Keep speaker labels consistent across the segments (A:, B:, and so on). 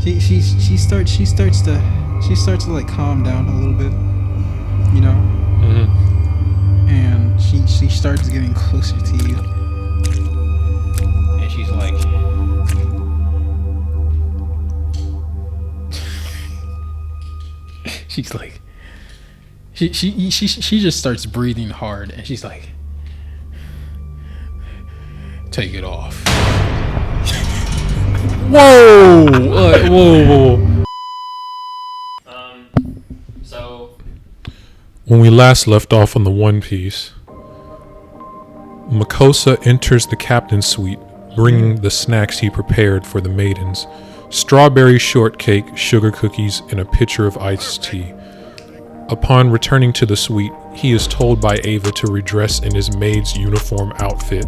A: she starts to like calm down a little bit, you know.
B: Mm-hmm.
A: And she starts getting closer to you.
C: And she's like,
A: she just starts breathing hard, and she's like, take it off.
B: Whoa! Whoa!
C: so
B: When we last left off on the One Piece, Makosa enters the captain's suite, bringing the snacks he prepared for the maidens: strawberry shortcake, sugar cookies, and a pitcher of iced tea. Upon returning to the suite, he is told by Ava to redress in his maid's uniform outfit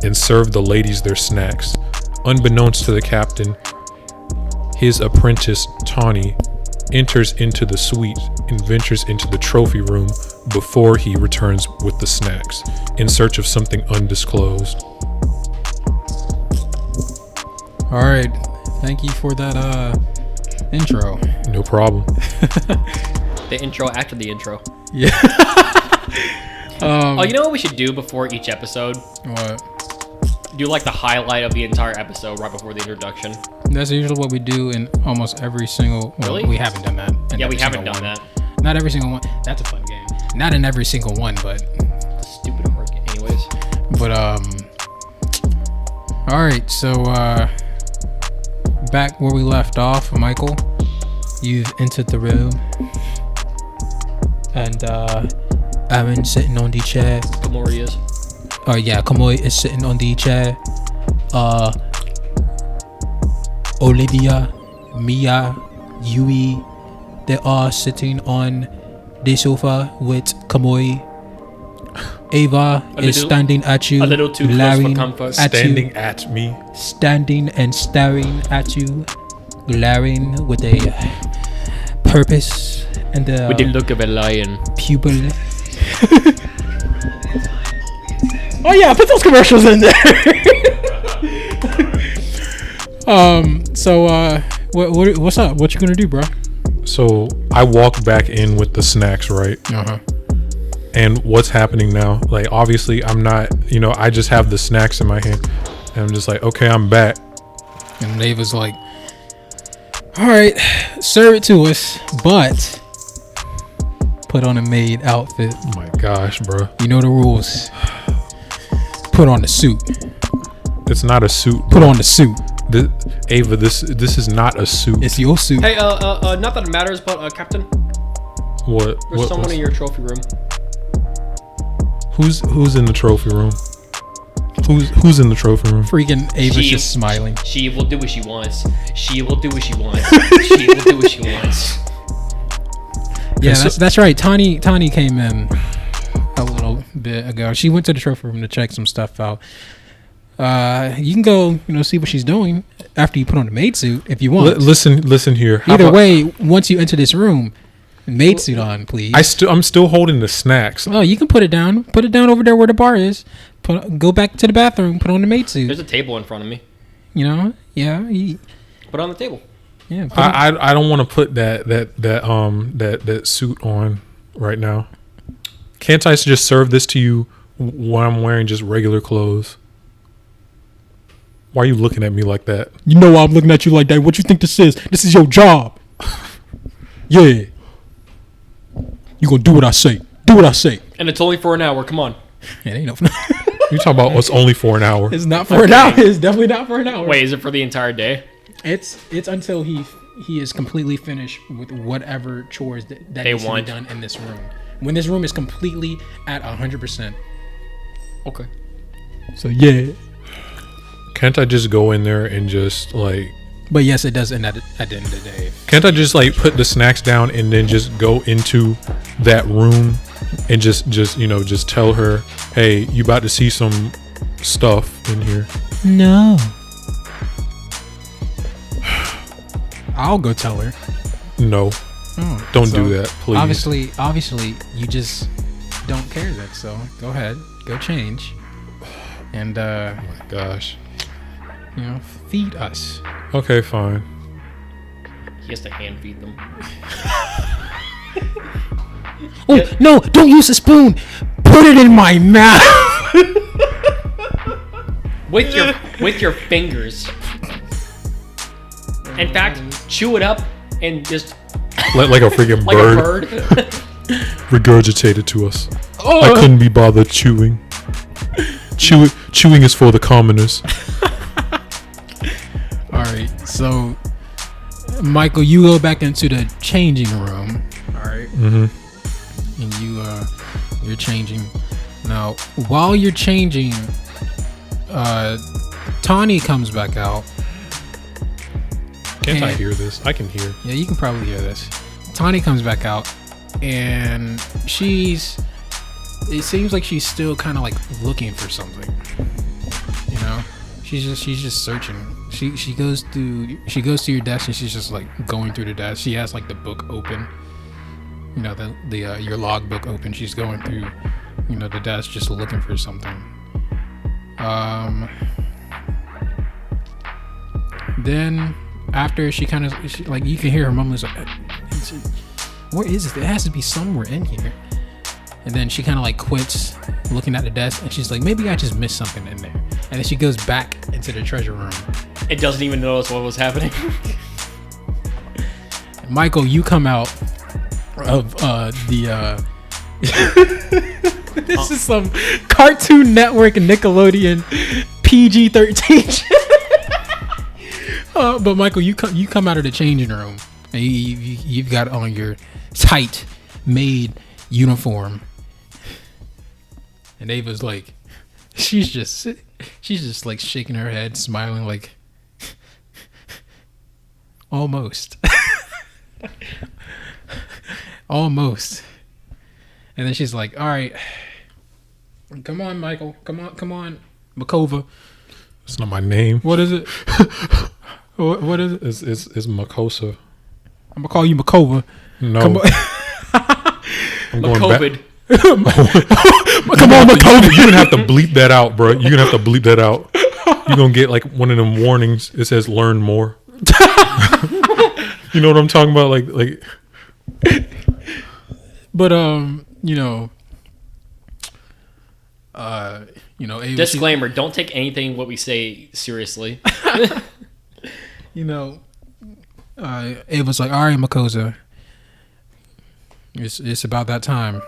B: and serve the ladies their snacks. Unbeknownst to the captain, his apprentice, Tawny, enters into the suite and ventures into the trophy room before he returns with the snacks, in search of something undisclosed.
A: Alright, thank you for that intro.
B: No problem.
C: the intro after the intro.
A: Yeah.
C: Oh, you know what we should do before each episode?
A: What?
C: Do like the highlight of the entire episode right before the introduction.
A: That's usually what we do in almost every single... Well,
C: Really?
A: we haven't done that.
C: Yeah, we haven't done that.
A: Not every single one. That's a fun game. Not in every single one, but...
C: Stupid hard game. Anyways.
A: But, alright, so, back where we left off, Michael, you've entered the room. And, Aaron's sitting on the chair.
C: Kamori is.
A: Yeah, Kamori is sitting on the chair. Olivia, Mia, Yui, they are sitting on the sofa with Kamori. Ava is standing at you,
C: a little too close for comfort.
B: Standing at me.
A: Standing and staring at you, glaring with a purpose and a
C: with the look of a lion.
A: pupil. Oh yeah, put those commercials in there. What's up? What you gonna do, bro?
B: So I walk back in with the snacks, right?
A: Uh-huh.
B: And what's happening now? Like, obviously I'm not, I just have the snacks in my hand. And I'm just like, okay, I'm back.
A: And Ava's like, all right, serve it to us, but put on a maid outfit.
B: Oh my gosh, bro.
A: You know the rules. Put on the suit.
B: It's not a suit.
A: Put on the suit.
B: Ava, this is not a suit.
A: It's your suit.
C: Hey, not that it matters, but Captain,
B: What?
C: there's someone in your trophy room.
B: Who's in the trophy room? Who's in the trophy room?
A: Freaking Ava's just smiling.
C: She will do what she wants. She will do what she wants. She will do what she wants.
A: Yeah, that's right. Tawny came in a little bit ago. She went to the trophy room to check some stuff out. You can go, see what she's doing after you put on the maid suit if you want.
B: Listen here.
A: Either way, once you enter this room, maid suit on, please.
B: I'm still holding the snacks.
A: Oh, you can put it down. Put it down over there where the bar is. Go back to the bathroom. Put on the maid suit.
C: There's a table in front of me.
A: Yeah.
C: Put it on the table.
A: Yeah.
B: I don't want to put that suit on right now. Can't I just serve this to you when I'm wearing just regular clothes? Why are you looking at me like that?
A: You know why I'm looking at you like that. What you think this is? This is your job. Yeah. You gonna do what I say. Do what I say.
C: And it's only for an hour. Come on.
A: It ain't no.
B: You talking about what's only for an hour?
A: It's not for an hour. It's definitely not for an hour.
C: Wait, is it for the entire day?
A: It's until he is completely finished with whatever chores that needs to be done in this room. When this room is completely at 100%.
C: Okay.
A: So yeah.
B: Can't I just go in there and just like?
A: But yes, it does end at the end of the day.
B: Can't I just like put the snacks down and then just go into that room and just tell her, hey, you about to see some stuff in here?
A: No. I'll go tell her.
B: No.
A: Oh,
B: don't do that, please.
A: Obviously, you just don't care that. So go ahead, go change, and
B: oh my gosh,
A: feed us.
B: Okay, fine.
C: He has to hand feed them.
A: Oh no! Don't use a spoon. Put it in my mouth.
C: with your fingers. In fact, chew it up and just
B: like a freaking
C: like
B: bird.
C: a bird.
B: Regurgitated to us. I couldn't be bothered chewing. Chewing is for the commoners.
A: All right, so Michael, you go back into the changing room. All right, and you're changing. Now, while you're changing, Tawny comes back out.
B: Can't I hear this? I can hear.
A: Yeah, you can probably hear this. Tawny comes back out, and it seems like she's still kind of like looking for something. You know, she's just searching. She goes to your desk and she's just like going through the desk. She has like the book open. You know, the your log book open. She's going through, you know, the desk just looking for something. Then after she kind of like, you can hear her mumbling like, where is it? It has to be somewhere in here. And then she kind of like quits looking at the desk and she's like, maybe I just missed something in there. And then she goes back into the treasure room.
C: It doesn't even notice what was happening.
A: Michael, you come out of this is some Cartoon Network Nickelodeon PG-13. But Michael, you come out of the changing room and you've got on your tight made uniform. And Ava's like, she's just like shaking her head, smiling like, almost. Almost. And then she's like, all right, come on, Michael, come on, Makova.
B: That's not my name.
A: What is it? What is it?
B: It's Makosa.
A: I'm gonna call you Makova.
B: No.
A: Come on.
B: I'm going
C: COVID.
A: Come on, Makova.
B: You're gonna have to bleep that out, bro. You're gonna have to bleep that out. You're gonna get like one of them warnings. It says learn more. You know what I'm talking about? Like.
A: But Ava,
C: Disclaimer: don't take anything what we say seriously.
A: Ava's like, all right, Makosa, it's about that time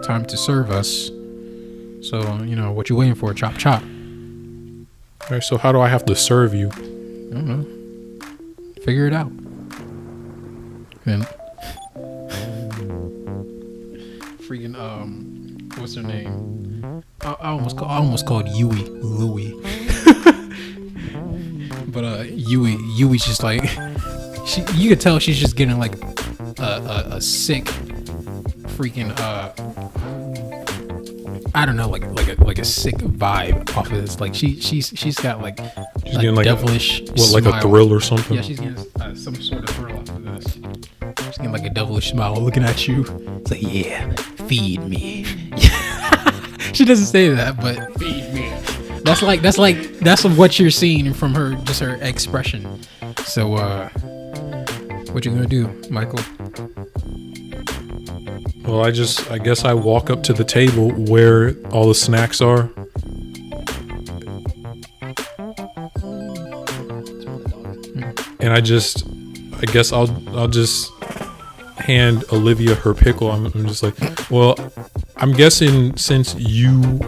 A: to serve us. So what you waiting for? Chop chop.
B: All right, so how do I have to serve you?
A: I don't know. Figure it out. And freaking what's her name? I almost called Yui Louie. But Yui's just like, you could tell she's just getting like a sick freaking I don't know, like a sick vibe off of this. Like she's got like
B: she's getting like
A: devilish
B: like a thrill or something.
A: Yeah, she's getting some sort of thrill off of this. She's getting like a devilish smile looking at you. It's like, yeah, feed me. She doesn't say that, but
C: Feed me.
A: that's what you're seeing from her, just her expression. So what you gonna do, Michael?
B: Well, I guess I walk up to the table where all the snacks are. And I guess I'll just hand Olivia her pickle. I'm just like, well, I'm guessing since you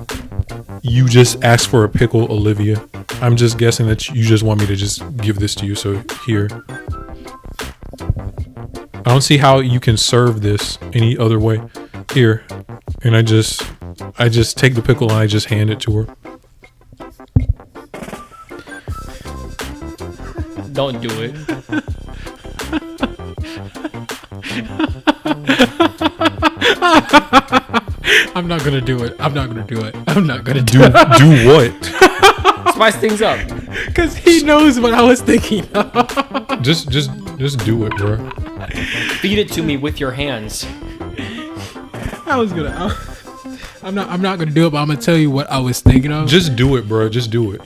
B: just asked for a pickle, Olivia, I'm just guessing that you just want me to just give this to you. So here. I don't see how you can serve this any other way. Here. And I just take the pickle and I just hand it to her.
C: Don't do it.
A: I'm not gonna do it.
B: Do what?
C: Spice things up.
A: Because he knows what I was thinking of.
B: Just do it, bro.
C: Feed it to me with your hands.
A: I'm not gonna do it, but I'm gonna tell you what I was thinking of.
B: Just do it, bro. Just do it.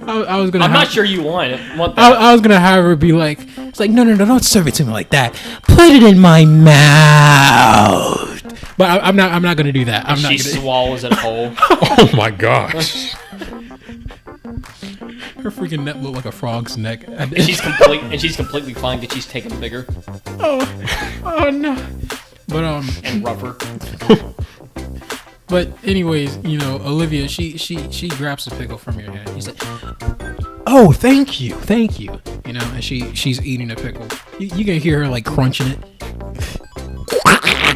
A: I was gonna.
C: I'm not sure you want that.
A: I was gonna have her be like, It's like, no, don't serve it to me like that. Put it in my mouth. But I'm not gonna do that.
C: She swallows it whole.
B: Oh my gosh.
A: Her freaking neck looked like a frog's neck.
C: And she's completely fine because she's taken bigger.
A: Oh no. But
C: and rougher.
A: But anyways, Olivia, she grabs the pickle from your hand. She's like, "Oh, thank you," and she's eating the pickle. You can hear her like crunching it,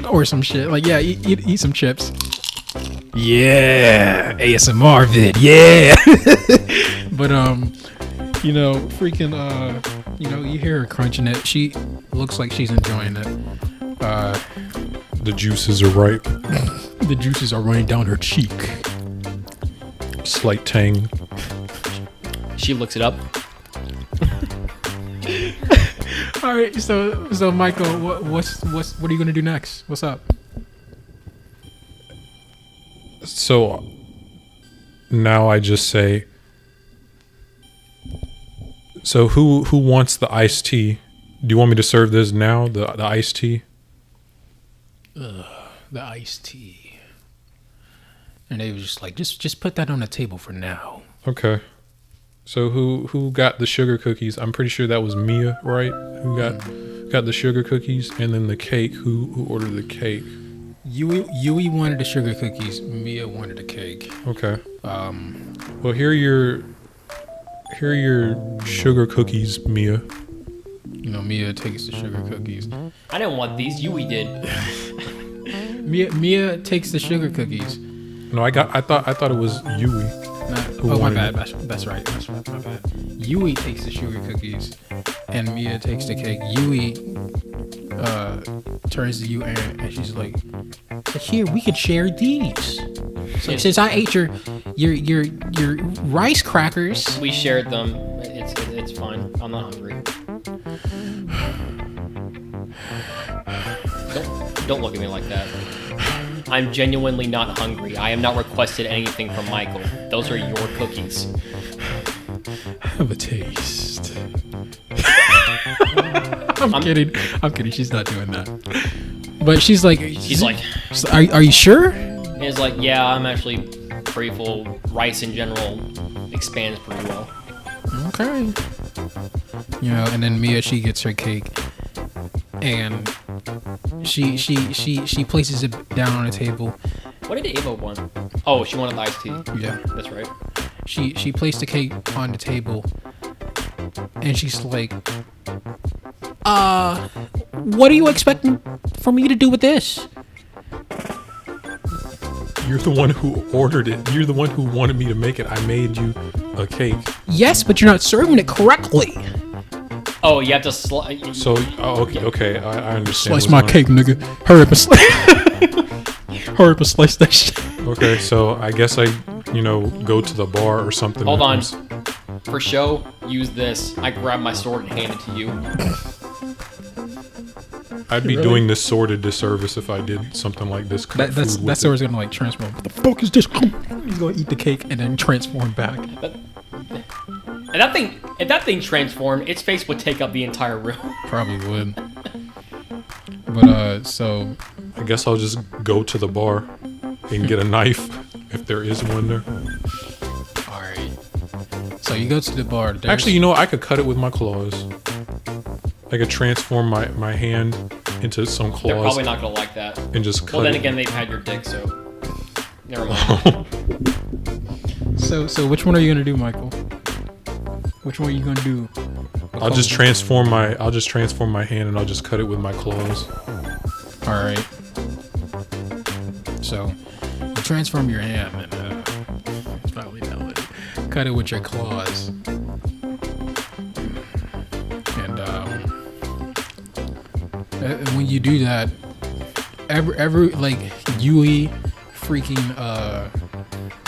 A: or some shit. Like, yeah, eat some chips. Yeah, ASMR vid. Yeah. But you hear her crunching it. She looks like she's enjoying it.
B: The juices are ripe.
A: The juices are running down her cheek.
B: Slight tang.
C: She looks it up.
A: All right, so Michael, what are you gonna do next? What's up?
B: So now I just say, so who wants the iced tea? Do you want me to serve this now, the iced tea?
A: The iced tea. And they were just like, just put that on the table for now.
B: Okay. So who got the sugar cookies? I'm pretty sure that was Mia, right? Who got the sugar cookies, and then the cake. Who ordered the cake?
A: Yui wanted the sugar cookies. Mia wanted the cake.
B: Okay. Well, here are your sugar cookies, Mia.
A: Mia takes the sugar cookies.
C: I didn't want these. Yui did.
A: Mia takes the sugar cookies.
B: No, I thought it was Yui.
A: My bad. That's right. My bad. Yui takes the sugar cookies, and Mia takes the cake. Yui turns to you, and she's like, "Here, we could share these." So since I ate your rice crackers,
C: we shared them. It's fine. I'm not hungry. Don't look at me like that. I'm genuinely not hungry. I have not requested anything from Michael. Those are your cookies.
A: Have a taste. I'm kidding. She's not doing that. But she's like, are you sure?
C: And it's like, yeah, I'm actually pretty full. Rice in general expands pretty well.
A: Okay. And then Mia, she gets her cake, and she places it down on the table.
C: What did Ava want? Oh, she wanted the iced tea.
A: Yeah,
C: that's right.
A: She placed the cake on the table, and she's like, what are you expecting for me to do with this?
B: You're the one who ordered it. You're the one who wanted me to make it. I made you a cake.
A: Yes, but you're not serving it correctly.
C: Oh, you have to slice.
B: So, okay, I understand.
A: Slice my cake, nigga. Hurry up and slice that shit.
B: Okay, so I guess I, go to the bar or something.
C: Hold on. For show, use this. I grab my sword and hand it to you.
B: I'd be doing this sword a disservice if I did something like this.
A: That sword's gonna transform. What the fuck is this? He's gonna eat the cake and then transform back.
C: If that thing transformed, its face would take up the entire room.
A: Probably would. But so
B: I guess I'll just go to the bar and get a knife if there is one there.
A: All right. So you go to the bar.
B: Actually, I could cut it with my claws. I could transform my hand into some claws.
C: They're probably not gonna like that.
B: And just cut.
C: Well, then again, they've had your dick, so never mind.
A: So which one are you gonna do, Michael? Which one are you gonna do?
B: I'll just transform my hand and I'll just cut it with my claws.
A: All right. So you transform your hand and it's probably not cut it with your claws. And when you do that, every like Yui, freaking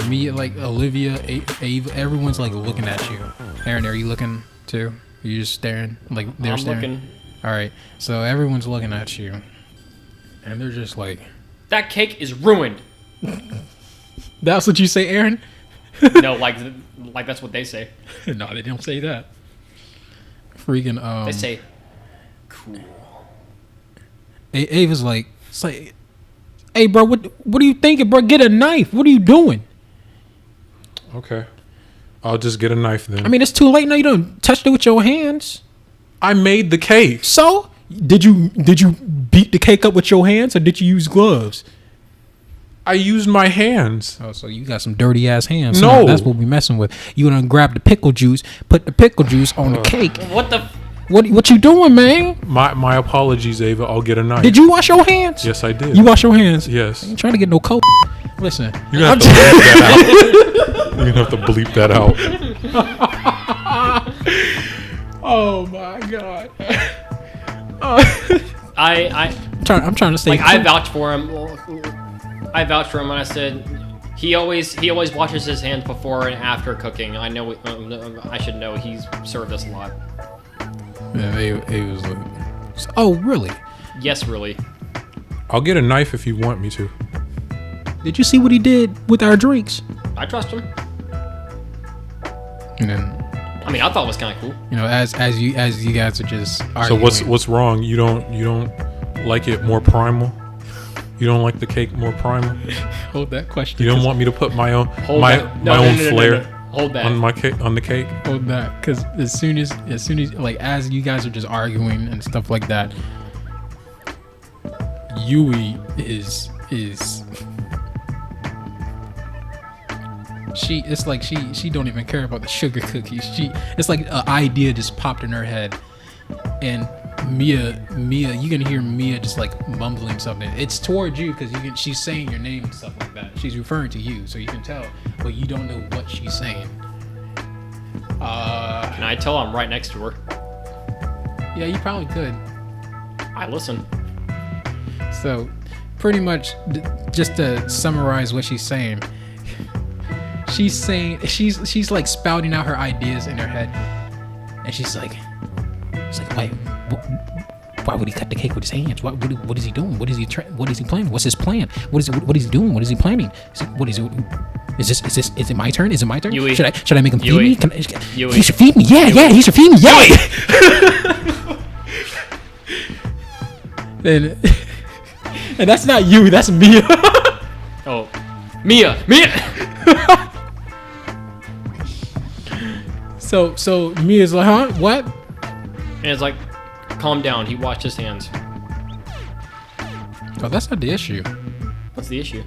A: me, like Olivia, Ava, everyone's like looking at you. Aaron, are you looking too? Are you just staring? Like they're staring.
C: Looking.
A: All right, so everyone's looking at you, and they're just like,
C: "That cake is ruined."
A: That's what you say, Aaron?
C: No, like that's what they say.
A: No, they don't say that. Freaking
C: They say
A: Ava's like, it's like, hey, bro, what are you thinking, bro? Get a knife. What are you doing?
B: Okay. I'll just get a knife then.
A: I mean, it's too late now. You done touched it with your hands.
B: I made the cake.
A: So, did you beat the cake up with your hands or did you use gloves?
B: I used my hands.
A: Oh, so you got some dirty ass hands.
B: No.
A: Huh? That's what we messing with. You gonna grab the pickle juice, put the pickle juice on the cake.
C: What the?
A: What you doing, man?
B: My apologies, Ava. I'll get a knife.
A: Did you wash your hands?
B: Yes, I did.
A: You wash your hands?
B: Yes.
A: I ain't trying to get no coke. Listen.
B: You're gonna have to bleep that out. You're gonna have to bleep that out.
A: Oh my god. I'm trying to stay.
C: Like I vouched for him. I vouched for him when I said he always washes his hands before and after cooking. I know. I should know. He's served us a lot.
A: Yeah, it was like, oh really?
C: Yes, really.
B: I'll get a knife if you want me to.
A: Did you see what he did with our drinks?
C: I trust him.
A: And then,
C: I mean, I thought it was kind of cool.
A: you know, as you guys are just arguing.
B: So what's wrong? You don't like it more primal? You don't like the cake more primal?
A: Hold that question.
B: You don't want me to put my own
C: No,
B: flair
C: Hold that.
B: on my cake on the cake?
A: Hold that, because as soon as like as you guys are just arguing and stuff like that, Yui is it's like she don't even care about the sugar cookies. It's like an idea just popped in her head, and Mia, you can hear Mia just like mumbling something. It's towards you because she's saying your name and stuff like that. She's referring to you, so you can tell, but you don't know what she's saying.
C: Can I tell I'm right next to her?
A: Yeah, you probably could.
C: I listen.
A: So, pretty much, just to summarize what she's saying, she's like spouting out her ideas in her head, and she's like, why would he cut the cake with his hands? What is he doing? What is he planning? What's his plan? What is he doing? What is he planning? Is it my turn? Is it my turn?
C: Yui.
A: Should I make him feed
C: Yui.
A: me?
C: Yui.
A: He should feed me. Yeah, he should feed me. Yeah. And that's not you. That's Mia.
C: Oh, Mia.
A: So Mia's like, huh? What?
C: And it's like, calm down. He washed his hands.
A: Oh, that's not the issue.
C: What's the issue?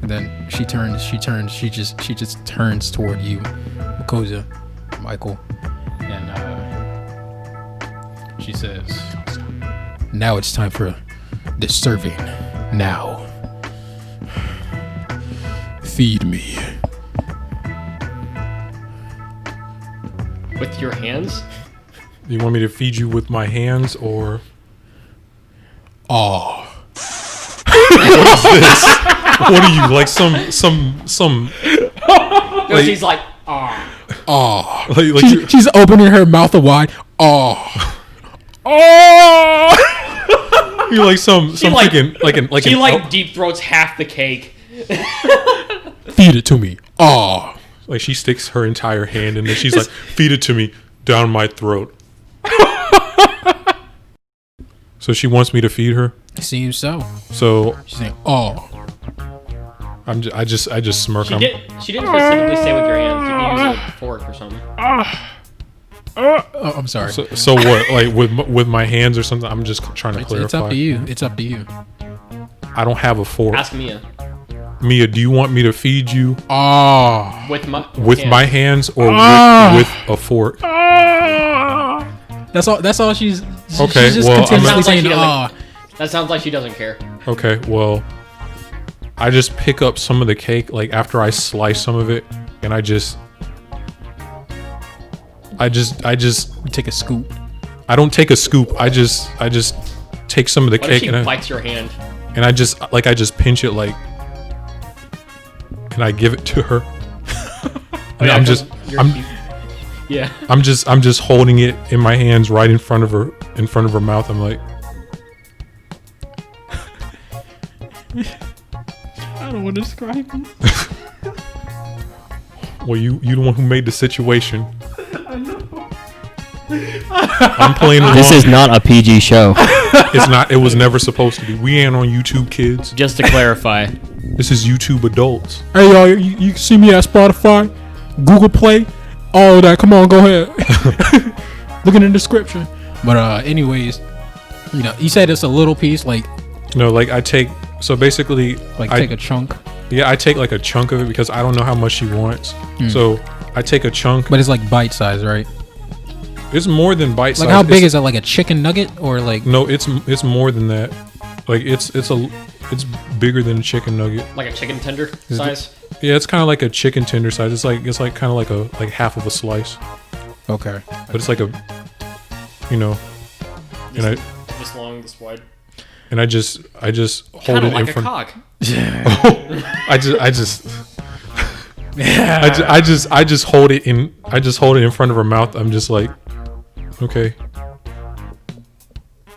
A: And then she just turns toward you, Makosa, Michael, and she says, "Now it's time for the serving. Now, feed me."
C: With your hands?
B: You want me to feed you with my hands or?
A: Oh.
B: What is this? What are you, like some?
C: No, she's like, ah.
B: Oh,
A: She's opening her mouth wide. Oh. Oh.
B: You're like some
C: like-
B: freaking
C: She like deep throats half the cake.
A: Feed it to me. Oh.
B: like she sticks her entire hand in there. She's like, feed it to me down my throat. So she wants me to feed her.
A: Seems so.
B: So
A: She's saying, "Oh."
B: I just smirk.
C: She didn't specifically say with your hands. You can use a fork or something.
A: Oh, I'm sorry.
B: So what? Like with my hands or something? I'm just trying to clarify.
A: It's up to you. It's up to you.
B: I don't have a fork.
C: Ask Mia.
B: Mia, do you want me to feed you
A: Oh.
C: With my
B: hands or with a fork?
A: That's all she's.
B: Okay,
A: She's just
B: well,
A: continuously saying,
C: she
A: "Ah."
C: That sounds like she doesn't care.
B: Okay, well, I just pick up some of the cake, like after I slice some of it, and I just
A: Take a scoop.
B: I don't take a scoop. I just take some of the
C: What if
B: cake
C: she bites your hand?
B: and I just pinch it like, and I give it to her. And I'm just holding it in my hands right in front of her mouth. I'm like,
A: I don't want to describe him.
B: well, you the one who made the situation.
A: I know.
B: I'm playing along.
C: This is not a PG show.
B: It's not. It was never supposed to be. We ain't on YouTube Kids.
C: Just to clarify.
B: This is YouTube Adults.
A: Hey, y'all, you can see me at Spotify, Google Play, all of that. Come on, go ahead. Look in the description. But anyways, you know, you said it's a little piece, like...
B: No, like I take... So basically...
A: Like take a chunk.
B: Yeah, I take like a chunk of it because I don't know how much she wants. So I take a chunk.
A: But it's like bite size, right?
B: It's more than bite size.
A: Like how big is it? Like a chicken nugget or like?
B: No, it's more than that. Like it's bigger than a chicken nugget.
C: Like a chicken tender size?
B: Yeah, it's kind of like a chicken tender size. It's like kind of like half of a slice.
A: Okay.
B: But it's like a, you know,
C: This long, this wide.
B: And I just hold
C: Kinda
B: it
C: like
B: in front.
C: a cock.
B: I just hold it in. I just hold it in front of her mouth. I'm just like, okay,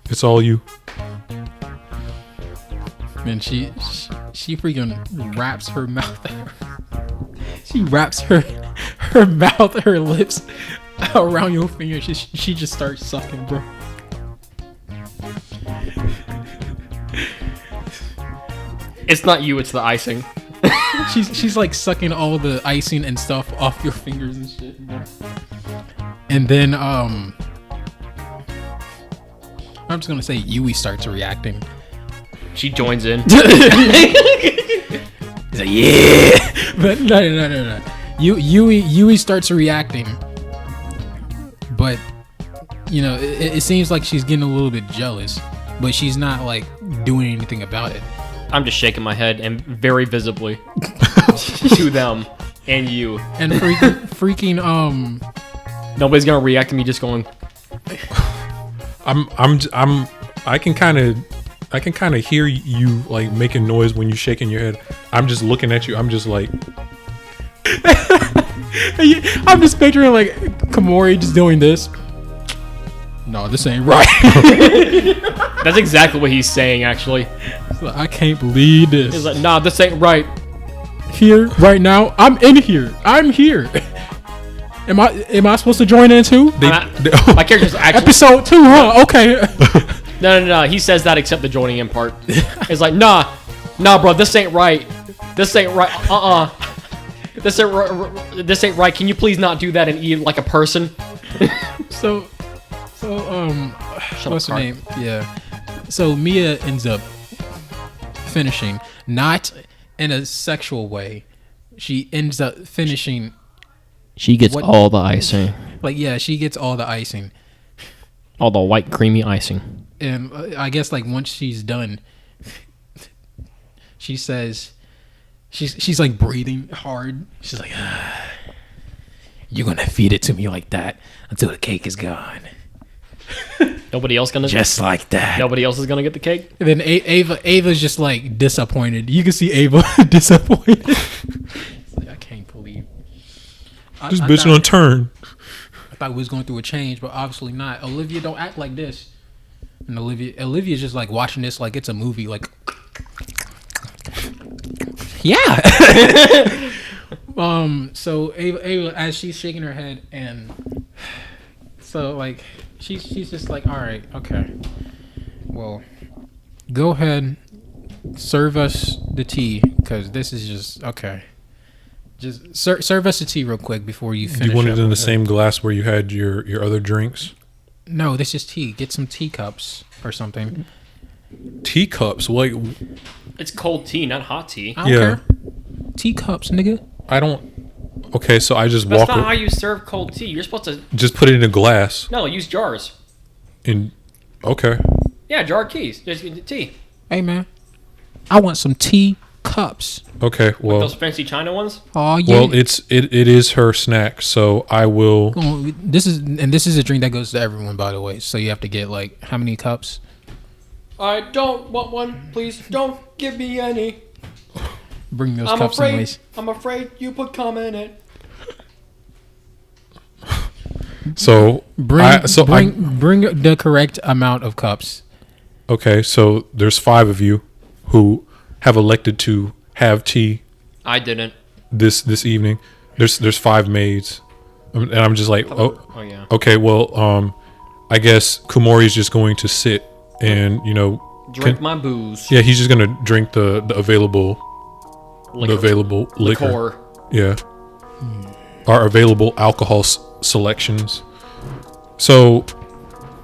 B: it's all you.
A: Man, she freaking wraps her mouth. She wraps her mouth, her lips around your finger. She just starts sucking, bro.
C: It's not you, it's the icing.
A: She's like sucking all the icing and stuff off your fingers and shit, bro. And then I'm just gonna say Yui starts reacting.
C: She joins in.
A: He's like, yeah, but no. Yui starts reacting, but you know it seems like she's getting a little bit jealous, but she's not like doing anything about it.
C: I'm just shaking my head and very visibly to them and you.
A: And freaking
C: nobody's gonna react to me just going.
B: I can kind of hear you like making noise when you shaking your head. I'm just looking at you. I'm just like.
A: I'm just picturing like Kamori just doing this. No, this ain't right.
C: That's exactly what he's saying, actually.
A: Like, I can't believe this.
C: He's like, nah, this ain't right.
A: Here, right now, I'm in here. I'm here. Am I supposed to join in too?
C: My character's actually
A: episode 2, huh? Okay.
C: No. He says that except the joining in part. It's like, nah, bro, this ain't right. This ain't right. This ain't right. Can you please not do that and eat like a person?
A: So, what's her name? Yeah. So Mia ends up finishing, not in a sexual way. She ends up finishing.
C: She gets all the icing.
A: Like, yeah, she gets all the icing.
C: All the white creamy icing.
A: And I guess like once she's done, she says, she's like breathing hard. She's like, you're gonna feed it to me like that until the cake is gone.
C: Nobody else gonna
A: just like that.
C: Nobody else is gonna get the cake.
A: And then Ava's just like disappointed. You can see Ava disappointed. Like, I can't believe
B: this bitch on turn.
A: I thought we was going through a change, but obviously not. Olivia, don't act like this. And Olivia's just like watching this like it's a movie. Like, yeah. So Ava, as she's shaking her head, and so like she's just like, all right, okay, well, go ahead, serve us the tea, because this is just okay. Just serve us the tea real quick before you finish.
B: You want it in the same glass where you had your other drinks?
A: No, this is tea. Get some teacups or something.
B: Teacups? Like,
C: it's cold tea, not hot tea.
A: I don't care. Teacups, nigga.
B: I don't. Okay, so I just
C: That's
B: walk.
C: That's not how you serve cold tea. You're supposed to
B: just put it in a glass.
C: No, use jars.
B: Okay.
C: Yeah, jar keys. Just tea.
A: Hey man, I want some tea cups.
B: Okay, well,
C: like those fancy China ones.
A: Oh yeah.
B: Well, it is her snack, so I will.
A: This is a drink that goes to everyone, by the way. So you have to get like how many cups?
C: I don't want one. Please don't give me any.
A: Bring those cups anyways.
C: I'm afraid you put cum in it.
B: So
A: bring the correct amount of cups.
B: Okay, so there's 5 of you who have elected to have tea.
C: I didn't.
B: This evening. There's 5 maids. And I'm just like, oh
C: yeah.
B: okay, well, I guess Kamori's just going to sit and, you know,
C: Drink my booze.
B: Yeah, he's just gonna drink the available liquor. Yeah, our available alcohol selections. So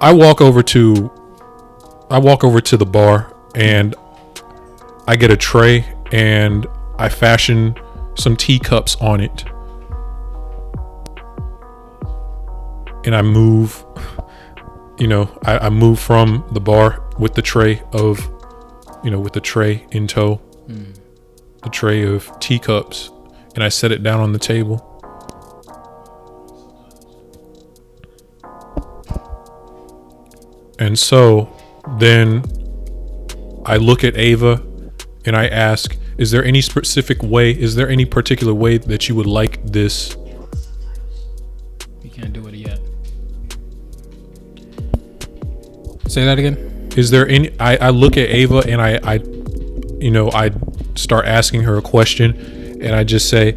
B: I walk over to the bar and I get a tray and I fashion some teacups on it, and I move. You know, I move from the bar with the tray in tow, the tray of teacups, and I set it down on the table. And so then I look at Ava and I ask, is there any particular way that you would like this?
A: You can't do it yet. Say that again.
B: Is there any? I look at Ava and I start asking her a question, and I just say,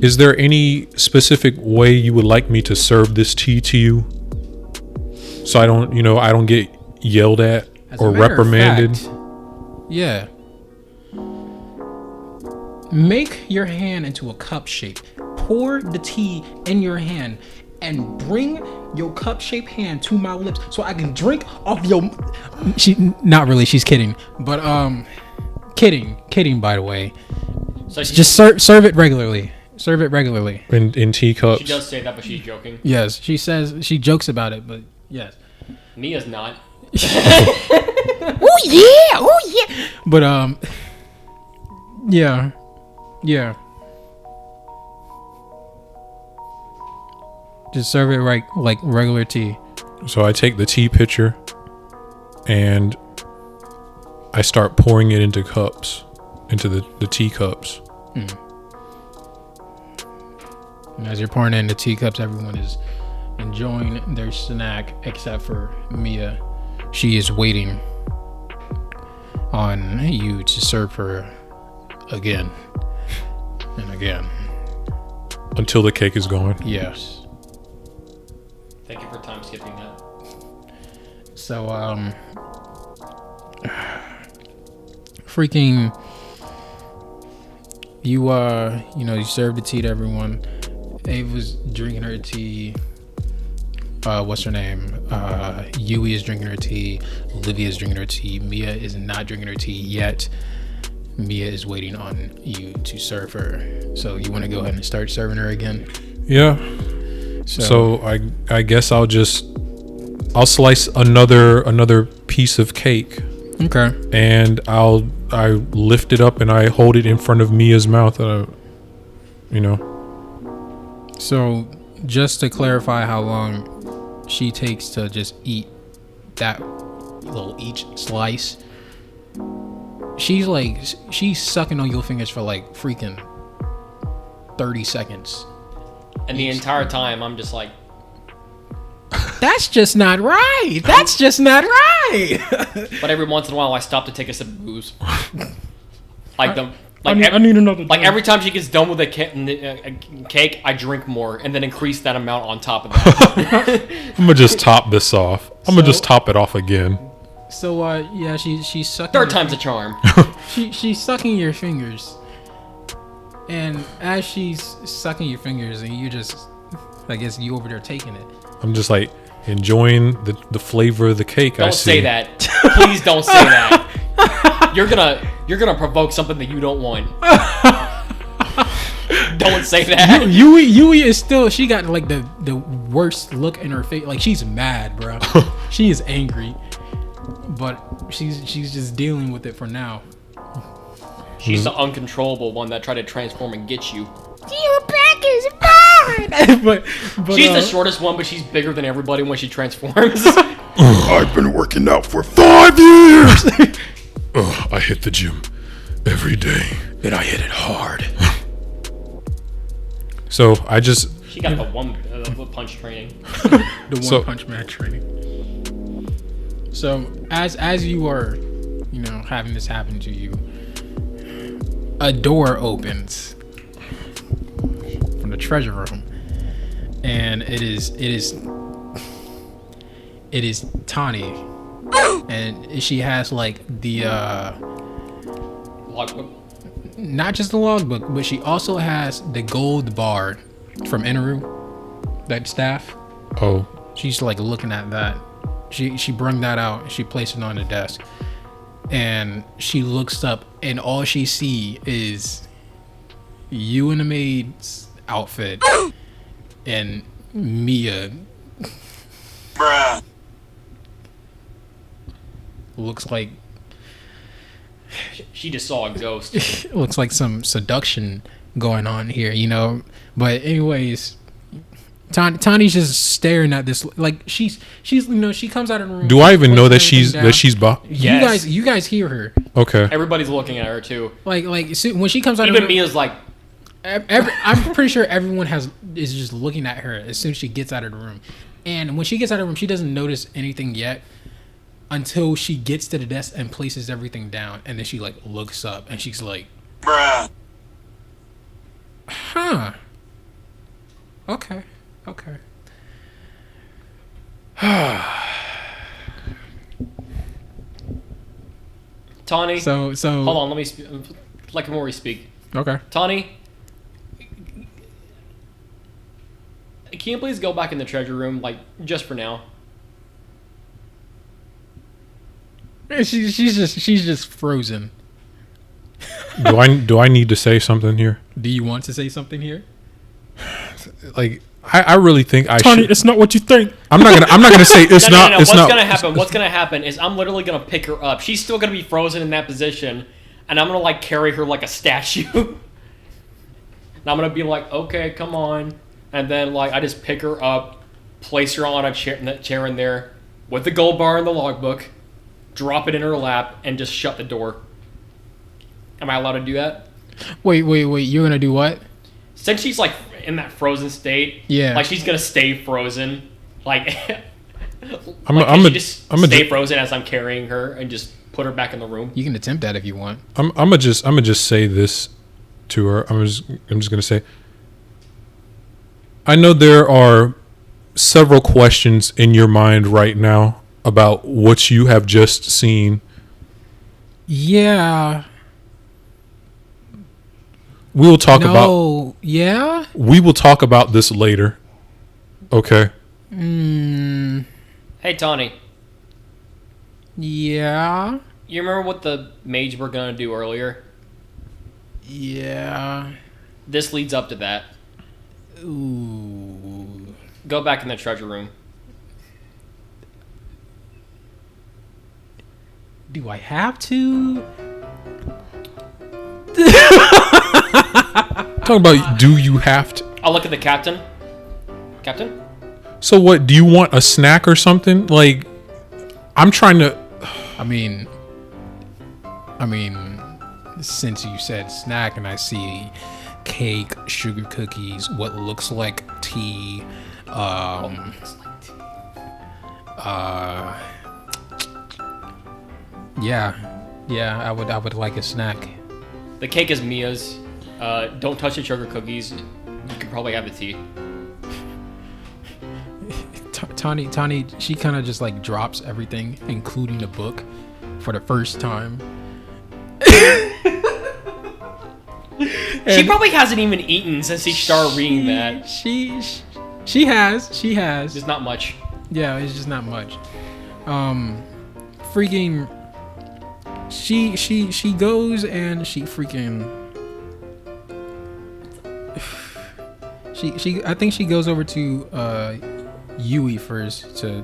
B: "Is there any specific way you would like me to serve this tea to you, so I don't get yelled at or reprimanded?"
A: Yeah. Make your hand into a cup shape. Pour the tea in your hand. And bring your cup-shaped hand to my lips so I can drink off your. Not really. She's kidding, but kidding. By the way, so just serve it regularly. Serve it regularly
B: in teacups.
C: She does say that, but she's joking.
A: Yes, she says she jokes about it, but yes.
C: Mia's not.
A: Oh yeah. But yeah. Just serve it right like regular tea.
B: So I take the tea pitcher and I start pouring it into cups, into the teacups.
A: And as you're pouring it into teacups, everyone is enjoying their snack except for Mia. She is waiting on you to serve her again and again.
B: Until the cake is gone.
A: Yes.
C: Thank you for time skipping that.
A: So, freaking, you serve the tea to everyone. Ava's drinking her tea. What's her name? Yui is drinking her tea. Olivia is drinking her tea. Mia is not drinking her tea yet. Mia is waiting on you to serve her. So you want to go ahead and start serving her again?
B: Yeah. So I guess I'll slice another piece of cake.
A: Okay.
B: And I lift it up and I hold it in front of Mia's mouth.
A: So just to clarify how long she takes to just eat that little each slice, she's sucking on your fingers for like freaking 30 seconds.
C: And the entire time, I'm just like,
A: that's just not right. That's just not right.
C: But every once in a while, I stop to take a sip of booze. I need another. Like every time she gets done with a cake, I drink more and then increase that amount on top of that.
B: I'm gonna just top this off. I'm gonna just top it off again.
A: So yeah, she's sucking.
C: Third time's a charm.
A: She's sucking your fingers. And as she's sucking your fingers, and you just, I guess you over there taking it.
B: I'm just like enjoying the flavor of the cake.
C: Don't say that. Please don't say that. You're gonna provoke something that you don't want. Don't say that.
A: Yui is still. She got like the worst look in her face. Like she's mad, bro. She is angry, but she's just dealing with it for now.
C: She's the uncontrollable one that tried to transform and get you.
A: Your back is fine. but
C: she's the shortest one, but she's bigger than everybody when she transforms.
B: I've been working out for 5 years. I hit the gym every day, and I hit it hard. So
C: she got the one punch training.
A: One punch man training. So as you are, having this happen to you, a door opens from the treasure room, and it is Tawny, and she has like the
C: Logbook.
A: not just the logbook, but she also has the gold bar from Inaru, that staff.
B: Oh,
A: She's like looking at that. She brung that out. She placed it on the desk, and she looks up, and all she see is you in the maid's outfit, and Mia.
D: Bruh.
A: Looks like
C: She just saw a ghost.
A: looks like some seduction going on here, you know. But anyways, Tawny's just staring at this, like she's you know, she comes out of the room.
B: do I even know that
A: puts everything
B: she's
A: down.
C: Yes.
A: You guys hear her.
B: Okay.
C: Everybody's looking at her too.
A: Like when she comes out of
C: Even
A: the room,
C: Mia's like,
A: I'm pretty sure everyone is just looking at her as soon as she gets out of the room. And when she gets out of the room, she doesn't notice anything yet until she gets to the desk and places everything down, and then she like looks up and she's like,
D: Bruh.
A: huh. Okay.
C: Tawny.
A: So
C: Hold on, let me let Kamori speak.
A: Okay.
C: Tawny, can you please go back in the treasure room, like, just for now?
A: She's just frozen.
B: Do I need to say something here?
A: Do you want to say something here?
B: Like I really think I
A: Tawny,
B: should.
A: it's not what you think.
B: I'm not gonna say it's
C: No.
B: not. It's
C: What's
B: not.
C: gonna happen? What's gonna happen is I'm literally gonna pick her up. She's still gonna be frozen in that position, and I'm gonna like carry her like a statue. And I'm gonna be like, okay, come on, and then like I just pick her up, place her on a chair in there, with the gold bar and the logbook, drop it in her lap, and just shut the door. Am I allowed to do that?
A: Wait. You're gonna do what?
C: Since she's like in that frozen state,
A: Yeah.
C: like she's gonna stay frozen, like.
B: I'm
C: Like,
B: gonna
C: just stay frozen as I'm carrying her and just put her back in the room.
A: You can attempt that if you want.
B: I'm gonna just say this to her. I'm just gonna say, I know there are several questions in your mind right now about what you have just seen.
A: Yeah.
B: We will talk about.
A: No. Yeah.
B: We will talk about this later. Okay.
C: Hey, Tawny,
A: Yeah.
C: you remember what the mage were gonna do earlier?
A: Yeah.
C: This leads up to that.
A: Ooh.
C: Go back in the treasure room.
A: Do I have to?
B: Talk about do you have to?
C: I'll look at the captain. Captain?
B: So what? Do you want a snack or something? Like, I'm trying to.
A: I mean, since you said snack and I see cake, sugar cookies, what looks like tea, yeah, I would like a snack.
C: The cake is Mia's. Don't touch the sugar cookies. You could probably have the tea.
A: Tawny, she kind of just like drops everything, including the book, for the first time.
C: She probably hasn't even eaten since she started reading that.
A: She has.
C: Just not much.
A: Yeah, it's just not much. Freaking. She goes and she freaking. I think she goes over to Yui first to.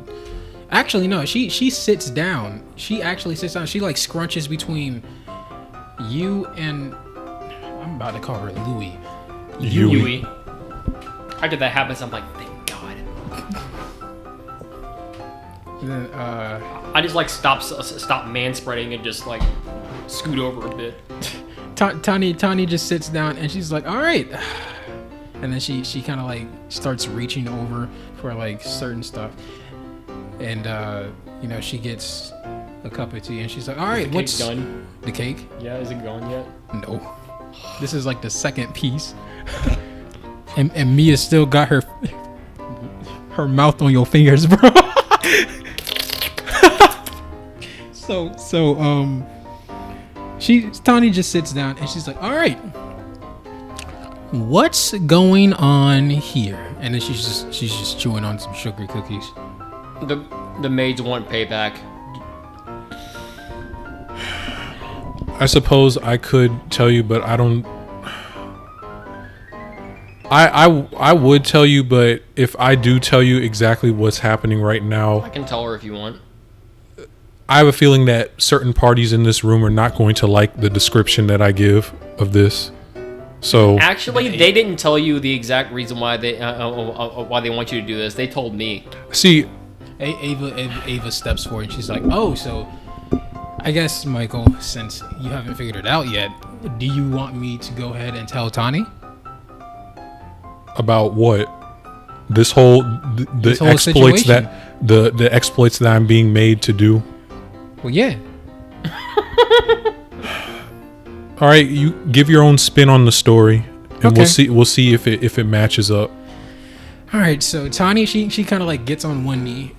A: Actually, no. She sits down. She actually sits down. She like scrunches between you and. I'm about to call her Louie.
C: Yui. After that happens, I'm like, thank God.
A: And then,
C: I just like stop manspreading and just like scoot over a bit.
A: Tawny just sits down and she's like, all right. And then she kind of like starts reaching over for like certain stuff. And, she gets a cup of tea and she's like, all right, what's
C: done?
A: The cake?
C: Yeah, is it gone yet?
A: No. This is like the second piece. and Mia still got her her mouth on your fingers, bro. Tawny just sits down and she's like, all right, what's going on here? And then she's just chewing on some sugar cookies.
C: The maids want payback.
B: I suppose I could tell you, but I don't. I would tell you, but if I do tell you exactly what's happening right now,
C: I can tell her if you want.
B: I have a feeling that certain parties in this room are not going to like the description that I give of this. So
C: actually, they didn't tell you the exact reason why they want you to do this. They told me.
B: See,
A: Ava steps forward and she's like, "Oh, so I guess, Michael, since you haven't figured it out yet, do you want me to go ahead and tell Tawny?"
B: About what? This whole
A: This whole
B: exploits
A: situation.
B: that the exploits that I'm being made to do.
A: Well, yeah.
B: All right, you give your own spin on the story, and
A: Okay.
B: we'll see if it matches up.
A: All right, so Tawny, she kind of like gets on one knee.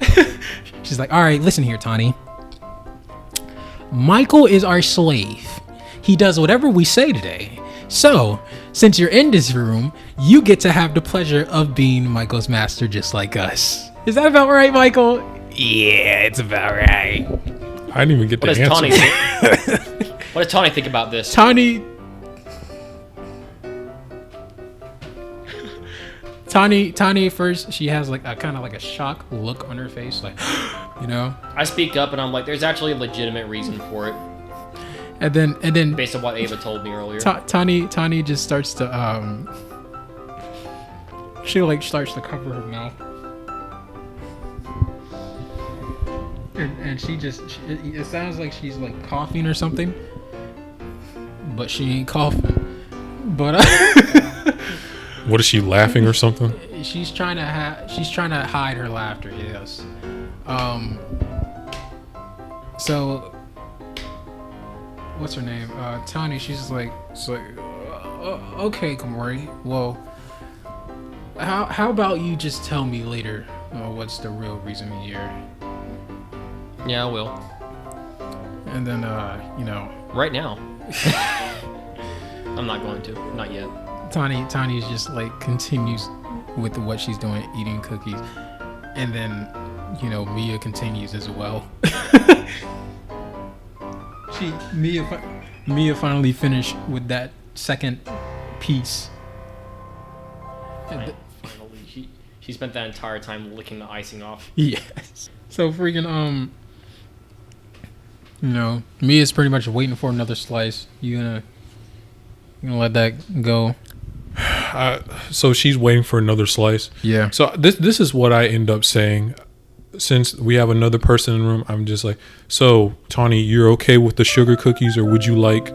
A: She's like, all right, listen here, Tawny. Michael is our slave. He does whatever we say today. So, since you're in this room, you get to have the pleasure of being Michael's master just like us. Is that about right, Michael? Yeah, it's about right.
B: I didn't even get
C: What
B: the
C: does Tawny
B: answer.
C: think? What does Tawny think about this?
A: Tawny, first, she has like a kind of like a shock look on her face, like, you know.
C: I speak up and I'm like, there's actually a legitimate reason for it,
A: And then
C: based on what Ava told me earlier.
A: Tawny just starts to she like starts to cover her mouth, and it sounds like she's like coughing or something, but she ain't coughing. But
B: What is she laughing or something?
A: she's trying to hide her laughter. Yes. So what's her name? Tawny. She's like, okay, Kamori. Well, how about you just tell me later what's the real reason you're here?
C: Yeah, I will.
A: And then,
C: Right now. I'm not going to. Not yet.
A: Tawny's just like continues with what she's doing, eating cookies, and then, Mia continues as well. Mia finally finished with that second piece.
C: Finally, she spent that entire time licking the icing off.
A: Yes. So freaking Mia's pretty much waiting for another slice. You gonna let that go?
B: So she's waiting for another slice.
A: Yeah.
B: So this is what I end up saying. Since we have another person in the room, I'm just like, so Tawny, you're okay with the sugar cookies, or would you like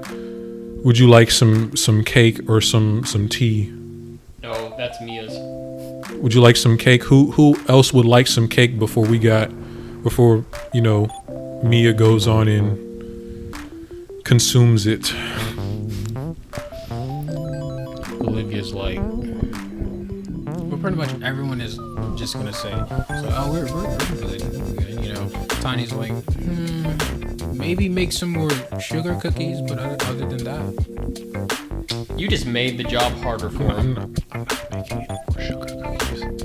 B: some cake or some tea?
C: No, that's Mia's.
B: Would you like some cake? Who else would like some cake before Mia goes on and consumes it?
A: Olivia's like, but pretty much everyone is just gonna say, so we're good. Tawny's like, maybe make some more sugar cookies, but other than that,
C: You just made the job harder for him.
B: I'm not making any more sugar cookies. I'm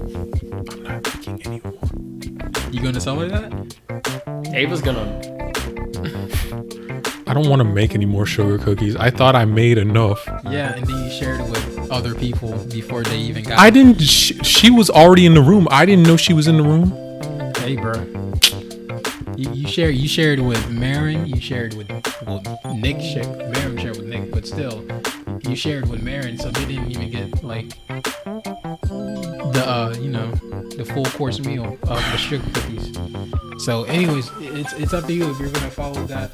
B: not making any more.
A: you gonna tell her that?
C: Ava's gonna.
B: I don't want to make any more sugar cookies. I thought I made enough.
A: Yeah, and then you shared it with other people before they even got.
B: I didn't. She was already in the room. I didn't know she was in the room.
A: Hey, bro. You shared with Marin. You shared with Nick. Marin shared with Nick, but still, you shared with Marin, so they didn't even get like the full course meal of the sugar cookies. So, anyways, it's up to you if you're gonna follow that,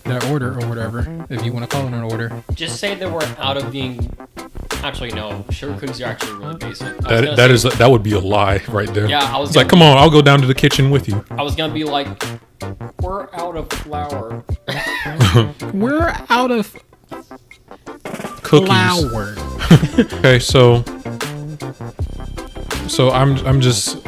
A: that order or whatever, if you want to call it an order.
C: Just say that we're out of being. Actually, no. Sugar cookies are actually really basic.
B: That would be a lie right there.
C: Yeah, I was.
B: It's like, come on, I'll go down to the kitchen with you.
C: I was gonna be like, we're out of flour.
A: We're out of
B: Cookies.
A: flour.
B: Okay, so So I'm just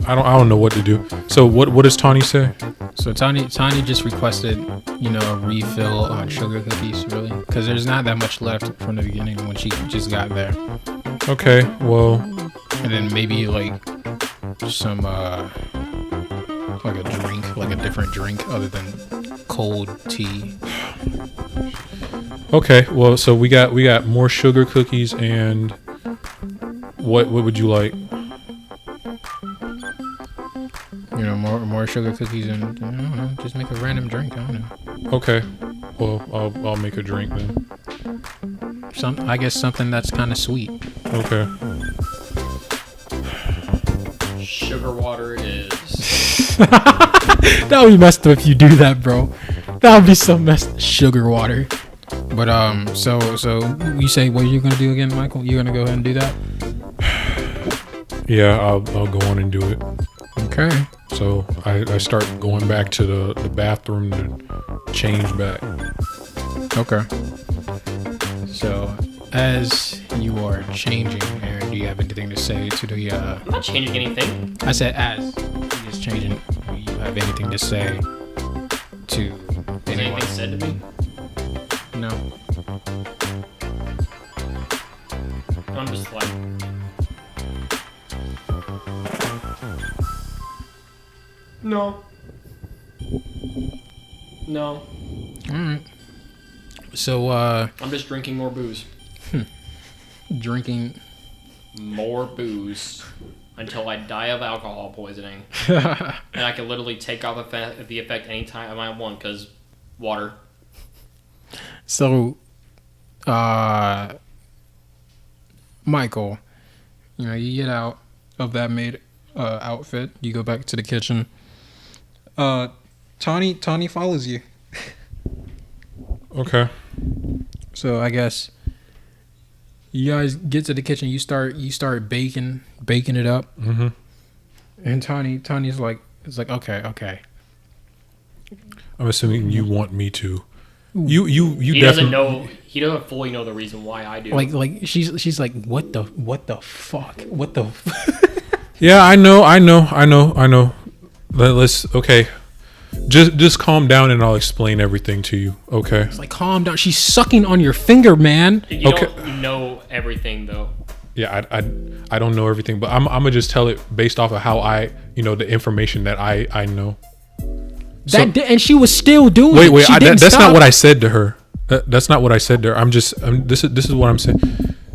B: I don't know what to do. So what does Tawny say?
A: So Tawny just requested, a refill on sugar cookies, really, because there's not that much left from the beginning when she just got there.
B: Okay, well,
A: and then maybe like some like a drink, like a different drink other than cold tea.
B: Okay, well, so we got more sugar cookies and what would you like?
A: More sugar cookies and I don't know, just make a random drink. I don't know.
B: Okay, well, I'll make a drink then.
A: I guess something that's kind of sweet.
B: Okay.
C: Sugar water is.
A: That would be messed up if you do that, bro. That would be so messed. Sugar water. But so you say what you're gonna do again, Michael? You're gonna go ahead and do that?
B: Yeah, I'll go on and do it.
A: Okay.
B: So I start going back to the bathroom to change back.
A: Okay. So as you are changing, Aaron, do you have anything to say to the?
C: I'm not changing anything.
A: I said as he is changing. Do you have anything to say to
C: Has
A: anyone?
C: anything said to me?
A: No.
C: I'm just like. No. No.
A: Alright. So,
C: I'm just drinking more booze.
A: Drinking
C: More booze until I die of alcohol poisoning. And I can literally take off the effect anytime I want because water.
A: So, Michael, you get out of that maid outfit. You go back to the kitchen. Tawny follows you.
B: Okay.
A: So I guess you guys get to the kitchen. You start baking it up.
B: Mm-hmm.
A: And Tawny's like, it's like okay.
B: I'm assuming you want me to. You
C: He
B: definitely
C: doesn't know. He doesn't fully know the reason why I do.
A: Like she's like, what the fuck? What the?
B: Yeah, I know. Let's okay. Just calm down and I'll explain everything to you. Okay.
A: It's like, calm down. She's sucking on your finger, man.
C: You
B: Okay.
C: don't know everything though.
B: Yeah, I don't know everything, but I'm gonna just tell it based off of how the information that I know.
A: And she was still doing it.
B: Wait,
A: She didn't
B: that's
A: stop.
B: not what I said to her. That's not what I said to her. This is what I'm saying.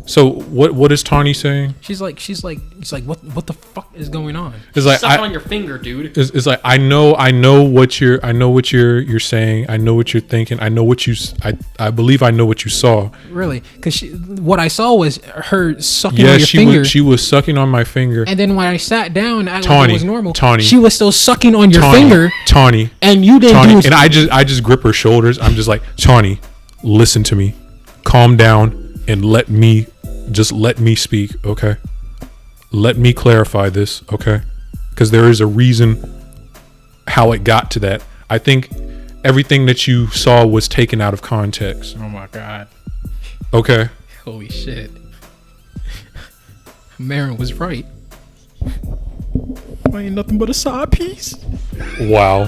B: So what is Tawny saying?
A: She's like, what the fuck is going on?
B: It's like
C: Suck on your finger, dude.
B: It's like I know what you're saying. I know what you're thinking. I believe I know what you saw.
A: Really? Because what I saw was her sucking
B: Yeah,
A: on your finger.
B: she was sucking on my finger.
A: And then when I sat down, I
B: Tawny,
A: it was normal.
B: Tawny,
A: she was still sucking on your finger.
B: Tawny,
A: and you didn't
B: Tawny,
A: do.
B: And I just grip her shoulders. I'm just like, Tawny, listen to me, calm down, and let me speak, okay? Let me clarify this, okay? Because there is a reason how it got to that. I think everything that you saw was taken out of context.
A: Oh my god!
B: Okay.
A: Holy shit! Marin was right. I ain't nothing but a side piece.
B: Wow.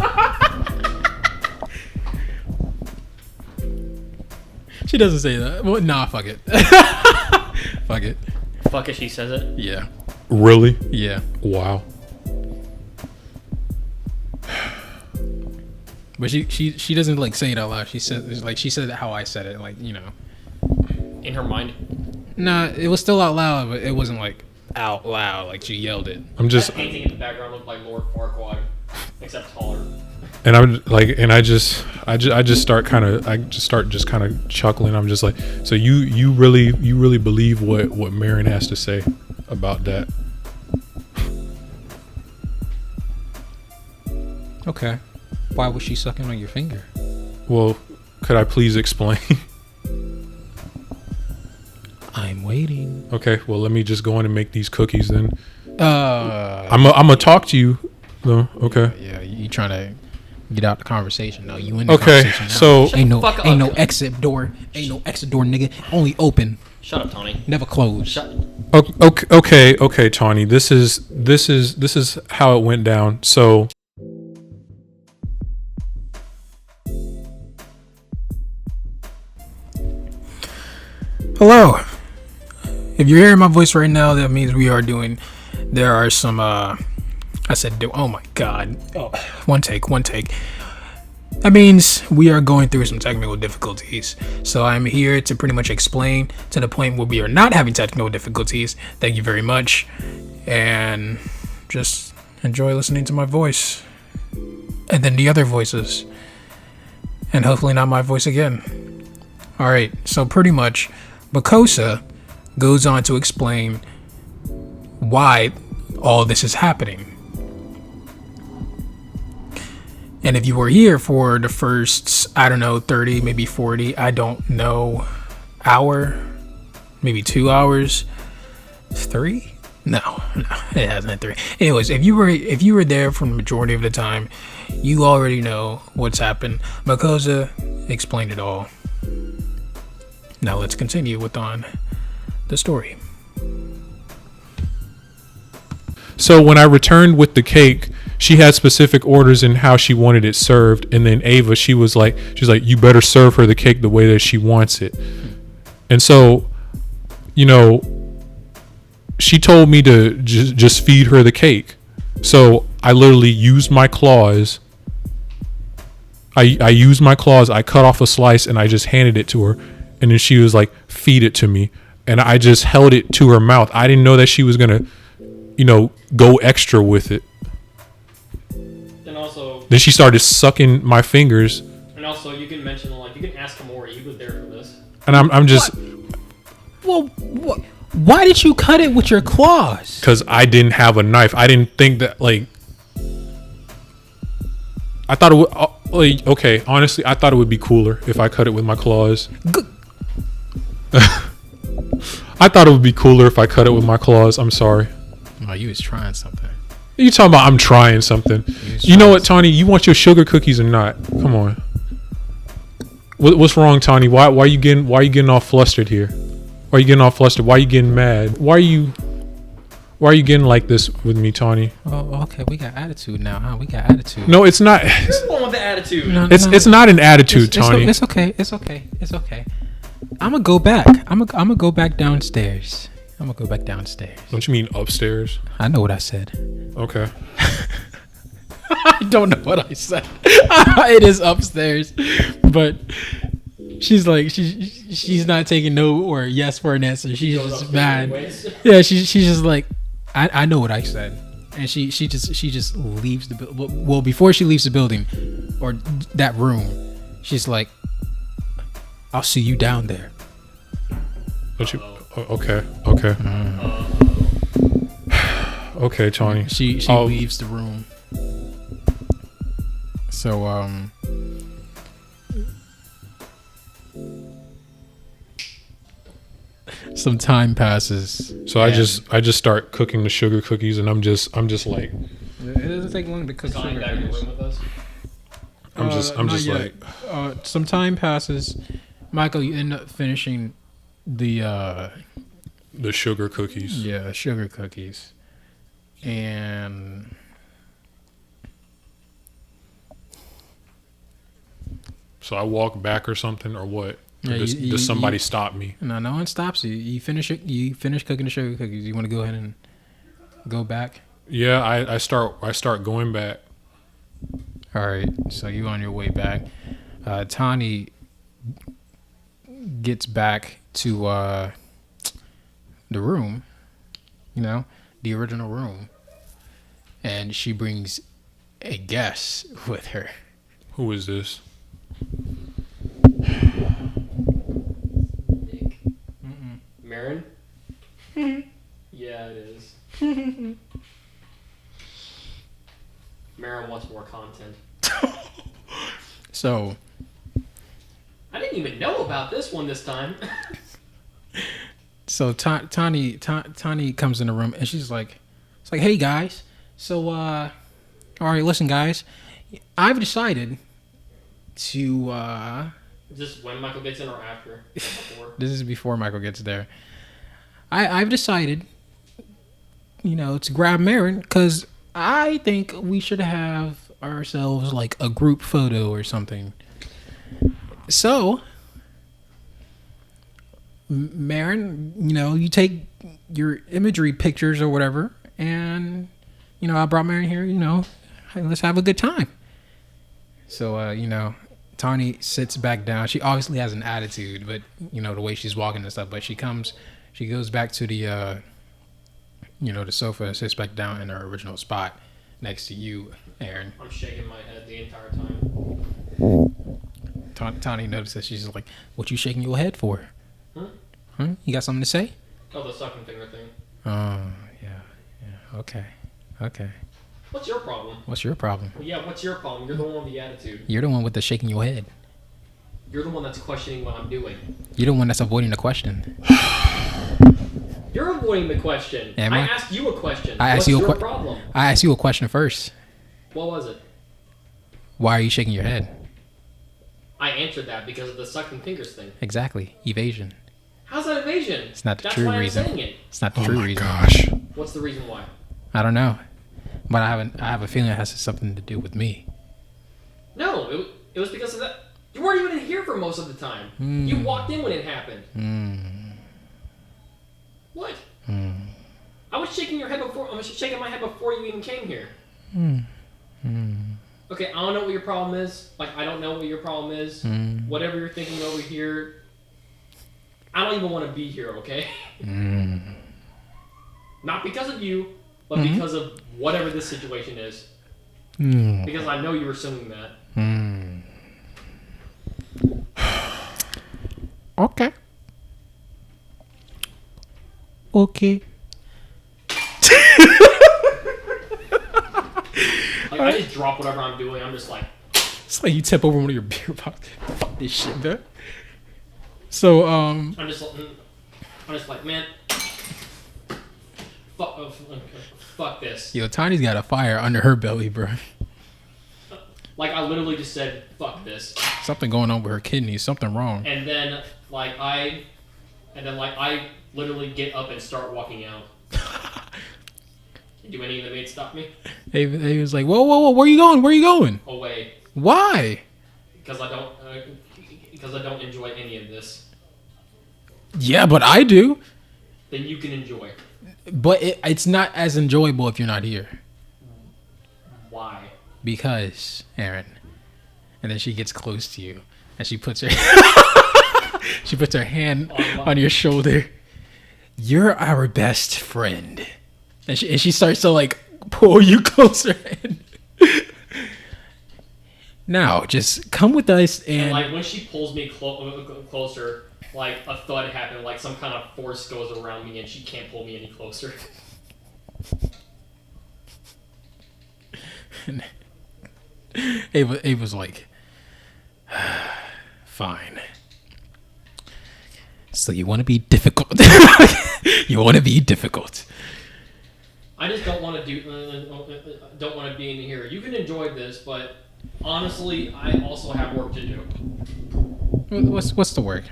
A: She doesn't say that. Well, nah, fuck it. Fuck it.
C: Fuck it, she says it.
A: Yeah.
B: Really?
A: Yeah.
B: Wow.
A: But she doesn't like say it out loud. She said it how I said it,
C: In her mind.
A: Nah, it was still out loud, but it wasn't like out loud like she yelled it.
B: I'm just
C: That painting in the background looked like Lord Farquaad, except taller.
B: and I'm like and I just start kind of chuckling. I'm just like, so you really believe what Marin has to say about that?
A: Okay. Why was she sucking on your finger?
B: Well, could I please explain?
A: I'm waiting.
B: Okay, well, let me just go in and make these cookies then.
A: I'm
B: I'm gonna talk to you though. Okay.
A: Yeah, you trying to get out the conversation. No, you in the
B: Okay,
A: conversation now.
B: so
A: ain't no
C: Fuck up.
A: exit door. Ain't no exit door, nigga. Only open,
C: Shut up, Tawny.
A: never close.
C: Shut.
B: okay, Tawny. This is how it went down. So
A: Hello. If you're hearing my voice right now, that means there are some, oh my God. Oh, one take. That means we are going through some technical difficulties. So I'm here to pretty much explain to the point where we are not having technical difficulties. Thank you very much. And just enjoy listening to my voice. And then the other voices. And hopefully not my voice again. Alright, so pretty much, Makosa goes on to explain why all this is happening. And if you were here for the first, 30, maybe 40, hour, maybe 2 hours, 3? No, it hasn't been 3. Anyways, if you were there for the majority of the time, you already know what's happened. Makosa explained it all. Now let's continue with the story.
B: So when I returned with the cake, she had specific orders in how she wanted it served, and then Ava, she's like, you better serve her the cake the way that she wants it. And so, she told me to just feed her the cake. So I literally used my claws. I used my claws. I cut off a slice and I just handed it to her, and then she was like, feed it to me, and I just held it to her mouth. I didn't know that she was gonna go extra with it.
C: And also,
B: then she started sucking my fingers.
C: And also, you can mention, you can ask Kamori. He was there for this.
B: And I'm just.
A: Well, why did you cut it with your claws?
B: Because I didn't have a knife. I didn't think that, I thought it would, okay, honestly, I thought it would be cooler if I cut it with my claws. I thought it would be cooler if I cut it with my claws. I'm sorry.
A: Oh, you was trying something.
B: You talking about I'm trying something? You know what, Tawny? You want your sugar cookies or not? Come on. What's wrong, Tawny? Why you getting all flustered here? Why are you getting all flustered? Why are you getting mad? Why are you getting like this with me, Tawny?
A: Oh, okay. We got attitude now, huh? We got attitude.
B: No, it's not.
C: You're the one with the attitude.
A: No,
B: it's not an attitude, Tawny.
A: It's okay. I'm gonna go back. I'm gonna go back downstairs.
B: Don't you mean upstairs?
A: I know what I said.
B: Okay.
A: I don't know what I said. It is upstairs, but she's like she's not taking no or yes for an answer. She's just mad. Yeah, she's just like I know what I said, and she just leaves the building. Well, before she leaves the building or that room, she's like, "I'll see you down there."
B: Don't you? Okay. Okay, Tawny.
A: She leaves the room. So some time passes.
B: So I just start cooking the sugar cookies, and I'm just like,
A: it doesn't take long to cook sugar
C: Back in the
A: cookies.
C: room with us.
B: I'm just
A: yet.
B: like,
A: Some time passes. Michael, you end up finishing the
B: sugar cookies.
A: yeah, sugar cookies. And
B: So I walk back or something, or what?
A: Yeah,
B: Or does somebody stop me?
A: no one stops you. You finish it. You finish cooking the sugar cookies. You want to go ahead and go back?
B: Yeah, I start going back.
A: All right. So you on your way back. Tawny gets back to the room, the original room, and she brings a guest with her.
B: Who is this?
C: Marin? Yeah, it is. Marin wants more content.
A: So
C: I didn't even know about this one this time.
A: So Tawny comes in the room and she's like, "Hey guys, so all right, listen guys, I've decided to.
C: Is this when Michael gets in or after? Before?
A: This is before Michael gets there. I've decided, to grab Marin because I think we should have ourselves like a group photo or something. So, Marin, you take your imagery pictures or whatever, and I brought Marin here. Hey, let's have a good time. So, Tawny sits back down. She obviously has an attitude, but the way she's walking and stuff. But she goes back to the the sofa and sits back down in her original spot next to you, Aaron.
C: I'm shaking my head the entire time.
A: Tawny notices. She's like, "What you shaking your head for? Huh? You got something to say?"
C: Oh, the sucking finger thing.
A: Oh, yeah. Okay.
C: What's your problem?
A: What's your problem?
C: Well, yeah, what's your problem? You're the one with the attitude.
A: You're the one with the shaking your head.
C: You're the one that's questioning what I'm doing.
A: You're the one that's avoiding the question.
C: You're avoiding the question.
A: Am
C: I
A: I?
C: asked you a question.
A: I asked
C: What's
A: you
C: your problem?
A: I asked you a question first.
C: What was it?
A: Why are you shaking your head?
C: I answered that because of the sucking fingers thing.
A: Exactly. Evasion.
C: How's that evasion?
A: It's not the
C: That's
A: true
C: why
A: reason.
C: I'm saying it.
A: It's not the
B: Oh
A: true
B: my
A: reason.
B: gosh.
C: What's the reason why?
A: I don't know. But I have a feeling it has something to do with me.
C: No, it was because of that. You weren't even in here for most of the time. You walked in when it happened. What? I was shaking your head before. I was shaking my head before you even came here. Okay, I don't know what your problem is. Like, I don't know what your problem is. Whatever you're thinking over here, I don't even want to be here. Okay. Not because of you, but because of whatever this situation is. Because I know you were assuming that.
A: Okay.
C: Like, I just drop whatever I'm doing. I'm just like,
A: It's like you tip over one of your beer bottles. Fuck this shit, man. So,
C: I'm just like, man, fuck this.
A: Yo, Tiny's got a fire under her belly, bro.
C: Like, I literally just said, fuck this.
A: Something going on with her kidneys. Something wrong.
C: And then, I literally get up and start walking out. Do any of the maids stop me?
A: They was like, whoa, where you going? Where you going?
C: Away.
A: Why?
C: Because I don't enjoy any of this.
A: Yeah, but I do.
C: Then you can enjoy.
A: But it's not as enjoyable if you're not here.
C: Why?
A: Because, Aaron. And then she gets close to you. And she puts her hand on your shoulder. You're our best friend. And she starts to like pull you closer in. Now, just come with us
C: And
A: and
C: like when she pulls me closer, like a thud happened, like some kind of force goes around me and she can't pull me any closer.
A: Ava's like, fine. So you want to be difficult. You want to be difficult.
C: I just don't want to don't want to be in here. You can enjoy this, but honestly, I also have work to do.
A: What's the work?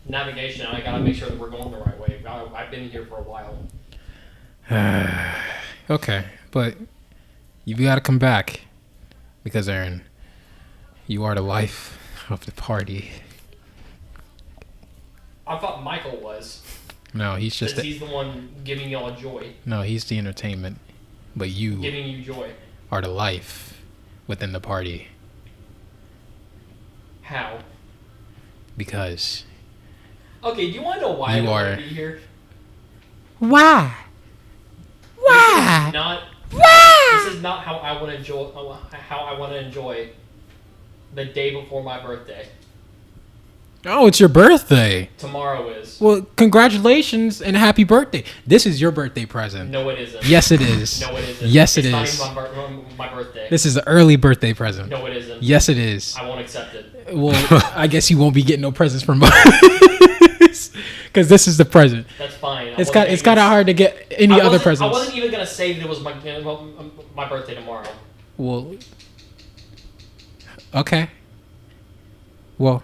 C: Navigation. I gotta make sure that we're going the right way. I've been here for a while.
A: Okay, but you've got to come back because Aaron, you are the life of the party.
C: I thought Michael was.
A: No, he's just.
C: He's the one giving y'all joy.
A: No, he's the entertainment, but you
C: Giving you joy.
A: are the life within the party
C: How?
A: because
C: Okay, do you want to know why I
A: You
C: don't want
A: are-
C: to be here?
A: why?
C: This is not how I want to enjoy the day before my birthday.
A: Oh, it's your birthday.
C: Tomorrow is.
A: Well, congratulations and happy birthday. This is your birthday present.
C: No, it isn't.
A: Yes, it is.
C: No, it isn't.
A: Yes, it
C: it's
A: is.
C: not even my birthday.
A: This is an early birthday present.
C: No, it isn't.
A: Yes, it is.
C: I won't accept it.
A: Well, I guess you won't be getting no presents from us because this is the present.
C: That's fine.
A: It's kind of hard to get any other presents.
C: I wasn't even gonna say that it was my birthday tomorrow.
A: Well, Okay. Well,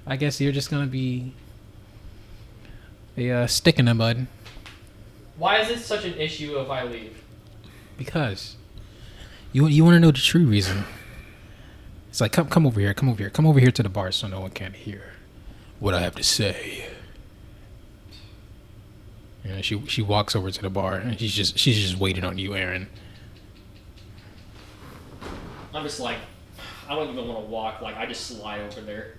A: I guess you're just gonna be a stick in the mud.
C: Why is it such an issue if I leave?
A: Because you want to know the true reason. It's like come over here, come over here to the bar so no one can hear what I have to say. And she walks over to the bar and she's just waiting on you, Aaron.
C: I'm just like, I don't even want to walk. Like I just slide over there,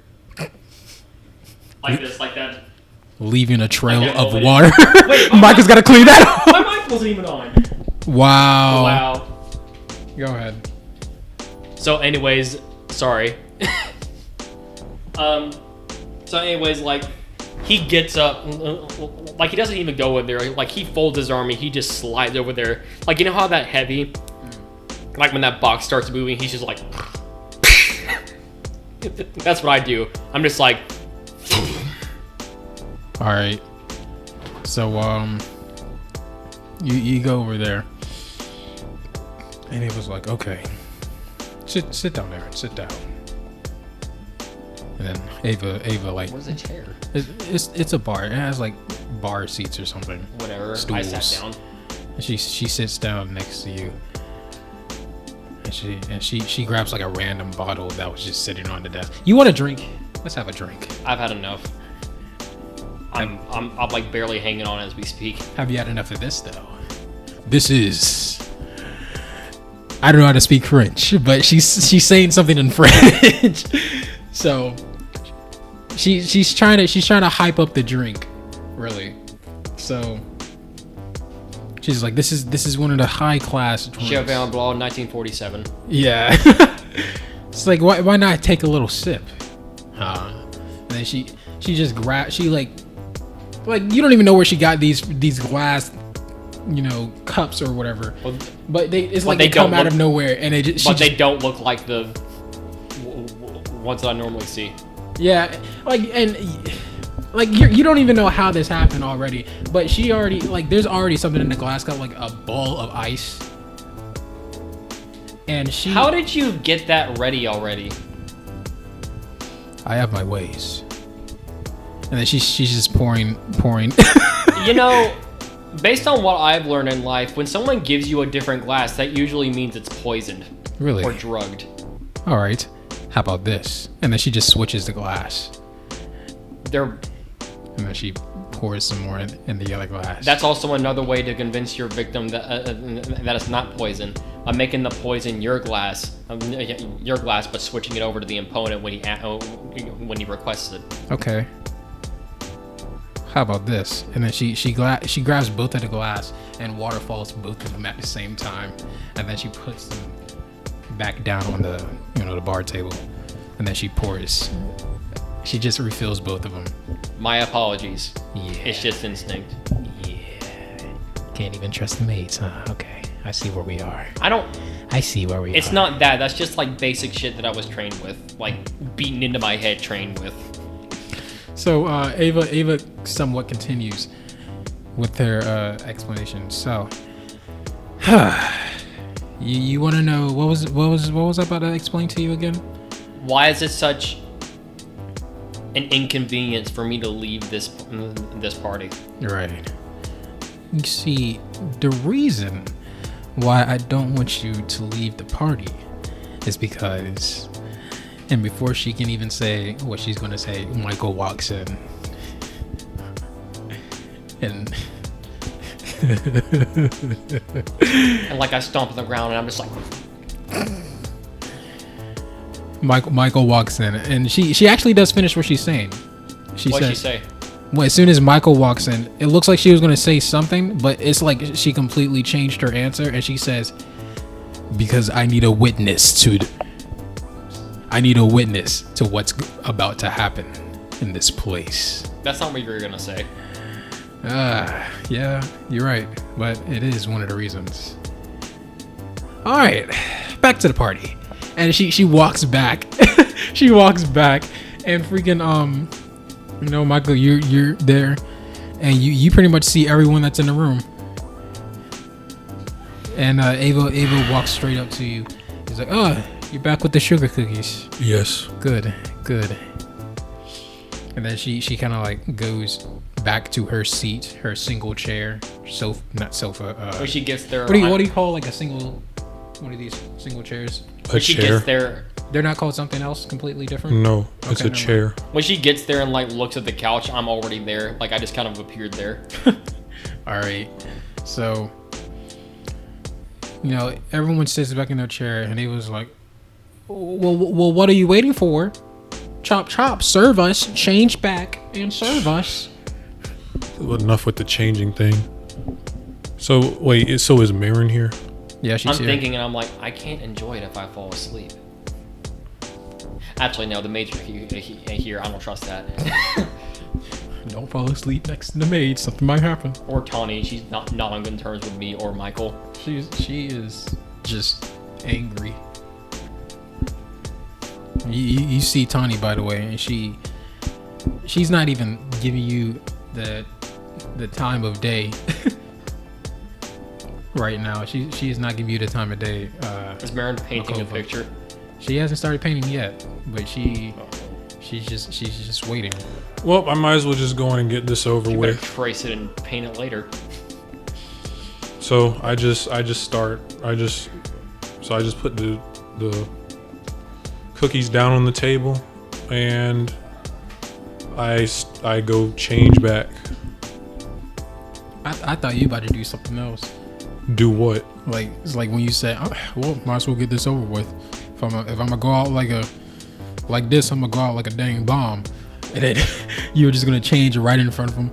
C: like this, like that.
A: Leaving a trail
C: Like
A: of
C: that
A: water.
C: Wait,
A: Micah's got to clean that up.
C: My mic wasn't even on.
A: Wow.
C: Wow.
A: Go ahead.
C: So, anyways, sorry. So, anyways, like he gets up, like he doesn't even go in there. Like he folds his arm and he just slides over there. Like you know how that heavy, like when that box starts moving, he's just like. That's what I do. I'm just like.
A: All right. So you go over there, and it was like, okay, sit down there, sit down. And then Ava like,
C: What is a chair?
A: It's a bar. It has like bar seats or something.
C: Whatever.
A: Stools.
C: I sat down.
A: And she sits down next to you, and she grabs like a random bottle that was just sitting on the desk. You want a drink? Let's have a drink.
C: I've had enough. I'm like barely hanging on as we speak.
A: Have you had enough of this though? This is. I don't know how to speak French, but she's saying something in French. So she's trying to hype up the drink, really. So she's like, this is one of the high class drinks.
C: Cheval Blanc, 1947.
A: Yeah. It's like why not take a little sip? And then she just like you don't even know where she got these glass, cups or whatever.
C: Well,
A: but they come out of nowhere and
C: they don't look like the ones that I normally see.
A: Yeah, you don't even know how this happened already. But she already there's already something in the glass cup, like a ball of ice. And
C: How did you get that ready already?
A: I have my ways. And then she's just pouring.
C: Based on what I've learned in life, when someone gives you a different glass, that usually means it's poisoned.
A: Really?
C: Or drugged.
A: All right. How about this? And then she just switches the glass. And then she pours some more in the other glass.
C: That's also another way to convince your victim that it's not poison. I'm making the poison your glass, but switching it over to the opponent when he requests it.
A: Okay. How about this? And then she grabs both of the glass and water falls both of them at the same time, and then she puts them back down on the the bar table, and then she pours. She just refills both of them.
C: My apologies.
A: Yeah.
C: It's just instinct.
A: Yeah. Can't even trust the maids, huh? Okay. I see where we are.
C: I see where we are. It's not that. That's just like basic shit that I was trained with, like beaten into my head, trained with.
A: So Ava somewhat continues with her explanation. So, you want to know what was I about to explain to you again?
C: Why is it such an inconvenience for me to leave this party?
A: Right. You see, the reason why I don't want you to leave the party is because. And before she can even say what she's going to say, Michael walks in. And
C: like I stomp on the ground and I'm just like...
A: Michael walks in. And she actually does finish what she's saying.
C: What'd she say?
A: Well, as soon as Michael walks in, it looks like she was going to say something, but it's like she completely changed her answer. And she says, because I need a witness to what's about to happen in this place.
C: That's not what you were gonna say.
A: Yeah, you're right. But it is one of the reasons. All right, back to the party. And she walks back. She walks back, and freaking Michael, you're there, and you pretty much see everyone that's in the room. And Ava walks straight up to you. He's like, You're back with the sugar cookies.
B: Yes.
A: Good. And then she kind of like goes back to her seat, her single chair, not sofa.
C: When she gets there,
A: what do you call like a single? One of these single chairs?
B: A
C: when she
B: chair.
C: gets there,
A: They're not called something else completely different.
B: No, it's
A: Okay,
B: a
A: never
B: chair.
C: when she gets there and like looks at the couch, I'm already there. Like I just kind of appeared there.
A: All right. So, everyone sits back in their chair, and he was like, "Well, what are you waiting for? Chop, chop, serve us, change back, and serve us."
B: Well, enough with the changing thing. So wait, so is Marin here?
A: Yeah, she's
C: I'm
A: here.
C: thinking, and I'm like, I can't enjoy it if I fall asleep. Actually, no, the maid's here. I don't trust that.
A: Don't fall asleep next to the maid. Something might happen.
C: Or Tawny, she's not on good terms with me or Michael.
A: She is just angry. You see Tawny, by the way, and she's not even giving you the time of day right now. She is not giving you the time of day.
C: Is Marin painting a
A: Makova.
C: picture?
A: She hasn't started painting yet, but she's just waiting.
B: Well, I might as well just go on and get this over
C: You better
B: with.
C: trace it and paint it later.
B: So I just put the cookies down on the table, and I go change back.
A: I thought you about to do something else.
B: Do what?
A: Like it's like when you said, oh, "Well, might as well get this over with." If I'm gonna go out like this, I'm gonna go out like a dang bomb, and then you were just gonna change right in front of him.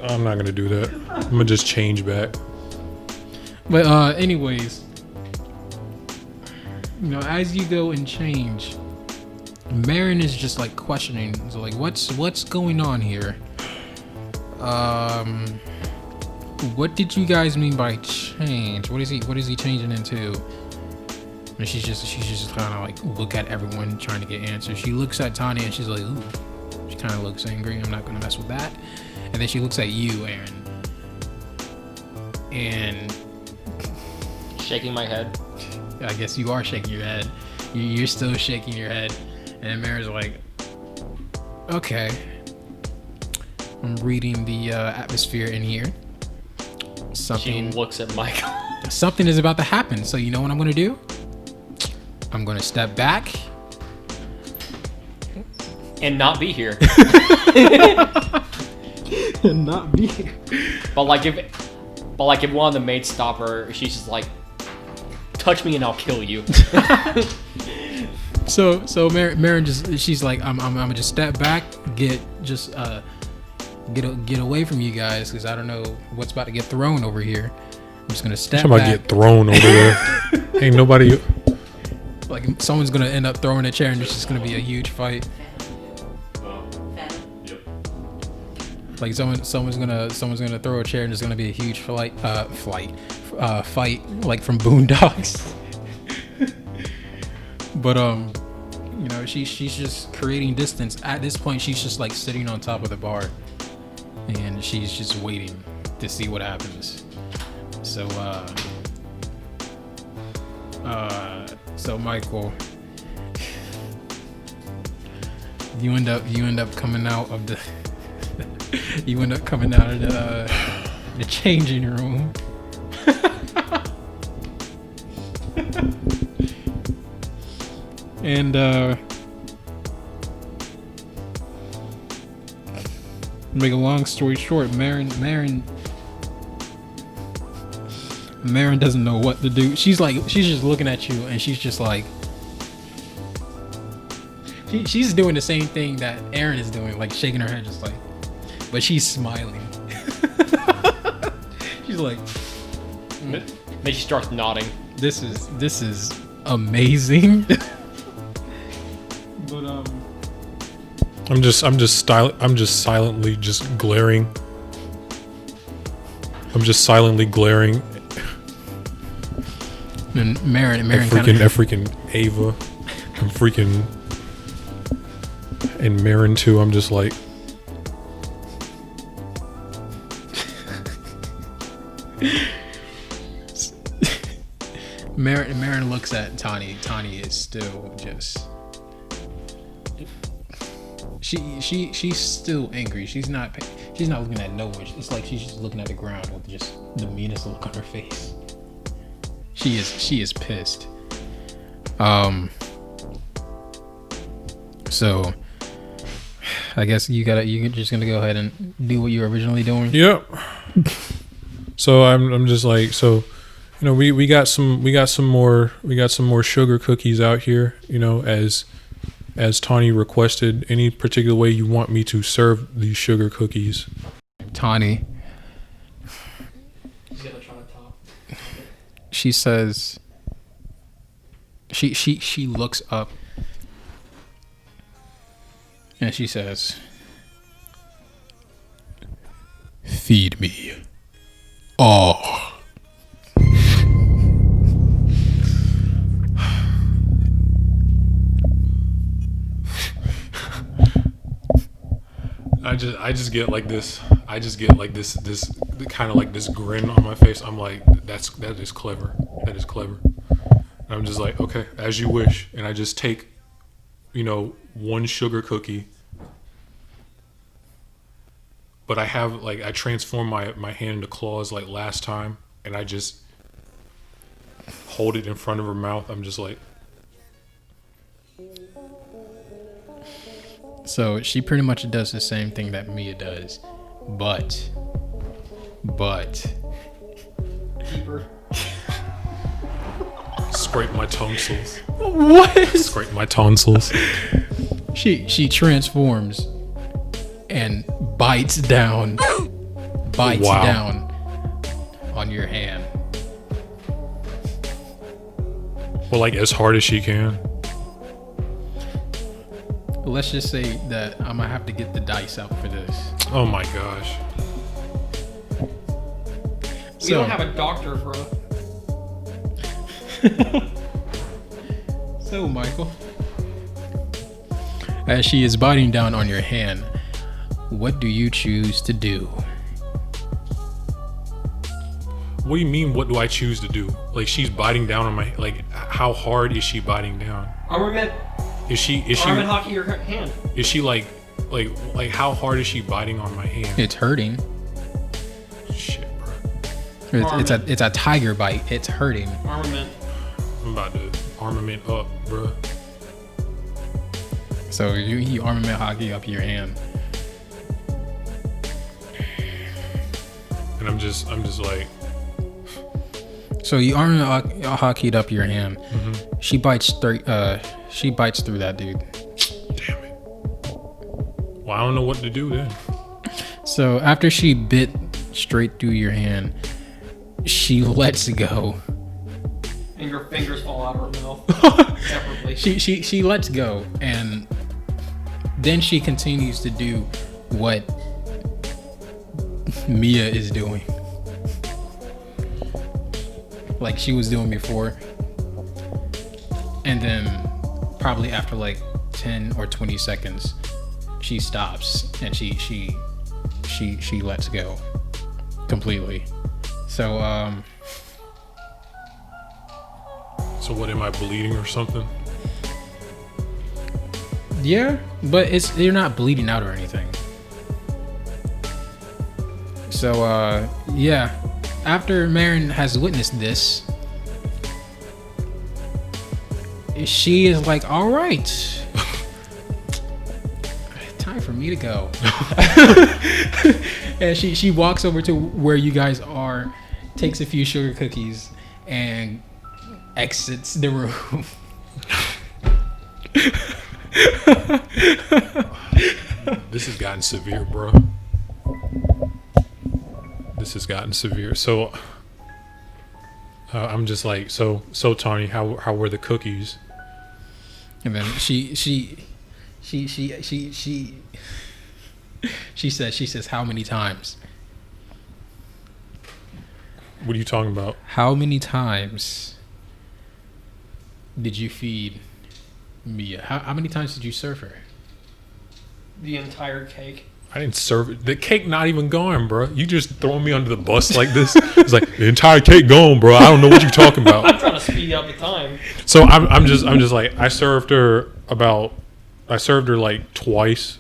B: I'm not gonna do that. I'm gonna just change back.
A: But anyways, as you go and change, Marin is just like questioning, so like, what's going on here? What did you guys mean by change? What is he changing into? And she's just kind of like look at everyone trying to get answers. She looks at Tawny and she's like, ooh. She kind of looks angry. I'm not gonna mess with that. And then she looks at you, Aaron, and
C: Shaking my head.
A: I guess you are shaking your head. You're still shaking your head. And Marin's like, okay. I'm reading the atmosphere in here.
C: She looks at Michael.
A: Something is about to happen. So you know what I'm going to do? I'm going to step back.
C: And not be here.
A: And not be here.
C: But like if one of the maids stop her, she's just like, touch me and I'll kill you.
A: So Marin she's like, I'm gonna just step back, get away from you guys, because I don't know what's about to get thrown over here. I'm just gonna step
B: Somebody
A: back.
B: get thrown over there. Ain't nobody.
A: Like someone's gonna end up throwing a chair, and it's just gonna be a huge fight. Like someone's gonna throw a chair, and there's gonna be a huge fight like from Boondocks. But she's just creating distance. At this point, she's just like sitting on top of the bar, and she's just waiting to see what happens. So Michael, you end up coming out of the the changing room. And make a long story short, Marin doesn't know what to do. She's just looking at you, and she's just like, she's doing the same thing that Aaron is doing, like shaking her head, just like, but she's smiling. She's like,
C: Then she starts nodding.
A: this is amazing. But
B: I'm just silently just glaring. I'm just silently glaring.
A: and Marin
B: At freaking Ava. I'm freaking. And Marin too. I'm just like.
A: Marin looks at Tawny. Tawny is still just. She's still angry. She's not looking at no one. It's like she's just looking at the ground with just the meanest look on her face. She is pissed. So I guess you're just gonna go ahead and do what you were originally doing.
B: Yep. So I'm just like, so, you know, we got some more sugar cookies out here, you know, as Tawny requested. Any particular way you want me to serve these sugar cookies?
A: Tawny.
C: He's gonna try to top.
A: She says. She looks up. And she says, "Feed me." Oh.
B: I just get like this. I just get like this kind of like this grin on my face. I'm like, that is clever. That is clever. And I'm just like, okay, as you wish. And I just take, you know, one sugar cookie. But I have like, I transform my hand into claws like last time, and I just hold it in front of her mouth. I'm just like.
A: So she pretty much does the same thing that Mia does, but
C: Deeper.
B: Scrape my tonsils.
A: what?
B: Scrape my tonsils.
A: She transforms and bites down down on your hand.
B: Well, like as hard as she can.
A: Let's just say that I'm gonna have to get the dice out for this.
B: Oh my gosh.
C: We don't have a doctor, bro.
A: So, Michael, as she is biting down on your hand, what do you choose to do?
B: What do you mean? What do I choose to do? Like she's biting down on my, like how hard is she biting down?
C: Armament
B: Is she
C: hockey your hand.
B: is she like how hard is she biting on my hand?
A: It's hurting.
B: Shit, bro.
A: It's a tiger bite. It's hurting.
C: Armament.
B: I'm about to armament up, bro.
A: So you armament hockey up your hand.
B: And I'm just like.
A: So you armament hockeyed up your hand.
B: Mm-hmm.
A: She bites through that dude.
B: Damn it. Well, I don't know what to do then.
A: So after she bit straight through your hand, she lets go.
C: And your fingers fall out of her mouth separately.
A: She lets go, and then she continues to do what Mia is doing, like she was doing before. And then probably after like 10 or 20 seconds, she stops and she lets go completely. So
B: So what, am I bleeding or something?
A: yeah, but you're not bleeding out or anything. So yeah, after Marin has witnessed this, she is like, all right, time for me to go. And she walks over to where you guys are, takes a few sugar cookies, and exits the room.
B: This has gotten severe, bro. This has gotten severe. So I'm just like, so Tawny, how were the cookies?
A: And then she says, how many times?
B: What are you talking about?
A: How many times did you feed Mia? How many times did you serve her?
C: The entire cake.
B: I didn't serve it. The cake not even gone, bro. You just throwing me under the bus like this. It's like the entire cake gone, bro. I don't know what you're talking about.
C: I'm trying to speed up the time.
B: So I'm just like I served her like twice.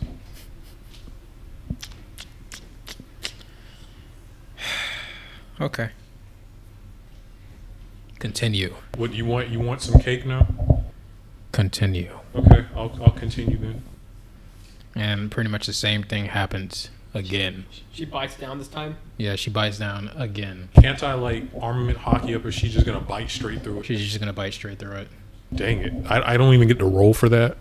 A: Okay. Continue.
B: What you want? You want some cake now?
A: Continue.
B: Okay, I'll continue then.
A: And pretty much the same thing happens again.
C: She bites down this time.
A: Yeah, she bites down again.
B: Can't I like armament hockey up, or she just gonna bite straight through it?
A: She's just gonna bite straight through it.
B: Dang it! I don't even get to roll for that.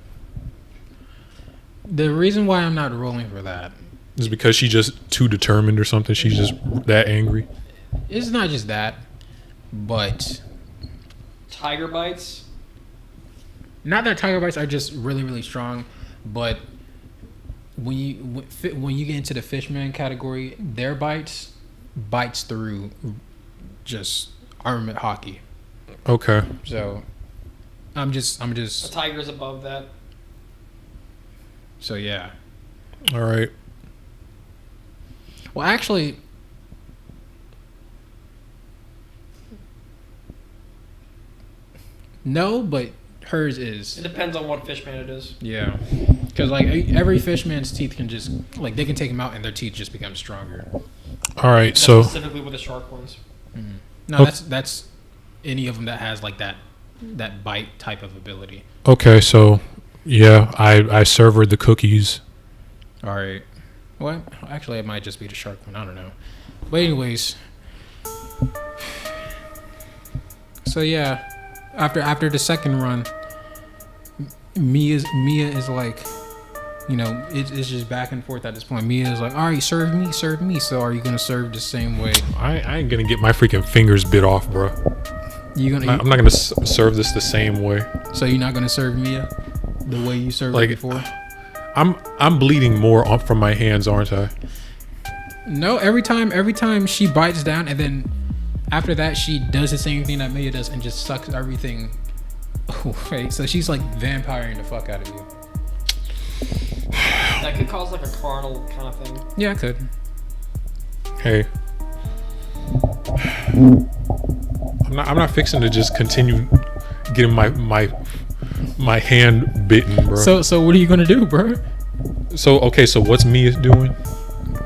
A: The reason why I'm not rolling for that
B: Is because she's just too determined or something? She's just that angry.
A: is not just that, but
C: Tiger bites.
A: not that tiger bites are just really, really strong, but when you get into the fishman category, their bites through just armament hockey.
B: Okay.
A: So I'm just
C: The tiger's above that.
A: so yeah.
B: All right.
A: Well, actually, no, but hers is.
C: It depends on what fishman it is.
A: Yeah, because like every fishman's teeth can just like they can take them out and their teeth just become stronger.
B: All right.
C: That's
B: So
C: specifically with the shark ones.
A: No,
B: Okay.
A: that's any of them that has like that bite type of ability.
B: okay. So yeah, I serve her the cookies.
A: All right. What? Actually, it might just be the shark one. I don't know. But anyways, so yeah, after the second run, Mia is like, you know, it's just back and forth at this point. Mia is like, all right, serve me. So are you gonna serve the same way?
B: I ain't gonna get my freaking fingers bit off, bro. I'm not gonna serve this the same way.
A: So you're not gonna serve Mia the way you served
B: Like,
A: her before?
B: I'm bleeding more from my hands, aren't I?
A: No, every time she bites down, and then after that she does the same thing that Mia does and just sucks everything away. So she's like vampiring the fuck out of you.
C: That could cause like a carnal kind of thing.
A: Yeah, I could.
B: Hey, I'm not fixing to just continue getting my hand bitten, bro.
A: So what are you gonna do, bro?
B: So okay, so what's Mia doing?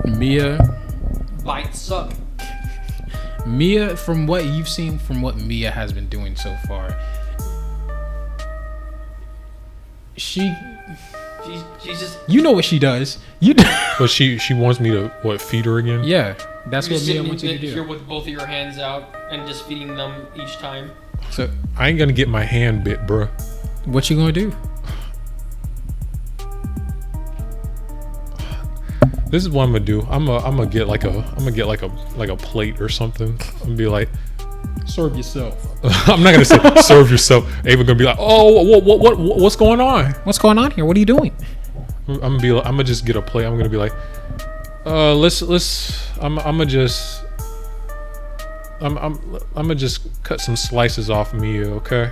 A: Mia,
C: Bite suck.
A: from what you've seen, from what Mia has been doing so far, she's
C: just.
A: you know what she does.
B: But she wants me to feed her again?
A: Yeah, that's
C: You're
A: what Mia
C: sitting
A: wants you to
C: here
A: do.
C: with both of your hands out and just feeding them each time.
A: So
B: I ain't gonna get my hand bit, bro.
A: what you gonna do?
B: This is what I'm gonna do. I'm gonna get like a plate or something. I'm gonna be like,
A: Serve yourself.
B: I'm not gonna say serve yourself. Ava gonna be like, oh, what's going on?
A: What's going on here? What are you doing?
B: I'm gonna just get a plate. I'm gonna be like, I'm gonna just cut some slices off Mia, okay?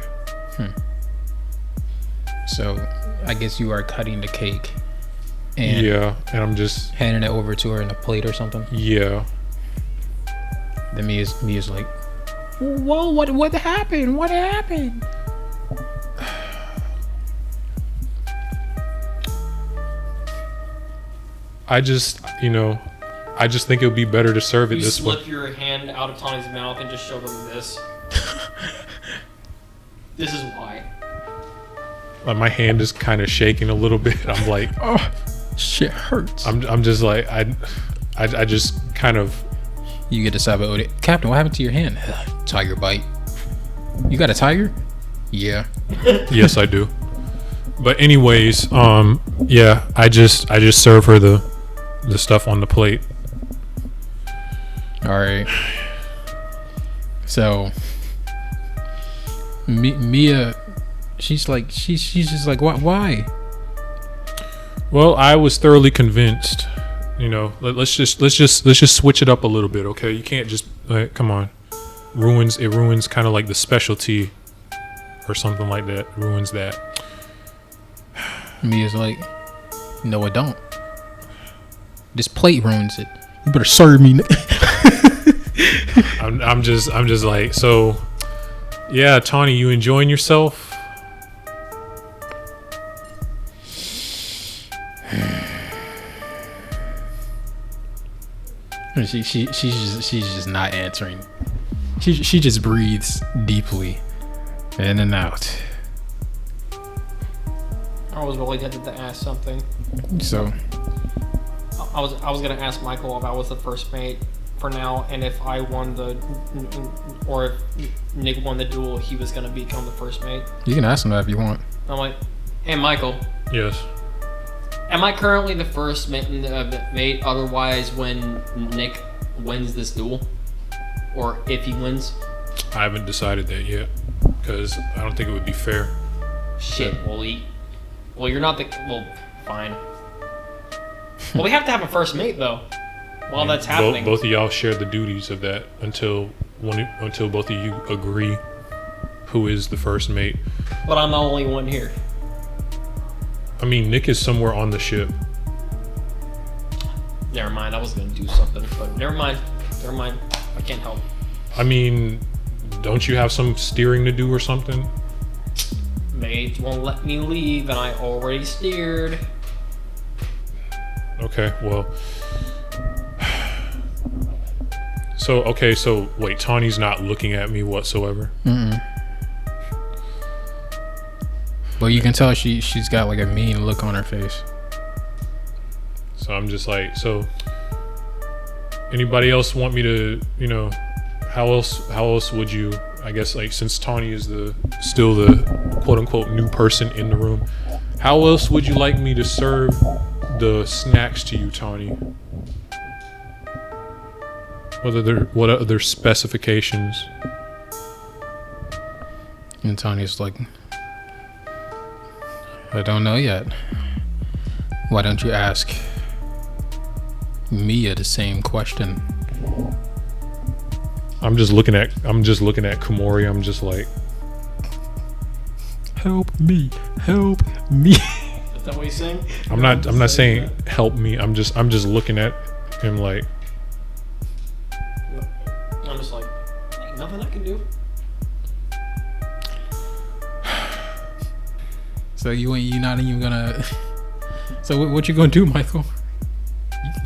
A: So I guess you are cutting the cake and
B: Yeah, and I'm just
A: handing it over to her in a plate or something.
B: yeah.
A: Then Mia's like, whoa, what happened? What happened?
B: I just think it would be better to serve it
C: You
B: this way.
C: slip your hand out of Tawny's mouth and just show them this. This is why.
B: Like my hand is kind of shaking a little bit. I'm like,
A: Oh, shit hurts.
B: I'm just like I just kind of
A: You get to stab it. Captain, what happened to your hand? Tiger bite. You got a tiger? Yeah.
B: yes I do. But anyways, yeah, I just serve her the stuff on the plate.
A: All right. So Mia, she's just like, why?
B: Well, I was thoroughly convinced. You know, let's just switch it up a little bit, okay? You can't just come on. It ruins kind of like the specialty or something like that. It ruins that.
A: Mia's like, no, I don't. This plate ruins it. You better serve me.
B: I'm just like, so yeah, Tawny, you enjoying yourself?
A: She's just not answering. She just breathes deeply, in and out.
C: I was really tempted to ask something.
A: So
C: I was gonna ask Michael if I was the first mate for now, and if I won or if Nick won the duel, he was gonna become the first mate.
A: You can ask him that if you want.
C: I'm like, hey Michael.
B: Yes.
C: Am I currently the first mate? Otherwise, when Nick wins this duel, or if he wins,
B: I haven't decided that yet because I don't think it would be fair.
C: Shit. Well, you're not the. Well, fine. Well, we have to have a first mate though. While that's happening,
B: both of y'all share the duties of that until both of you agree who is the first mate.
C: But I'm the only one here.
B: I mean, Nick is somewhere on the ship.
C: Never mind. I was gonna do something, but never mind. I can't help.
B: I mean, don't you have some steering to do or something?
C: Mate won't let me leave, and I already steered.
B: Okay, well. So wait, Tawny's not looking at me whatsoever.
A: But you can tell she's got like a mean look on her face.
B: So I'm just like, so anybody else want me to, how else would you, I guess, like, since Tawny is still the quote unquote new person in the room, how else would you like me to serve the snacks to you, Tawny? What other specifications?
A: And Tanya's like, I don't know yet. Why don't you ask Mia the same question?
B: I'm just looking at Kamori. I'm just like, help me.
C: Is that what you're saying?
B: I'm not saying help me. I'm just looking at him like,
C: I'm just like, ain't nothing I can do.
A: So you're not even gonna. So what you gonna do, Michael?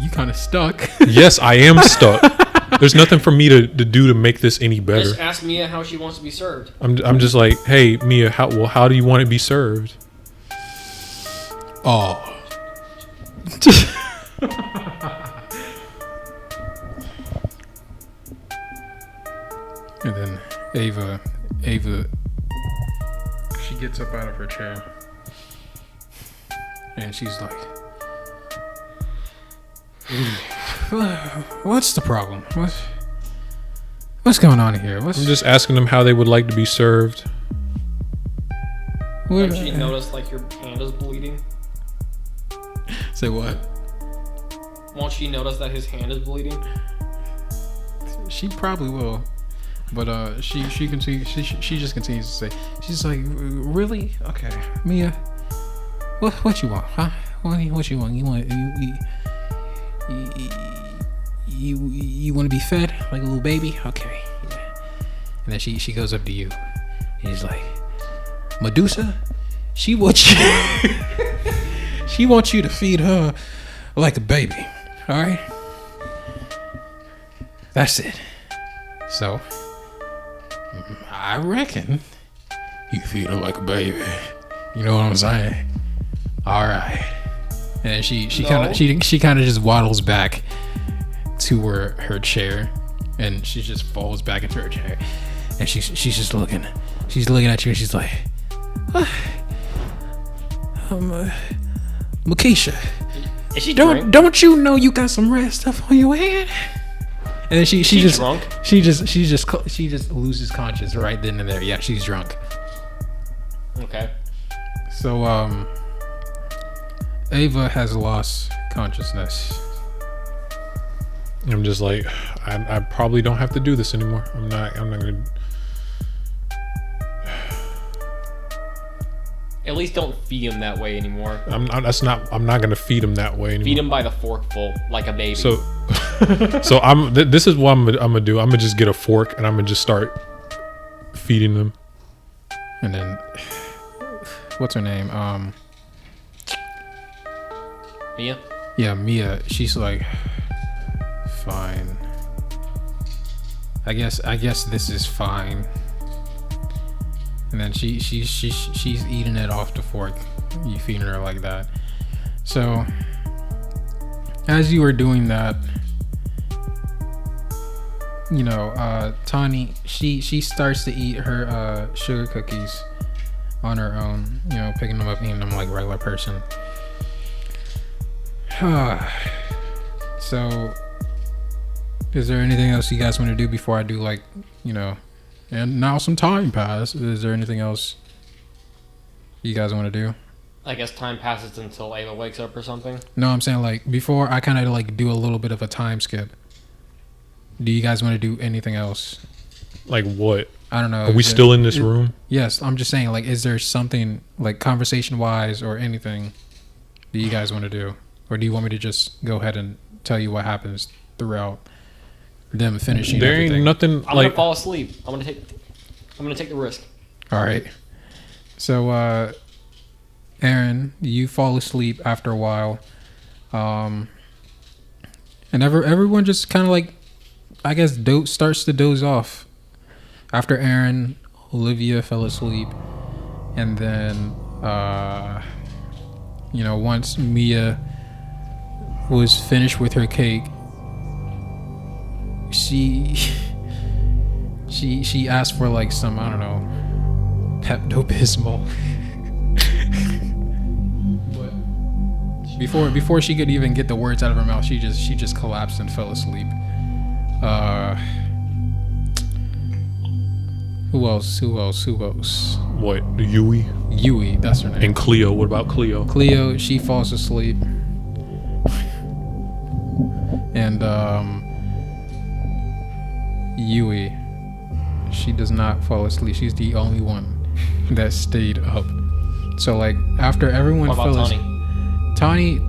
A: You kind of stuck.
B: Yes, I am stuck. There's nothing for me to do to make this any better.
C: Just ask Mia how she wants to be served.
B: I'm just like, hey Mia, how do you want it to be served?
A: Oh. And then Ava, she gets up out of her chair, and she's like, "What's the problem? What's going on here?
B: I'm just asking them how they would like to be served."
C: Have you noticed like your hand is bleeding?
A: Say what?
C: Won't she notice that his hand is bleeding?
A: She probably will. But she just continues to say, she's like, really? Okay, Mia, what you want, huh? What you want? You want to be fed like a little baby? Okay, yeah. And then she goes up to you, and he's like, Medusa, she wants you to feed her like a baby. All right, that's it. So I reckon you feed her like a baby. You know what I'm saying? All right. And she kind of just waddles back to her chair, and she just falls back into her chair, and she's just looking. She's looking at you, and she's like, Makosa,
C: is she
A: don't you know you got some red stuff on your hand? And then she just
C: drunk?
A: She just loses conscience right then and there. Yeah, she's drunk.
C: Okay.
A: So Ava has lost consciousness.
B: I'm just like, I probably don't have to do this anymore. I'm not gonna.
C: At least don't feed him that way anymore.
B: I'm not gonna feed him that way anymore.
C: Feed him by the forkful like a baby.
B: So, this is what I'm gonna do. I'm gonna just get a fork and I'm gonna just start feeding them.
A: And then, what's her name?
C: Mia?
A: Yeah, Mia. She's like, fine. I guess this is fine. And then she's eating it off the fork. You feeding her like that. So as you were doing that, you know, Tawny, she starts to eat her sugar cookies on her own. You know, picking them up, eating them like a regular person. So, is there anything else you guys want to do before I do, like, you know? And now some time passed. Is there anything else you guys want to do?
C: I guess time passes until Ayla wakes up or something.
A: No, I'm saying like before I kind of like do a little bit of a time skip. Do you guys want to do anything else?
B: Like what?
A: I don't know.
B: Are we still in this room?
A: Yes, I'm just saying, like, is there something like conversation wise or anything that you guys want to do? Or do you want me to just go ahead and tell you what happens throughout them finishing
B: There
A: everything?
B: ain't nothing
C: I'm
B: like
C: gonna fall asleep. I'm gonna take the risk.
A: All right. So, Aaron, you fall asleep after a while, and everyone just kind of like, I guess, starts to doze off. After Aaron, Olivia fell asleep, and then, you know, once Mia was finished with her cake, she asked for like some, I don't know, Pepto-Bismol. But before she could even get the words out of her mouth, she just collapsed and fell asleep. Who else?
B: what? Yui
A: Yui, that's her name.
B: and Cleo. What about Cleo?
A: Cleo, she falls asleep. And Yui, she does not fall asleep. She's the only one that stayed up. So like after everyone
C: What about
A: fell
C: Tawny?
A: asleep, Tawny,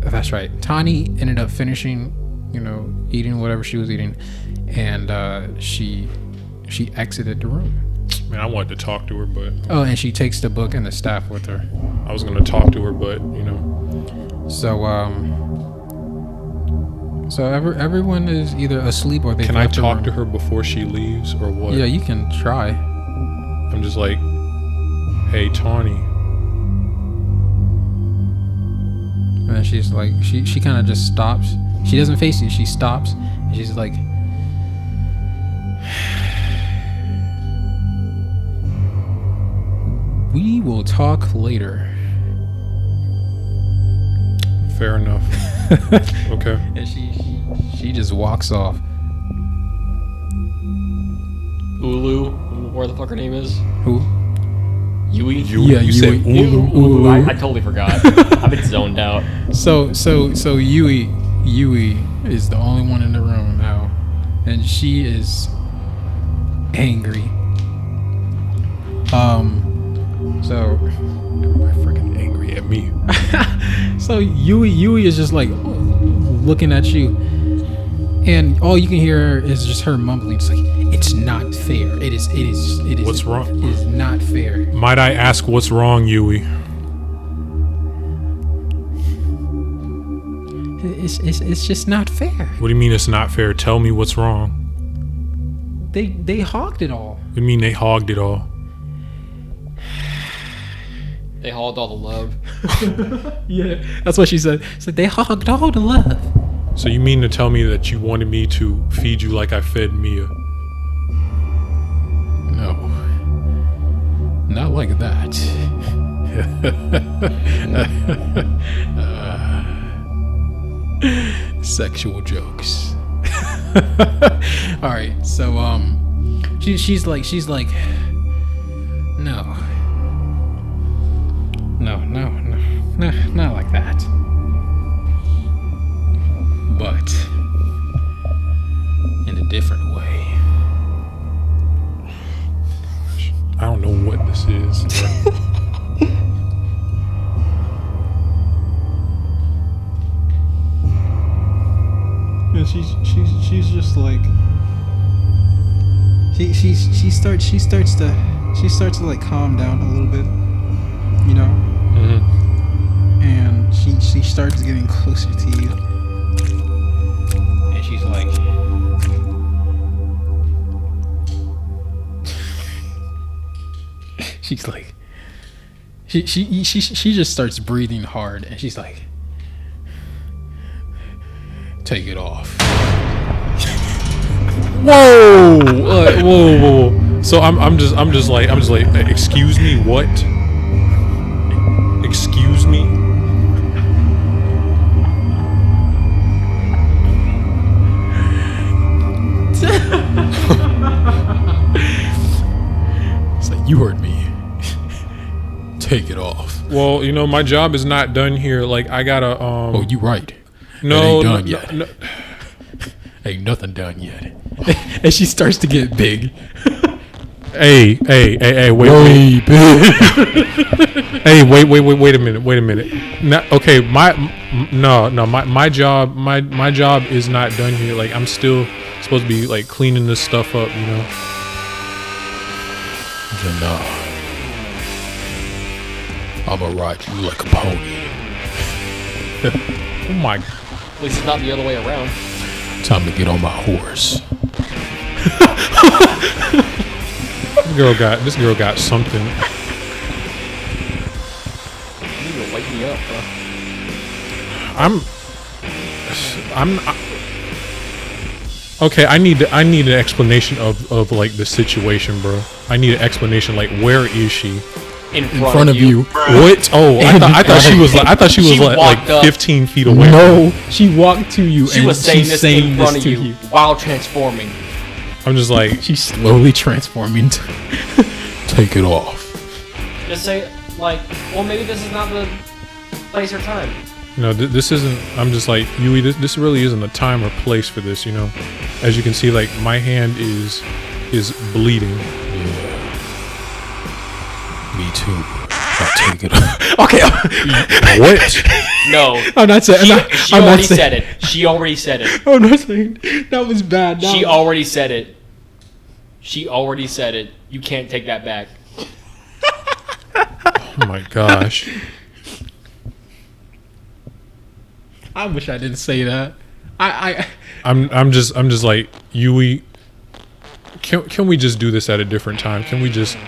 A: that's right. Tawny ended up finishing, you know, eating whatever she was eating, and she exited the room.
B: Man, I wanted to talk to her, but
A: Oh, and she takes the book and the staff with her.
B: I was gonna talk to her, but you know.
A: So everyone is either asleep or they.
B: Can I talk to her before she leaves, or what?
A: Yeah, you can try.
B: I'm just like, hey, Tawny.
A: And then she's like, she kind of just stops. She doesn't face you. She stops, and she's like, "We will talk later."
B: Fair enough. Okay.
A: And she just walks off.
C: Ulu, where the fuck her name is?
A: Who?
C: Yui?
A: Yeah,
B: you said
A: Yui.
B: Ulu.
A: Ulu.
C: I totally forgot. I've been zoned out.
A: So Yui is the only one in the room now, and she is angry. So
B: Everybody freaking angry at me.
A: so Yui is just like looking at you, and all you can hear is just her mumbling. It's like, it's not fair. It is.
B: What's wrong?
A: It is not fair.
B: Might I ask what's wrong, Yui?
A: It's just not fair.
B: What do you mean it's not fair? Tell me what's wrong.
A: They hogged it all.
B: What do you mean they hogged it all?
C: They hauled all the love.
A: Yeah, that's what she said. It's like they hogged all the love.
B: So you mean to tell me that you wanted me to feed you like I fed Mia?
A: No, not like that. Sexual jokes. All right, so she's like, no, not like that. But in a different way.
B: I don't know what this is.
A: she starts to like calm down a little bit, you know.
B: Mm-hmm.
A: And she starts getting closer to you, and she's like, she just starts breathing hard, and she's like, take it off.
B: Whoa. So I'm just like, excuse me, what? Excuse me?
A: It's like, you heard me. Take it off.
B: Well, you know, my job is not done here. Like, I gotta
A: Oh, you right.
B: No,
A: it ain't done yet.
B: No.
A: Ain't nothing done yet. And she starts to get big.
B: Hey, wait. Hey, wait a minute. Okay, my job is not done here. Like, I'm still supposed to be like cleaning this stuff up, you know.
A: Then, I'ma ride you like a pony.
B: Oh my.
C: At least it's not the other way around.
A: Time to get on my horse.
B: This girl got something.
C: You need to wake me up, bro.
B: Okay, I need an explanation of like the situation, bro. I need an explanation. Like, where is she?
C: In
A: front of you.
B: What? Oh, I thought she was like 15 feet away.
A: No, she walked to you.
C: She
A: and
C: was saying
A: she's
C: this
A: saying
C: in front
A: this
C: of
A: to
C: you while transforming.
B: I'm just like,
A: She's slowly transforming. Take it off.
C: Just say, like, well, maybe this is not the place or time.
B: no, this isn't. I'm just like, Yui. This really isn't a time or place for this. You know, as you can see, like my hand is bleeding.
A: Yeah. Me too. I'll take it off. Okay.
B: What?
C: No.
A: I'm not saying.
C: She already said it. She already said it.
A: I'm not saying that was bad.
C: She already said it. She already said it. You can't take that back.
B: Oh my gosh.
A: I wish I didn't say that.
B: I'm just like, Yui. Can we just do this at a different time? Can we just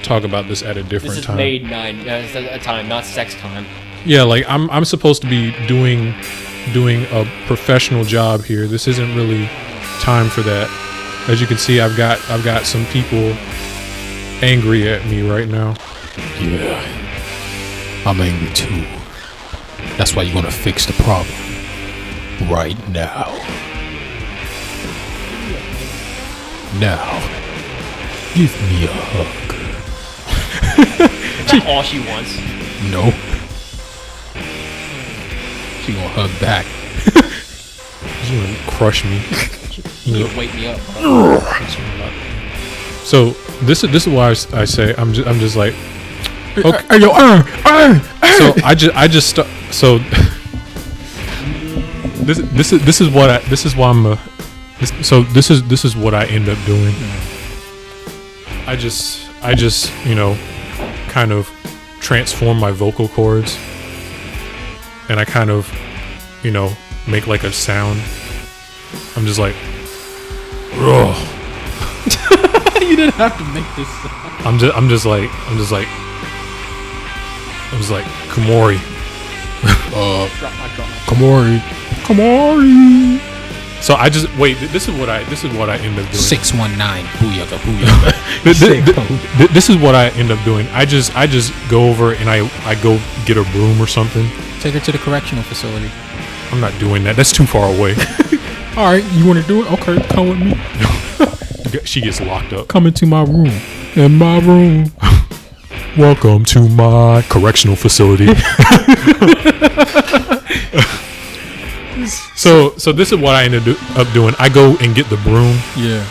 B: talk about this at a different
C: This is
B: time?
C: made 9 a time, not sex time.
B: Yeah, like I'm supposed to be doing a professional job here. This isn't really time for that. As you can see, I've got some people angry at me right now.
A: Yeah. I'm angry too. That's why you're gonna fix the problem right now. Now, give me a hug.
C: That's all she wants.
A: No. She gonna hug back.
B: She's gonna crush me.
C: You need to wake me up, bro.
B: So this is why I say I'm just like, okay.
A: Hey, yo,
B: So so this is what I end up doing. I just you know, kind of transform my vocal cords, and I kind of, you know, make like a sound. I'm just like, ugh.
A: You didn't have to make this sound.
B: I'm just like Kamori. Kamori. So I just wait. This is what I end up doing.
A: 619 booyaka booyaka.
B: This is what I end up doing. I just go over and I go get a broom or something.
A: Take her to the correctional facility.
B: I'm not doing that. That's too far away.
A: All right, you want to do it? Okay, come with me.
B: She gets locked up.
A: Come into my room. In my room.
B: Welcome to my correctional facility. So this is what I ended up doing. I go and get the broom.
A: Yeah.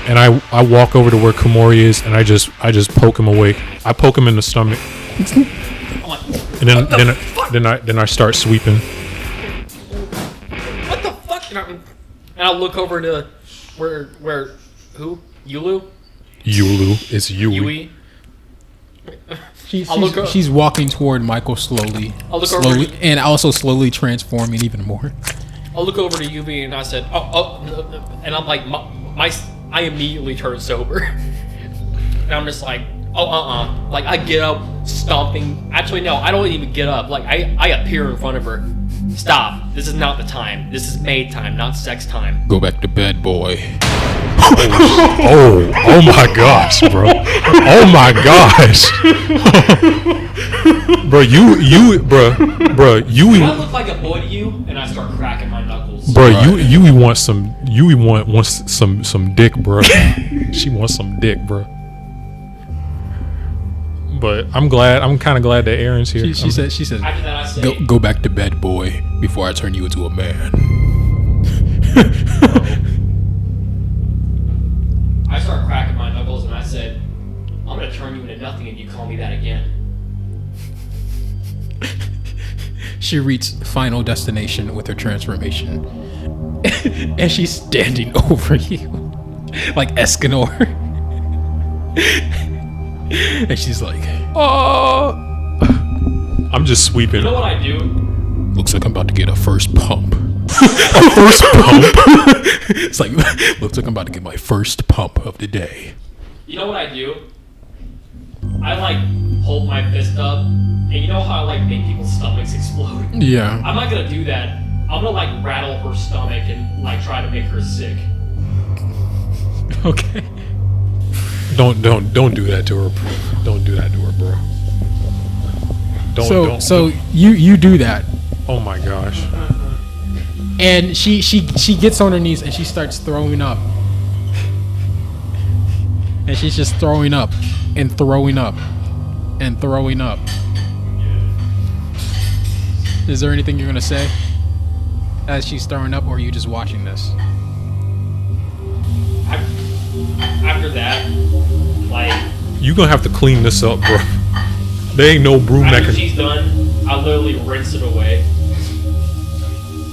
B: And I walk over to where Kamori is, and I just poke him awake. I poke him in the stomach. And then I start sweeping.
C: What the fuck? And I look over to where Who? Yulu?
B: Yulu. It's Yui.
C: Yui?
A: She's walking toward Michael slowly.
C: I'll look over to,
A: and also slowly transforming even more.
C: I'll look over to Yui and I said, and I'm like, I immediately turn sober. And I'm just like, like I get up, stomping. Actually, no, I don't even get up. Like I appear in front of her. Stop. This is not the time. This is maid time, not sex time.
A: Go back to bed, boy.
B: Oh my gosh, bro. Oh my gosh. Bro, you,
C: Do I look like a boy to you? And I start cracking my knuckles.
B: Bro, Yui wants some dick, bro. She wants some dick, bro. But I'm kind of glad that Aaron's here.
A: She said,
C: After that, I say,
A: go back to bed, boy, before I turn you into a man.
C: I start cracking my knuckles and I said, I'm gonna turn you into nothing if you call me that again.
A: She reached final destination with her transformation. And she's standing over you. Like Escanor. And she's like, oh.
B: I'm just sweeping.
C: You know what I do?
A: Looks like I'm about to get a first pump. A first pump? It's like, looks like I'm about to get my first pump of the day.
C: You know what I do? I like hold my fist up, and you know how I like make people's stomachs explode?
A: Yeah.
C: I'm not gonna do that. I'm gonna like rattle her stomach and like try to make her sick.
A: Okay.
B: Don't do that to her. Don't do that to her, bro.
A: So you do that,
B: Oh my gosh.
A: and she gets on her knees and she starts throwing up, and she's just throwing up and throwing up and throwing up. Is there anything you're gonna say as she's throwing up, or are you just watching this?
C: After that, like
B: You gonna have to clean this up, bro. There ain't no broom that
C: after
B: can.
C: she's done, I literally rinse it away,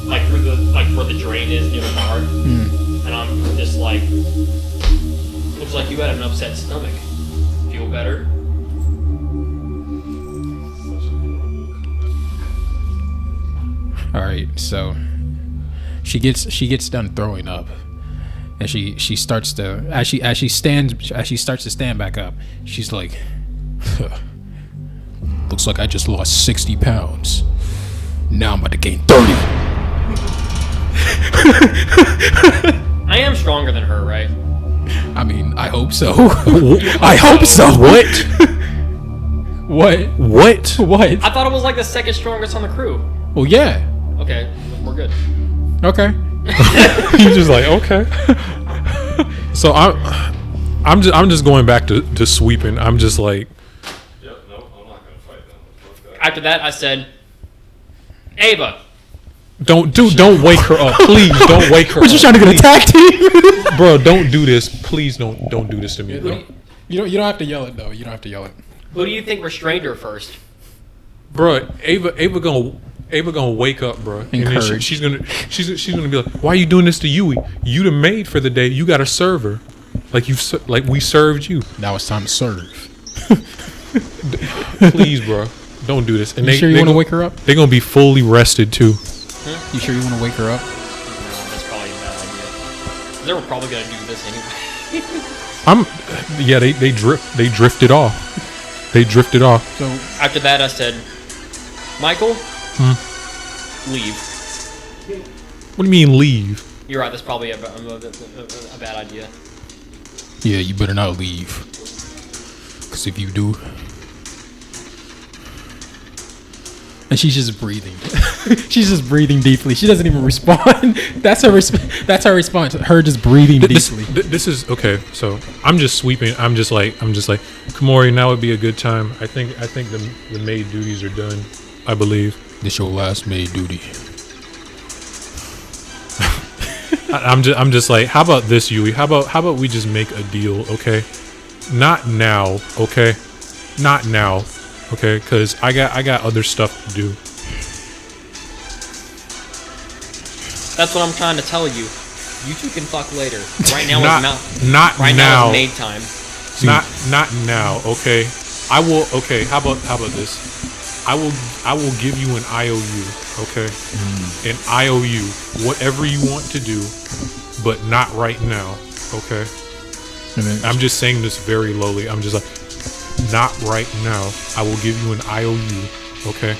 C: like where the drain is near the bar, and I'm just like, looks like you had an upset stomach. Feel better?
A: All right, so she gets done throwing up, and she starts to as she starts to stand back up, she's like, looks like I just lost 60 pounds. Now I'm about to gain 30.
C: I am stronger than her, right?
A: I mean, I hope so. I hope so.
B: What?
A: What?
B: What?
A: What?
C: I thought it was like the second strongest on the crew.
A: Well, yeah.
C: Okay, we're good.
A: Okay.
B: He's just like, okay. So I'm just going back to sweeping. I'm just like,
C: After that, I said, Ava.
B: don't wake her up, please. Don't wake her.
A: We're just trying to get a tag team.
B: Bro, don't do this. Please don't do this to me. Bro.
A: You don't have to yell it though. You don't have to yell it.
C: Who do you think restrained her first?
B: Bro, Ava gonna wake up, bro. And then
A: Encourage.
B: she's gonna be like, why are you doing this to Yui? You the maid for the day. You got to serve her, like we served you.
A: Now it's time to serve.
B: Please, bro, don't do this. And
A: You sure you want to wake her up?
B: They're gonna be fully rested too.
A: You sure you want to wake her up?
C: No, that's probably a bad idea. They were probably gonna do this anyway.
B: Yeah, they drifted off. They drifted off.
A: So
C: After that, I said, Michael, leave.
B: What do you mean leave?
C: You're right. That's probably a bad idea.
A: yeah, you better not leave. Because if you do, and she's just breathing. She's just breathing deeply. She doesn't even respond. That's her response. Her just breathing deeply.
B: This is okay. So I'm just sweeping. I'm just like, Kamori, now would be a good time. I think the maid duties are done. I believe.
A: This your last maid duty.
B: I'm just like, how about this, Yui? How about we just make a deal, okay? Not now, okay? Not now, okay? Because I got other stuff to do.
C: That's what I'm trying to tell you. You two can fuck later. Right now
B: not
C: right now is maid time.
B: Not now, okay? I will. Okay, how about this? I will give you an IOU, okay? An IOU, whatever you want to do, but not right now, okay? I'm just saying this very lowly. I'm just like, not right now. I will give you an IOU, okay?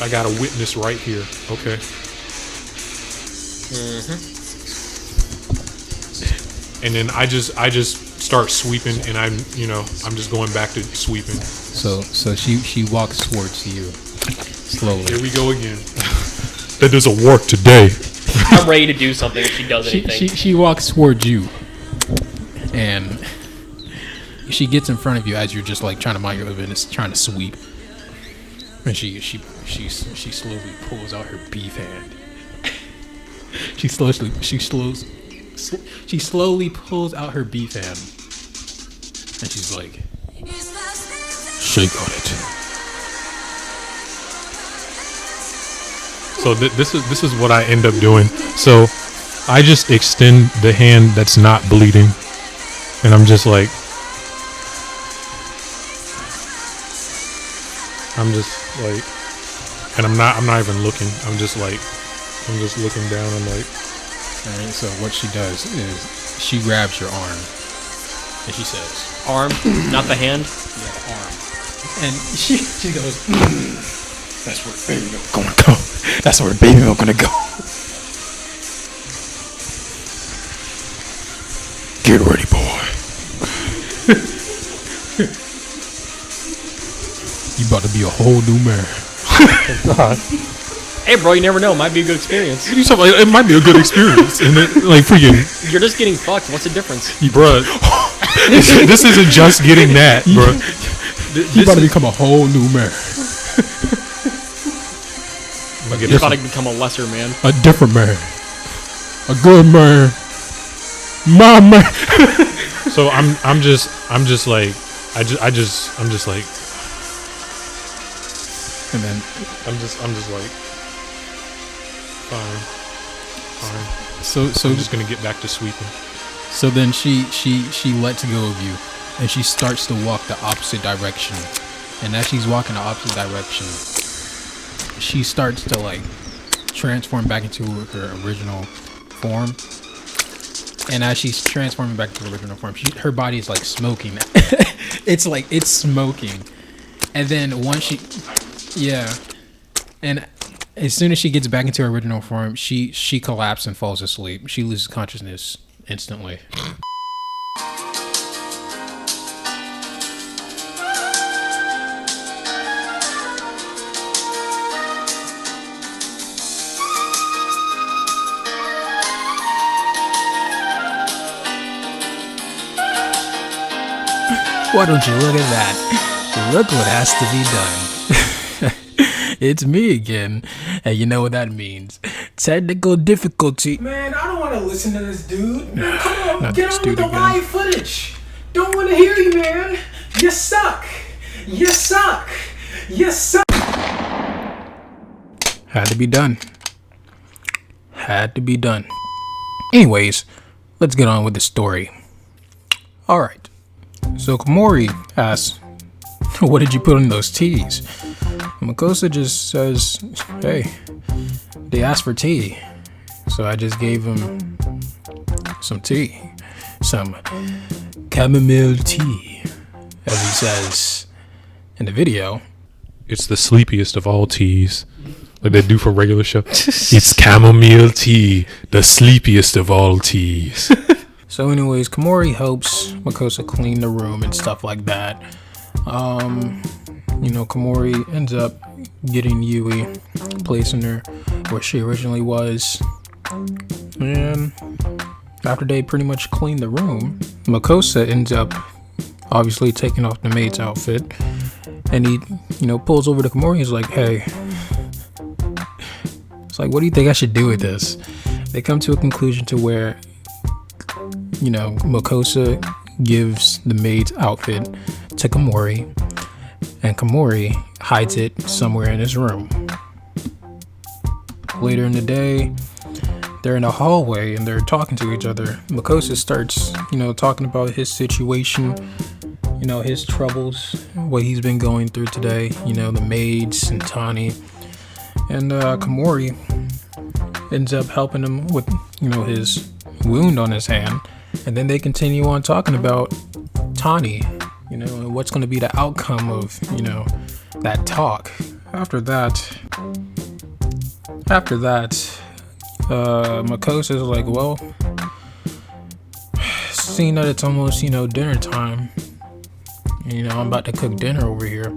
B: I got a witness right here, okay? And then I just start sweeping, and I'm just going back to sweeping.
A: So she walks towards you slowly.
B: Here we go again. That doesn't work today.
C: I'm ready to do something if she does anything.
A: She walks towards you, and she gets in front of you as you're just like trying to mind your own business, trying to sweep. And she slowly pulls out her beef hand. She slowly pulls out her beef hand, and she's like, "Shake on it."
B: So this is what I end up doing. So I just extend the hand that's not bleeding, and I'm just like, and I'm not even looking. I'm just looking down. I'm like,
A: all right. So what she does is she grabs your arm, and she says,
C: "Arm, not the hand."
A: Yeah, the arm. And she goes, "That's where baby milk gonna go. That's where baby milk gonna go. Get ready, boy. You about to be a whole new man."
B: God.
C: Hey, bro, you never know. Might be a good experience.
B: It might be a good experience, and it, like freaking.
C: You're just getting fucked. What's the difference,
B: bruh? This isn't just getting that, bruh.
A: You about to become a whole new man.
C: You're about to become a lesser man.
A: A different man. A good man. My man.
B: So I'm just like,
A: and then
B: I'm just like, fine.
A: So
B: I'm just gonna get back to sweeping.
A: So then she lets go of you, and she starts to walk the opposite direction. And as she's walking the opposite direction, she starts to like transform back into her original form. And as she's transforming back into her original form, her body is like smoking. It's like it's smoking. And then once and as soon as she gets back into her original form, she collapses and falls asleep. She loses consciousness instantly. Why don't you look at that? Look what has to be done. It's me again. And you know what that means. Technical difficulty.
E: Man, I don't want to listen to this dude. Man, come on,
A: Not
E: get
A: this
E: on with
A: dude
E: the
A: again.
E: live footage. Don't want to hear you, man. You suck. You suck. You suck.
A: Had to be done. Had to be done. Anyways, let's get on with the story. Alright. So Kamori asks, "What did you put in those teas?" Makosa just says, "Hey, they asked for tea. So I just gave them some tea. Some chamomile tea," as he says in the video.
B: It's the sleepiest of all teas, like they do for regular show. It's chamomile tea, the sleepiest of all teas.
A: So anyways, Kamori helps Makosa clean the room and stuff like that. Kamori ends up getting Yui, placing her where she originally was. And after they pretty much clean the room, Makosa ends up obviously taking off the maid's outfit. And he, pulls over to Kamori. He's like, "Hey." It's like, "What do you think I should do with this?" They come to a conclusion to where, Makosa gives the maid's outfit to Kamori, and Kamori hides it somewhere in his room. Later in the day, they're in a hallway and they're talking to each other. Makosa starts, talking about his situation, his troubles, what he's been going through today, the maids and Tawny. And Kamori ends up helping him with, his wound on his hand. And then they continue on talking about Tawny, and what's going to be the outcome of, that talk. After that, Makosa is like, well, seeing that it's almost, dinner time, I'm about to cook dinner over here.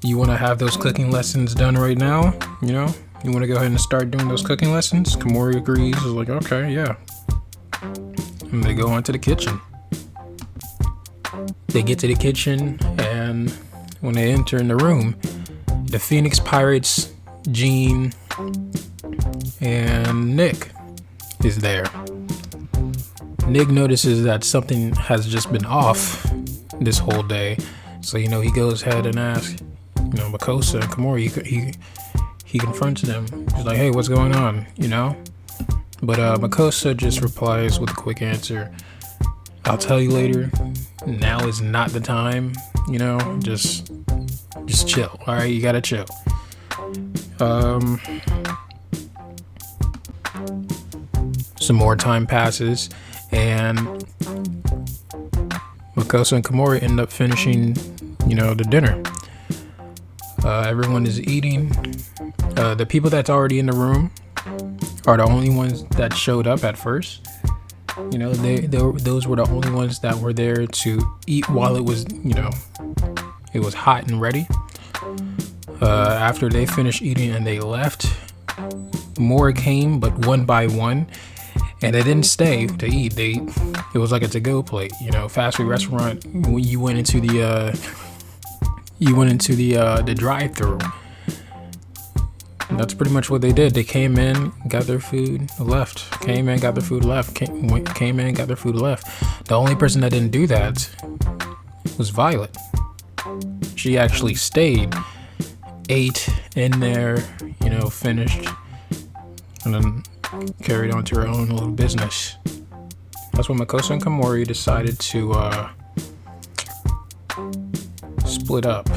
A: You want to have those cooking lessons done right now? You want to go ahead and start doing those cooking lessons? Kamori agrees. Is like, okay, yeah. And they go on to the kitchen. They get to the kitchen, and when they enter in the room, the Phoenix Pirates, Gene, and Nick is there. Nick notices that something has just been off this whole day. So, he goes ahead and asks, Makosa and Kamori, he confronts them. He's like, hey, what's going on, But Makosa just replies with a quick answer. I'll tell you later. Now is not the time, just chill. All right, you gotta chill. Some more time passes, and Makosa and Kamori end up finishing, the dinner. Everyone is eating. The people that's already in the room are the only ones that showed up at first. Those were the only ones that were there to eat while it was, it was hot and ready. After they finished eating and they left, more came, but one by one, and they didn't stay to eat. It was like a to-go plate, fast food restaurant. When you went into the drive-through. That's pretty much what they did. They came in, got their food, left. Came in, got their food, left. Came in, got their food, left. The only person that didn't do that was Violet. She actually stayed, ate in there, finished, and then carried on to her own little business. That's when Makosa and Kamori decided to split up.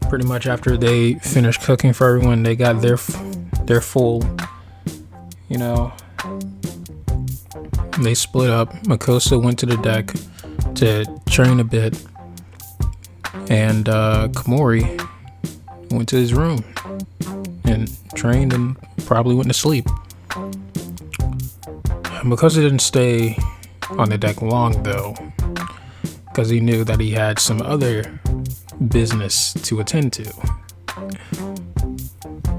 A: Pretty much after they finished cooking for everyone, they got their full, they split up. Makosa went to the deck to train a bit, and Kamori went to his room and trained and probably went to sleep. Makosa didn't stay on the deck long though, because he knew that he had some other business to attend to.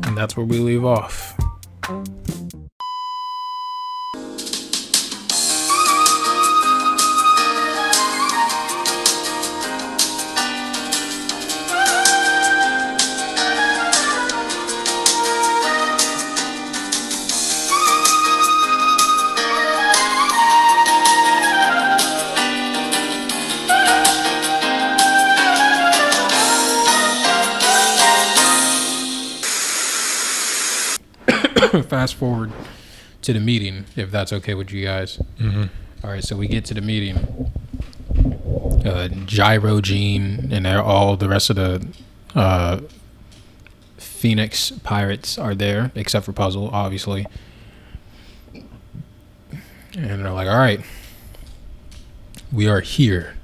A: And that's where we leave off. Fast forward to the meeting, if that's okay with you guys.
B: Mm-hmm.
A: All right, so we get to the meeting. Gyro, Gene, and all the rest of the Phoenix Pirates are there, except for Puzzle, obviously. And they're like, all right, we are here.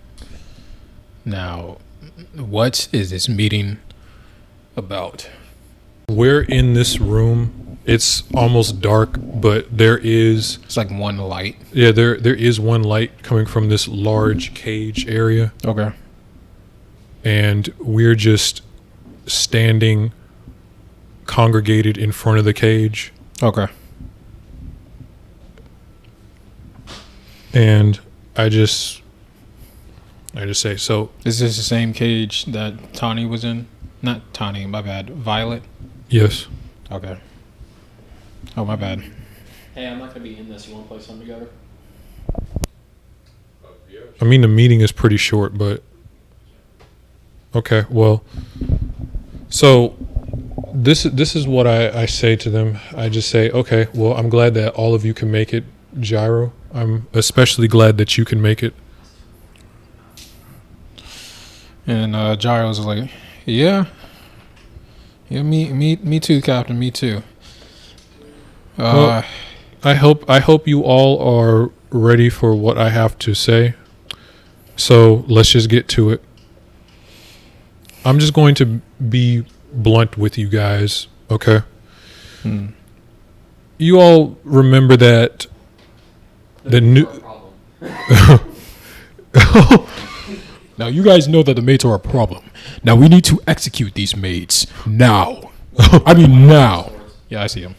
A: Now, what is this meeting about?
B: We're in this room. It's almost dark, but
A: It's like one light.
B: there is one light coming from this large cage area.
A: Okay.
B: And we're just standing congregated in front of the cage.
A: Okay.
B: And I just say, so
A: Is this the same cage that Tawny was in? Not Tawny, my bad. Violet?
B: yes.
A: Okay. Oh, my bad.
C: Hey, I'm not gonna be in this. You want to play something together?
B: I mean, the meeting is pretty short, but okay, well, so this is what I say to them. I just say, okay, well, I'm glad that all of you can make it, Gyro. I'm especially glad that you can make it.
A: And Gyro's like, yeah, me too, Captain, me too.
B: Well, I hope you all are ready for what I have to say. So let's just get to it. I'm just going to be blunt with you guys, okay? You all remember that the new.
A: Now you guys know that the maids are a problem. Now we need to execute these maids now. I mean now. Yeah, I see him.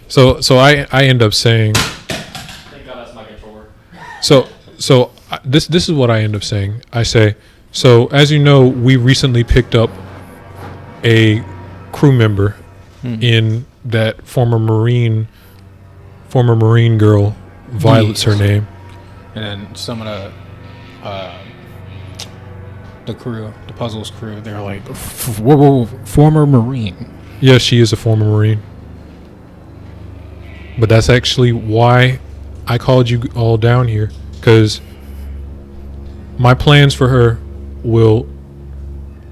B: So I end up saying.
C: Thank God that's my controller.
B: This is what I end up saying. I say, so as you know, we recently picked up a crew member in that former Marine girl, Violet's her name.
A: And then some of the crew, the puzzles crew, they're like, whoa, former Marine.
B: Yeah, she is a former Marine. But that's actually why I called you all down here, because my plans for her will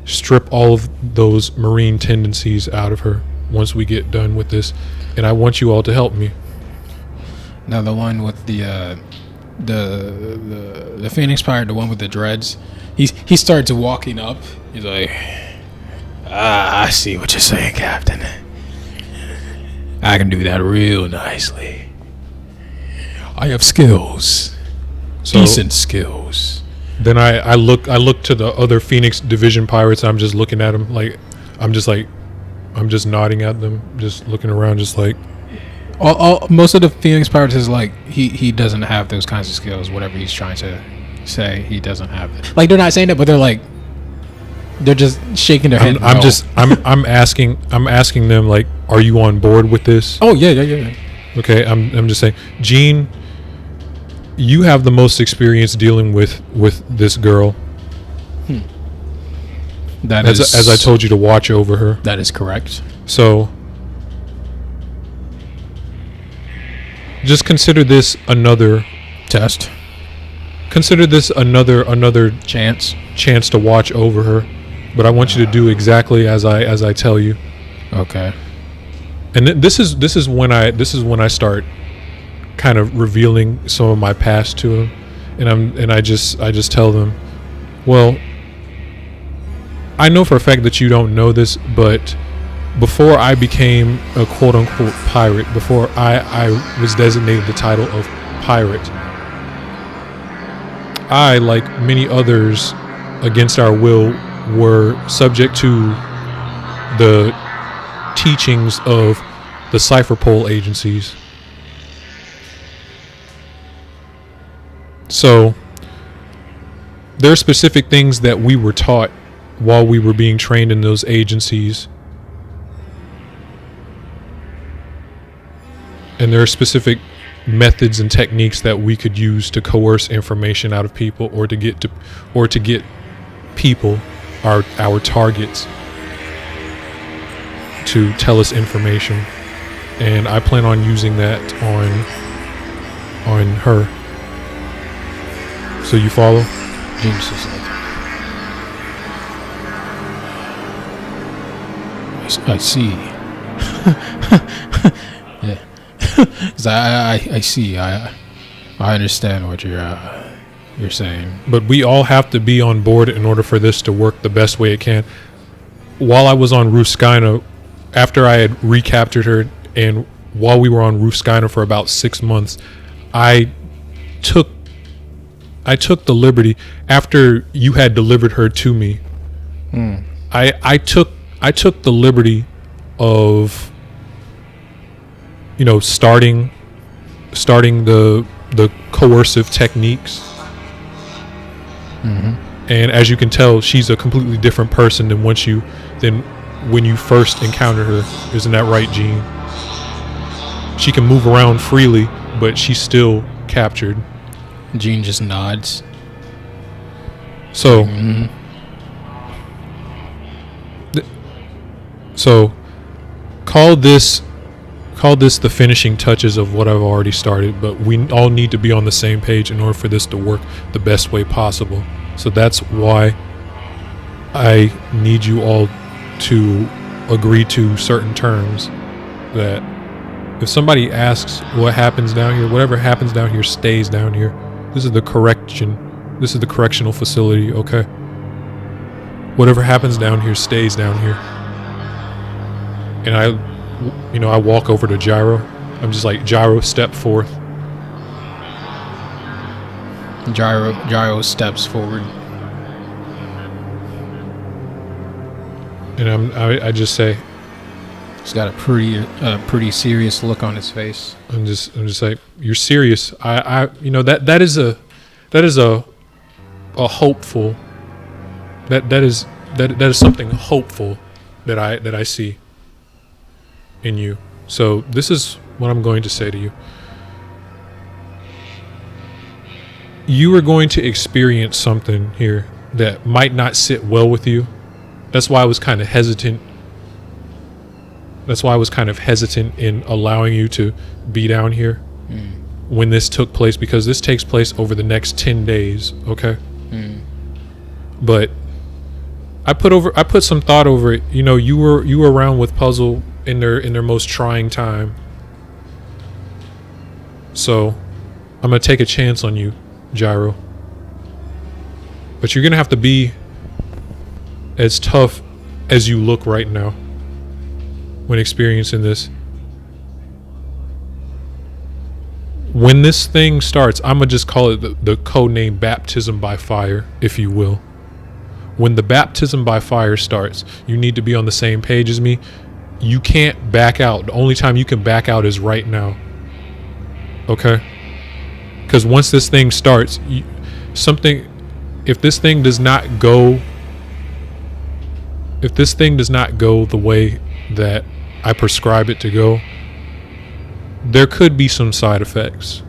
B: strip all of those Marine tendencies out of her once we get done with this, and I want you all to help me.
A: Now the one with the Phoenix Pirate, the one with the dreads, he starts walking up. He's like, I see what you're saying, Captain. I can do that real nicely. I have skills, decent skills.
B: Then I look to the other Phoenix Division pirates. I'm just looking at them I'm just nodding at them, just looking around, just like.
A: Most of the Phoenix Pirates is like he doesn't have those kinds of skills. Whatever he's trying to say, he doesn't have it. Like they're not saying that, but they're just shaking their head.
B: I'm asking them, like, are you on board with this?
A: Oh yeah.
B: Okay, I'm just saying, Gene, you have the most experience dealing with this girl.
A: That
B: as I told you to watch over her.
A: That is correct.
B: So just consider this another
A: test.
B: Consider this another
A: chance
B: to watch over her, but I want you to do exactly as I tell you.
A: Okay.
B: And this is when I start kind of revealing some of my past to him, and I just tell them, well, I know for a fact that you don't know this, but before I became a quote-unquote pirate, before I was designated the title of pirate, I, like many others against our will, were subject to the teachings of the cipher pole agencies. So there are specific things that we were taught while we were being trained in those agencies. And there are specific methods and techniques that we could use to coerce information out of people, or to get people, our targets, to tell us information. And I plan on using that on her. So you follow?
A: James is like, I see. Yeah. I see. I understand what you're saying.
B: But we all have to be on board in order for this to work the best way it can. While I was on Ruskina, after I had recaptured her, and while we were on Ruskina for about 6 months, I took the liberty, after you had delivered her to me, I took the liberty of, starting the coercive techniques. And as you can tell, she's a completely different person than when you first encountered her. Isn't that right, Gene? She can move around freely, but she's still captured.
A: Gene just nods.
B: So call this the finishing touches of what I've already started, but we all need to be on the same page in order for this to work the best way possible. So that's why I need you all to agree to certain terms, that if somebody asks what happens down here, whatever happens down here stays down here. This is the correctional facility, okay? Whatever happens down here stays down here. And I walk over to Gyro. I'm just like, Gyro, step forth.
A: Gyro steps forward.
B: And I just say,
A: he's got a pretty serious look on his face.
B: I'm just like, you're serious. That is a hopeful, that is something hopeful that I see in you. So this is what I'm going to say to you. You are going to experience something here that might not sit well with you. That's why I was kind of hesitant. That's why I was kind of hesitant in allowing you to be down here when this took place, because this takes place over the next 10 days, okay? But I put some thought over it. You know, you were around with Puzzle in their most trying time. So I'm gonna take a chance on you, Gyro. But you're gonna have to be as tough as you look right now when experiencing this. When this thing starts, I'm gonna just call it the code name baptism by fire, if you will. When the baptism by fire starts, you need to be on the same page as me. You can't back out. The only time you can back out is right now. Okay? Because once this thing starts, if this thing does not go the way that I prescribe it to go, there could be some side effects.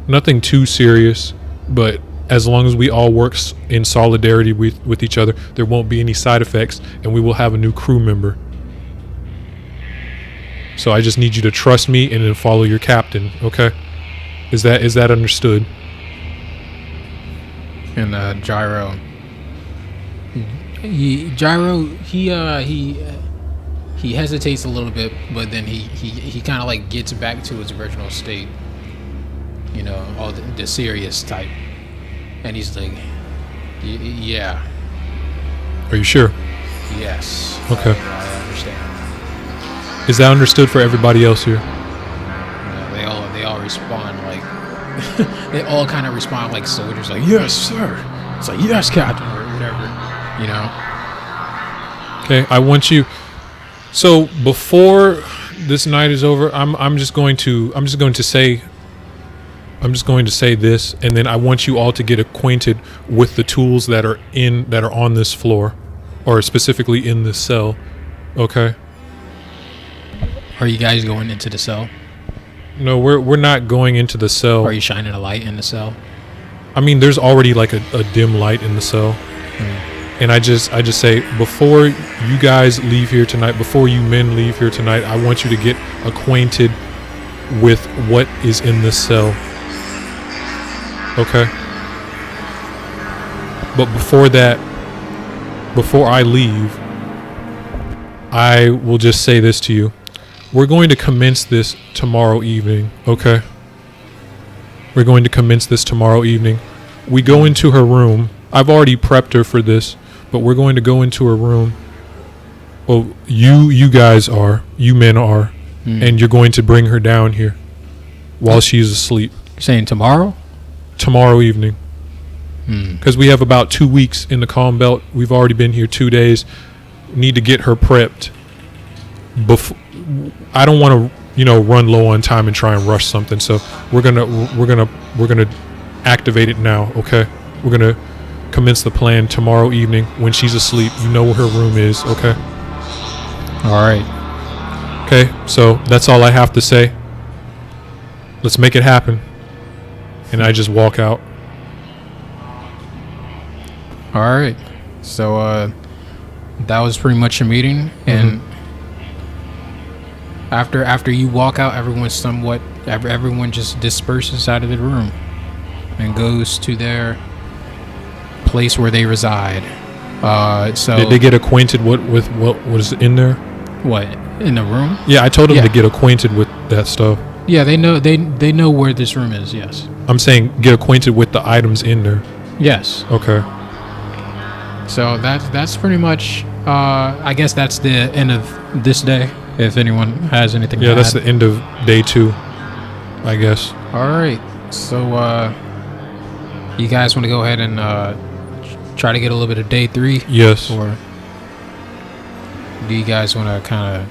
B: Nothing too serious, but as long as we all work in solidarity with each other, there won't be any side effects, and we will have a new crew member. So I just need you to trust me and then follow your captain, okay? Is that understood?
A: And Gyro, he hesitates a little bit, but then he kind of like gets back to his original state, you know, all the serious type, and he's like, yeah.
B: Are you sure?
A: Yes.
B: Okay.
A: I understand.
B: Is that understood for everybody else here?
A: No, they all respond like they all kind of respond like soldiers, like, yes, sir. It's like, yes, captain, or whatever, you know.
B: Okay, I want you. So before this night is over, I'm just going to say this, and then I want you all to get acquainted with the tools that are on this floor, or specifically in this cell. Okay.
A: Are you guys going into the cell?
B: No, we're not going into the cell.
A: Or are you shining a light in the cell?
B: I mean, there's already like a dim light in the cell. And I just say, before you guys leave here tonight, before you men leave here tonight, I want you to get acquainted with what is in this cell. Okay? But before that, before I leave, I will just say this to you. We're going to commence this tomorrow evening, okay? We're going to commence this tomorrow evening. We go into her room. I've already prepped her for this, but we're going to go into her room. Well, you guys are, you men are, and you're going to bring her down here while she's asleep.
A: You're saying tomorrow?
B: Tomorrow evening. Because we have about 2 weeks in the Calm Belt. We've already been here 2 days. Need to get her prepped. I don't want to, run low on time and try and rush something. So we're gonna activate it now. Okay, we're gonna commence the plan tomorrow evening when she's asleep. You know where her room is. Okay.
A: All right.
B: Okay. So that's all I have to say. Let's make it happen. And I just walk out.
A: All right. So that was pretty much your meeting. And after you walk out, everyone just disperses out of the room and goes to their place where they reside. So
B: did they get acquainted with what was in there?
A: What, in the room?
B: Yeah, I told them to get acquainted with that stuff.
A: Yeah, they know where this room is. Yes.
B: I'm saying get acquainted with the items in there.
A: Yes.
B: Okay.
A: So that's pretty much. I guess that's the end of this day. If anyone has anything.
B: Yeah,
A: to
B: that's
A: add.
B: the end of day 2, I guess.
A: All right. So you guys want to go ahead and try to get a little bit of day 3?
B: Yes.
A: Or do you guys want to kind of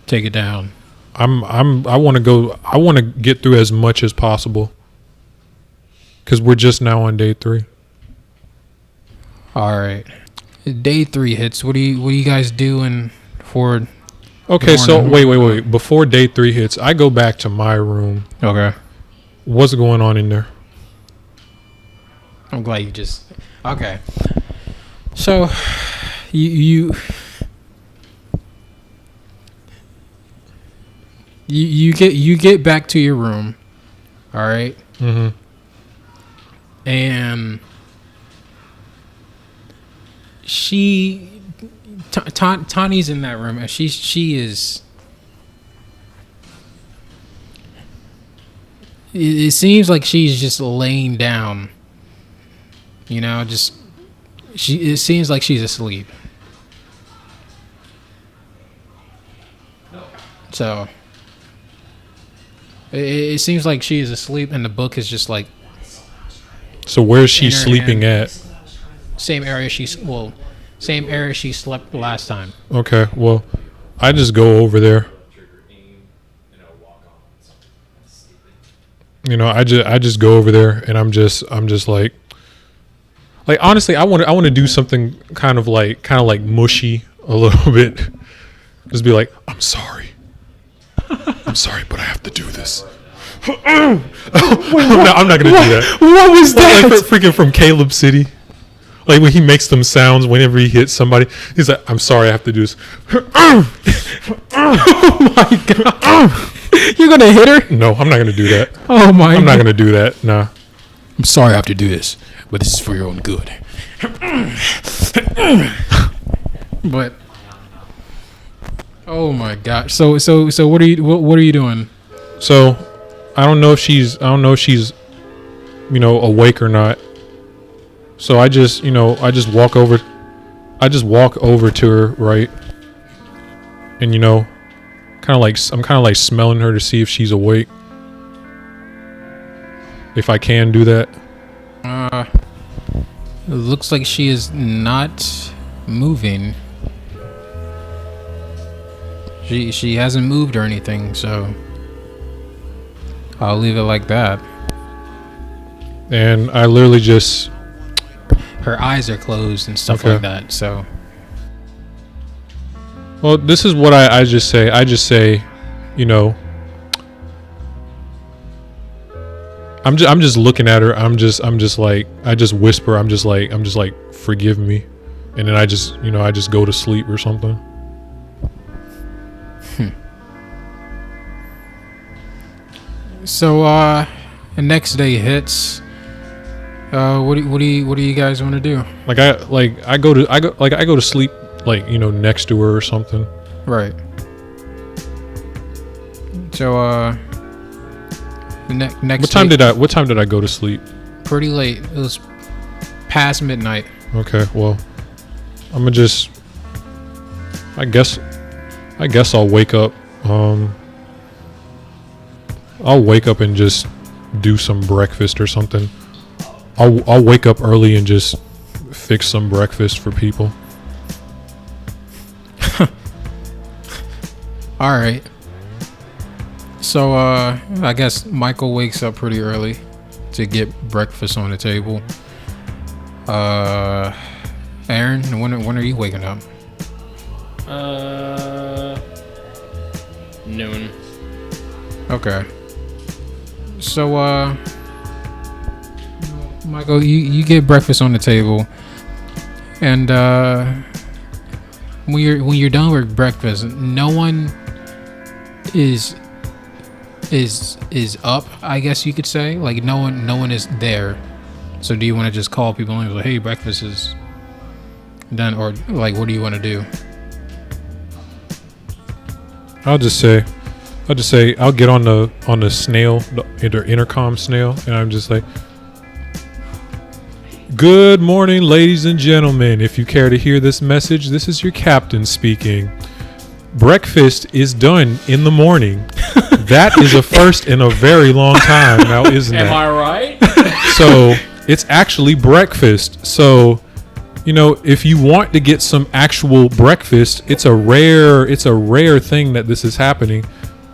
A: take it down?
B: I want to go. I want to get through as much as possible. Because we're just now on day 3.
A: All right. Day 3 hits. What do you guys doing for?
B: Okay, so wait. Before day 3 hits, I go back to my room.
A: Okay.
B: What's going on in there?
A: I'm glad you just. Okay. So, you get back to your room. All right.
B: Mm-hmm.
A: And Tawny's in that room, and she is. It seems like she's just laying down. You know, it seems like she's asleep. So it seems like she is asleep, and the book is just like.
B: So where's she sleeping at?
A: Same area she slept last time.
B: Okay, well, I just go over there. You know, I just go over there, and I'm just like honestly, I want to do something kind of like mushy a little bit. Just be like, I'm sorry, but I have to do this. No, I'm not gonna do that.
A: What was that?
B: Like freaking from Caleb City. Like when he makes them sounds whenever he hits somebody, he's like, I'm sorry, I have to do this.
A: Oh my god. You're gonna hit her?
B: No, I'm not gonna do that.
A: Oh my
B: I'm not gonna do that. Nah.
A: I'm sorry I have to do this, but this is for your own good. But oh my gosh. So what are you doing?
B: So I don't know if she's awake or not. So I just walk over to her, right? And I'm kind of like smelling her to see if she's awake. If I can do that.
A: It looks like she is not moving. She hasn't moved or anything, so I'll leave it like that.
B: And I literally just.
A: Her eyes are closed and stuff like that, so.
B: Well, this is what I just say. I just say, I'm just looking at her. I'm just like, I just whisper. I'm just like, forgive me, and then I just go to sleep or something.
A: So, the next day hits. What do you guys want to do?
B: I go to sleep next to her or something.
A: Right. So next.
B: What time did I go to sleep?
A: Pretty late. It was past midnight.
B: Okay. Well, I'm gonna just. I guess I'll wake up. I'll wake up and just do some breakfast or something. I'll wake up early and just fix some breakfast for people.
A: All right. So I guess Michael wakes up pretty early to get breakfast on the table. Aaron, when are you waking up?
C: Noon.
A: Okay. So Michael, you get breakfast on the table. And when you're done with breakfast, no one is up, I guess you could say. Like no one is there. So do you want to just call people and be like, hey, breakfast is done, or like what do you want to do?
B: I'll just say I'll get on the snail, the intercom snail, and I'm just like, good morning, ladies and gentlemen. If you care to hear this message, this is your captain speaking. Breakfast is done in the morning. That is a first in a very long time now, isn't it?
C: Am I right?
B: So it's actually breakfast. So, you know, if you want to get some actual breakfast, it's a rare thing that this is happening.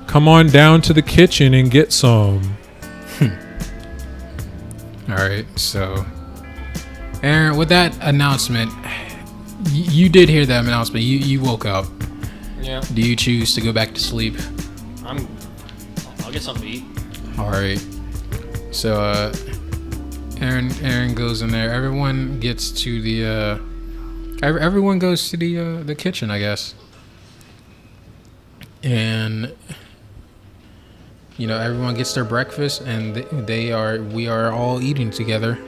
B: Come on down to the kitchen and get some.
A: All right, so Aaron, with that announcement, you did hear that announcement. You woke up.
C: Yeah.
A: Do you choose to go back to sleep?
C: I'll get something to eat.
A: All right. So Aaron goes in there. Everyone gets to the everyone goes to the kitchen, I guess. And you know, everyone gets their breakfast, and we are all eating together.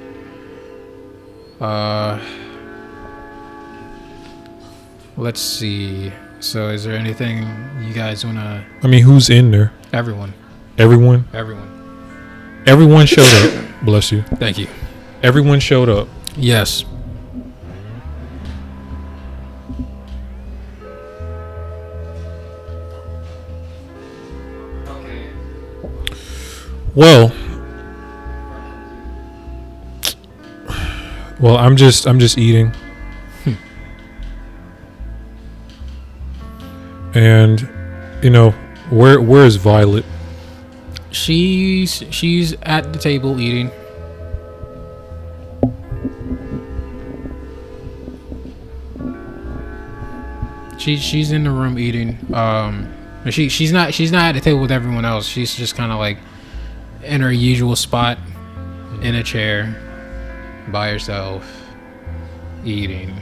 A: Let's see. So is there anything you guys wanna?
B: I mean, who's in there?
A: Everyone
B: Showed up. Bless you.
A: Thank you.
B: Everyone showed up.
A: Yes.
B: Well, I'm just eating. And you know, where is Violet?
A: She's at the table eating. She's in the room eating. She's not at the table with everyone else. She's just kind of like in her usual spot in a chair by herself eating.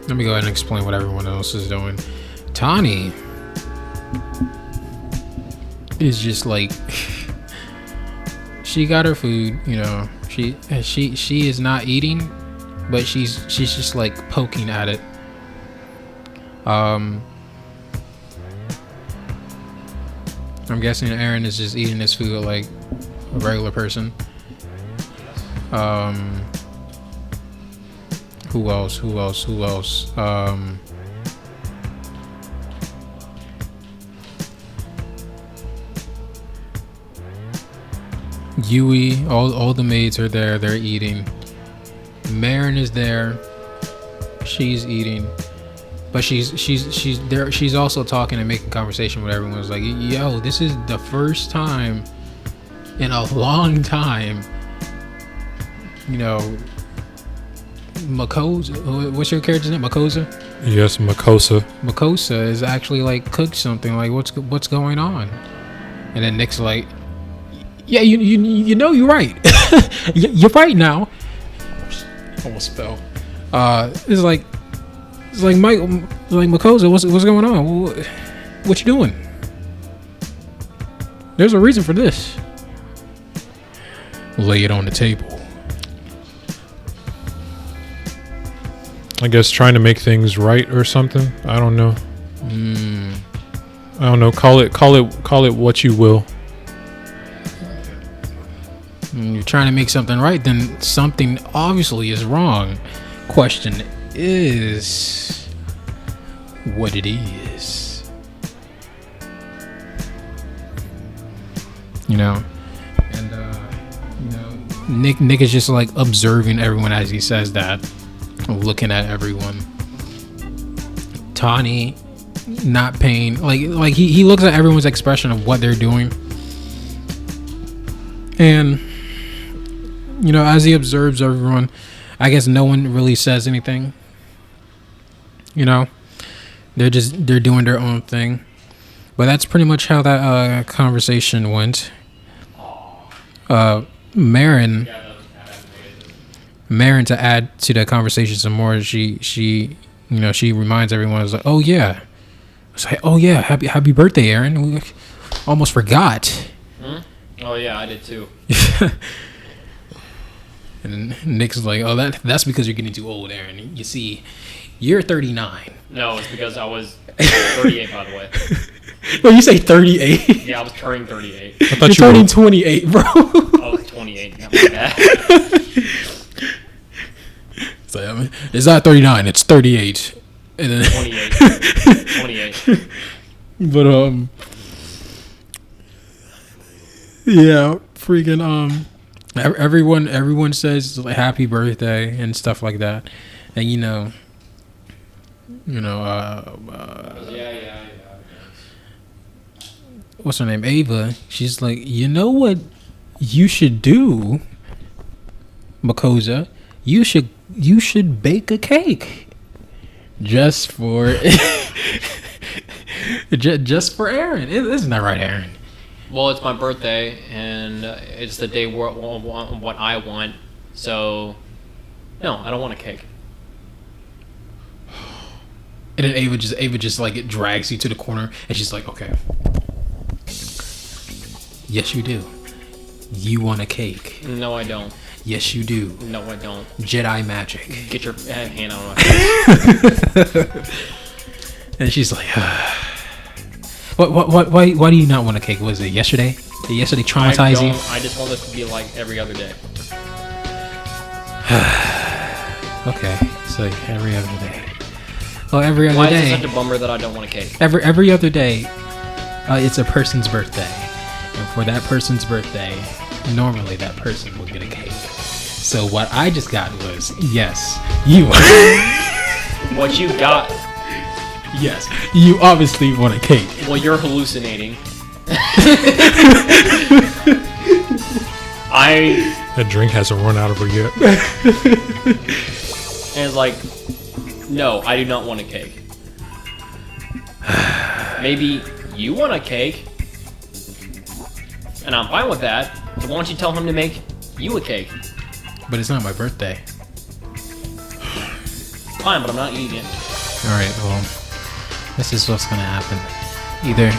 A: Let me go ahead and explain what everyone else is doing. Tawny is just like she got her food, you know. She is not eating, but she's just like poking at it. I'm guessing Aaron is just eating his food like a regular person. Who else? Yui, all the maids are there. They're eating. Marin is there. She's eating, but she's there. She's also talking and making conversation with everyone. It's like, yo, this is the first time in a long time. You know, Makosa. What's your character's name? Makosa.
B: Yes, Makosa.
A: Makosa is actually like cooked something. Like, what's going on? And then Nick's like, yeah, you know you're right. You're right now. Almost fell. It's like Mike, like Makosa. What's going on? What you doing? There's a reason for this. Lay it on the table.
B: I guess trying to make things right or something. I don't know. I don't know. Call it what you will.
A: You're trying to make something right, then something obviously is wrong. Question is what it is. You know, and you know, Nick is just like observing everyone as he says that, looking at everyone. Tawny not paying, like he looks at everyone's expression of what they're doing, and you know, as he observes everyone, I guess no one really says anything. You know, they're doing their own thing. But that's pretty much how that conversation went. Marin, to add to the conversation some more, she she reminds everyone, is like, oh yeah, it's like, oh yeah, happy birthday, Aaron. We almost forgot.
C: Oh yeah, I did too.
A: And Nick's like, oh, that's because you're getting too old, Aaron. You see, you're 39.
C: No, it's because I was 38, by the way.
A: Well, you say 38?
C: Yeah, I was turning 38.
B: I thought
A: You're
B: you
A: turning
B: were,
A: 28, bro.
C: I was 28. Not like that.
A: It's like, I mean, it's not 39, it's 38. And then
C: 28. 28.
A: But yeah, freaking everyone says like happy birthday and stuff like that, and
C: Yeah.
A: what's her name, Ava, she's like, you know what you should do, Makosa, you should bake a cake just for just for Aaron. Isn't that right, Aaron?
C: Well, it's my birthday, and it's the day what I want. So, no, I don't want a cake.
A: And then Ava just like it drags you to the corner, and she's like, okay, yes you do. You want a cake?
C: No, I don't.
A: Yes you do.
C: No, I don't.
A: Jedi magic.
C: Get your hand on my face.
A: And she's like, why do you not want a cake? Was it yesterday? Did yesterday traumatize you?
C: I just want this to be like every other day.
A: Okay, so every other day. Well, every other
C: Why
A: day.
C: is it such a bummer that I don't want a cake?
A: Every other day, it's a person's birthday, and for that person's birthday, normally that person will get a cake. So what I just got was, yes, you.
C: What you got?
A: Yes, you obviously want a cake.
C: Well, you're hallucinating.
B: that drink hasn't run out of her yet.
C: And it's like, no, I do not want a cake. Maybe you want a cake, and I'm fine with that. So why don't you tell him to make you a cake?
A: But it's not my birthday.
C: Fine, but I'm not eating it.
A: Alright, well, this is what's gonna happen. Either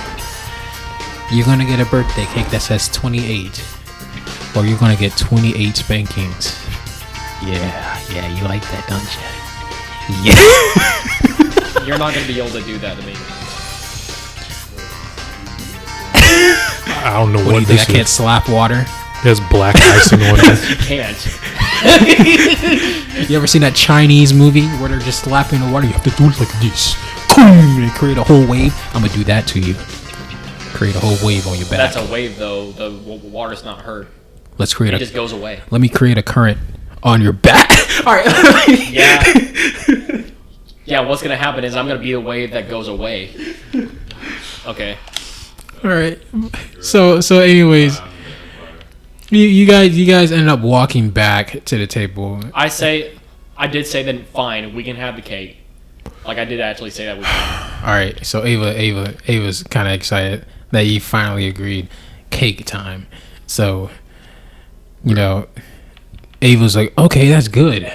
A: you're gonna get a birthday cake that says 28, or you're gonna get 28 spankings. Yeah, you like that, don't you? Yeah.
C: You're not gonna be able to do that to me.
B: I don't know
A: What do you
B: what
A: think?
B: this
A: I can't
B: is.
A: slap water?
B: There's black icing on it.
C: You can't.
A: You ever seen that Chinese movie where they're just slapping the water? You have to do it like this. Boom, and create a whole wave. I'm gonna do that to you. Create a whole wave on your back.
C: That's a wave, though. The water's not hurt.
A: Let's create
C: It just goes away.
A: Let me create a current on your back. All right.
C: Yeah. Yeah, what's gonna happen is I'm gonna be the wave that goes away. Okay.
A: All right. So anyways, you guys ended up walking back to the table.
C: I did say then fine, we can have the cake. Like I did actually say that we can.
A: All right. So Ava's kind of excited that you finally agreed. Cake time. So, Ava's like, okay, that's good.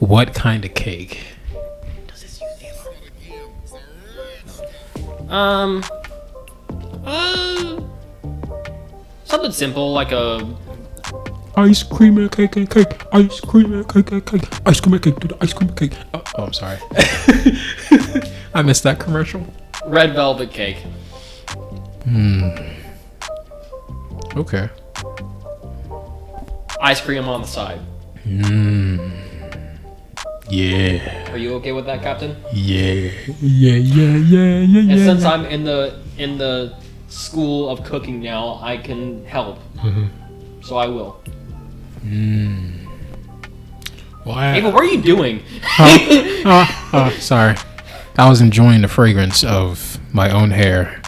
A: What kind of cake?
C: Something simple like a
A: Ice cream and cake and cake. Ice cream and cake and cake. Ice cream and cake to the ice cream and cake. Oh, I'm sorry. I missed that commercial.
C: red velvet cake.
A: Okay.
C: Ice cream on the side.
A: Yeah.
C: Are you okay with that, Captain?
A: Yeah.
C: And since I'm in the school of cooking now, I can help. So I will.
B: Well,
C: Ava, what are you doing?
A: Sorry. I was enjoying the fragrance of my own hair.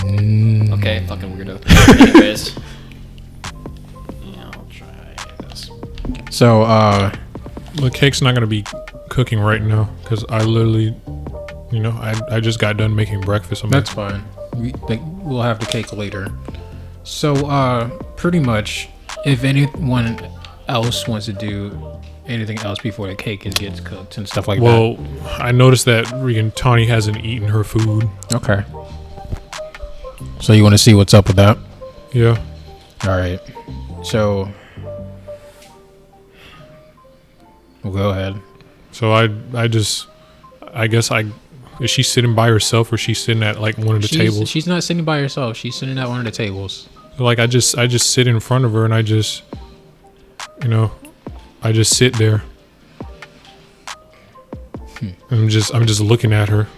C: Okay, fucking weirdo. Anyways. Yeah, I'll try this.
A: So,
B: the cake's not gonna be cooking right now because I literally, I just got done making breakfast.
A: that's fine. We'll have the cake later. So, pretty much, if anyone else wants to do anything else before the cake gets cooked and stuff like that.
B: Well, I noticed that Tawny hasn't eaten her food.
A: Okay. So you want to see what's up with that?
B: Yeah.
A: All right. So, well, go ahead.
B: So I guess is she sitting by herself or she's sitting at like one of the tables?
A: She's not sitting by herself. She's sitting at one of the tables.
B: Like I just sit in front of her and I just sit there. I'm just looking at her.